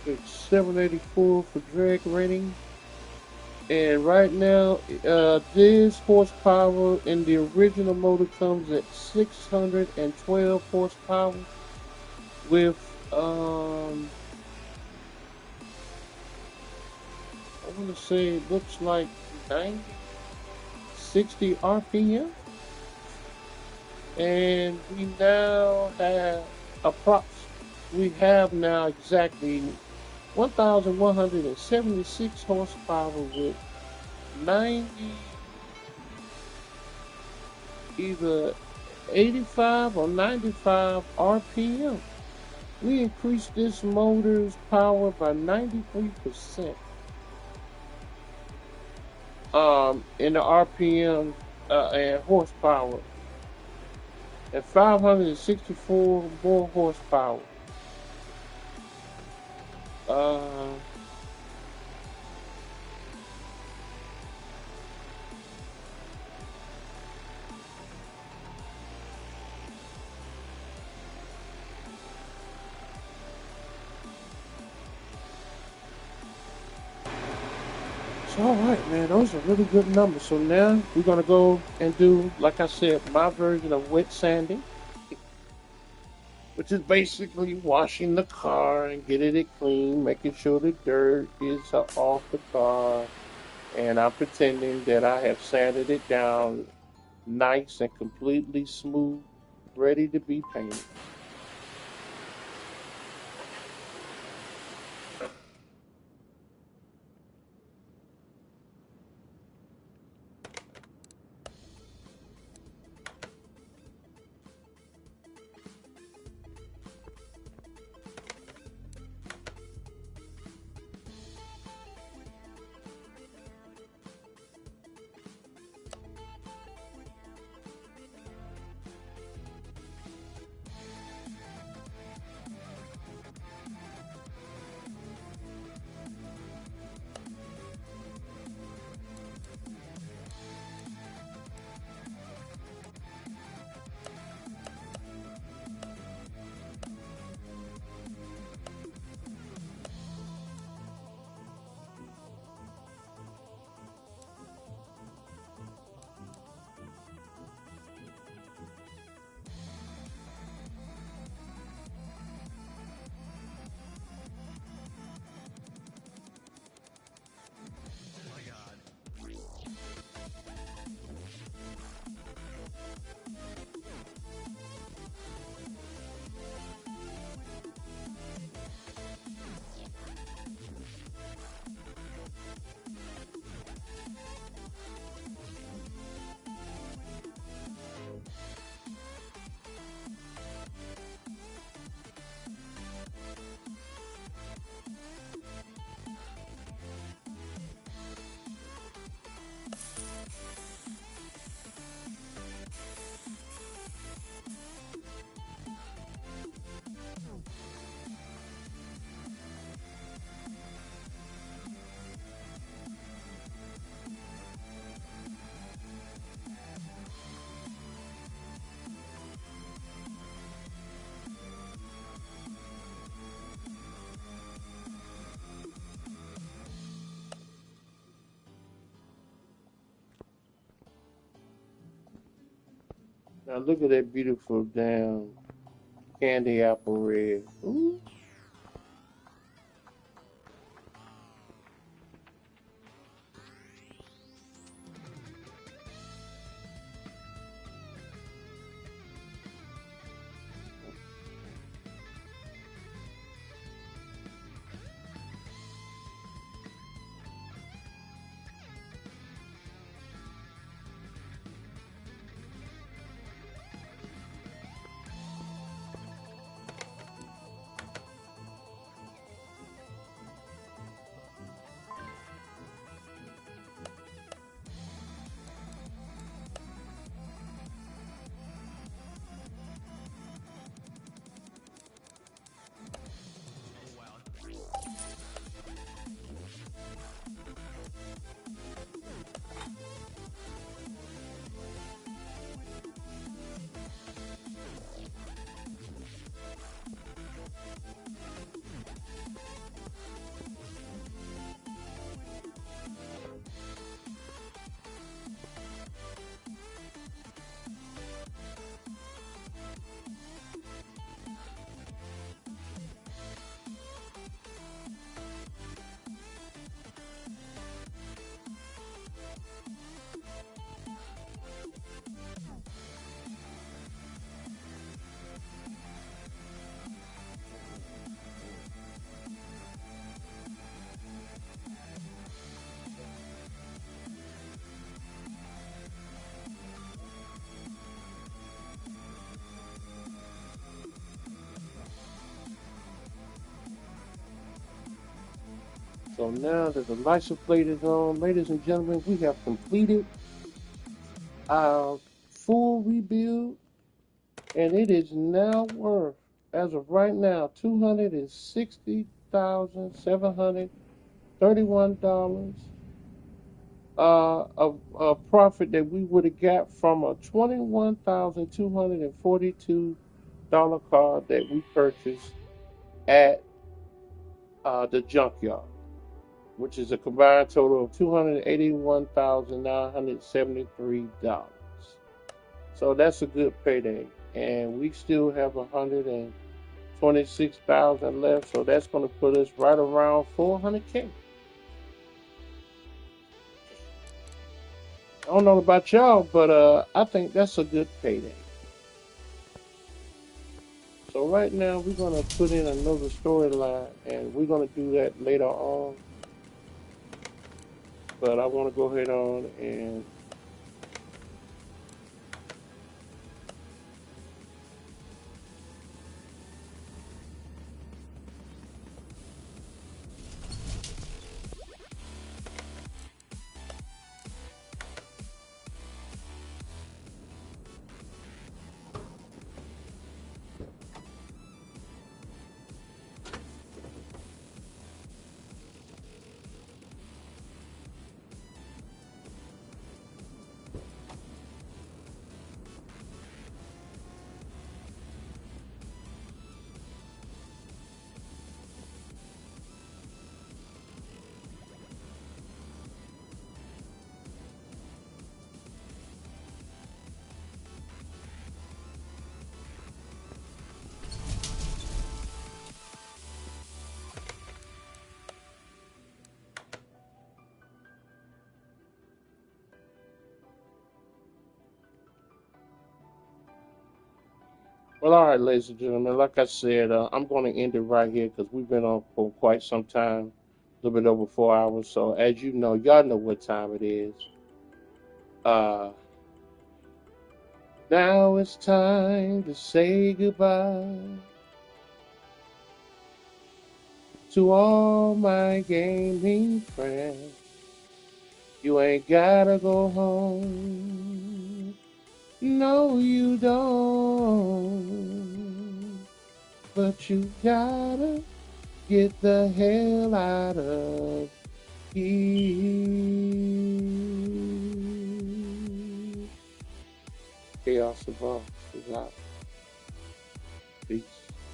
It's 784 for drag rating. And right now, this horsepower in the original motor comes at 612 horsepower with, I want to say it looks like 90, 60 RPM. And we have now exactly 1,176 horsepower with 90, either 85 or 95 RPM. We increased this motor's power by 93% in the RPM and horsepower, at 564 more horsepower. Uh, So all right, man, those are really good numbers. So now we're gonna go and do, like I said, my version of wet sanding, which is basically washing the car and getting it clean, making sure the dirt is off the car, and I'm pretending that I have sanded it down nice and completely smooth, ready to be painted. Now look at that beautiful damn candy apple red. Ooh. So now that the license plate is on, ladies and gentlemen, we have completed our full rebuild, and it is now worth, as of right now, $260,731 of profit that we would have got from a $21,242 car that we purchased at the junkyard, which is a combined total of $281,973. So that's a good payday. And we still have 126,000 left, so that's going to put us right around 400K. I don't know about y'all, but I think that's a good payday. So right now we're going to put in another storyline, and we're going to do that later on. But I want to go ahead on and well, all right, ladies and gentlemen, like I said, I'm going to end it right here because we've been on for quite some time, a little bit over 4 hours. So, as you know, y'all know what time it is. Uh, Now it's time to say goodbye to all my gaming friends. You ain't gotta go home. No, you don't. But you gotta get the hell out of here. Chaos Savant is out. Peace.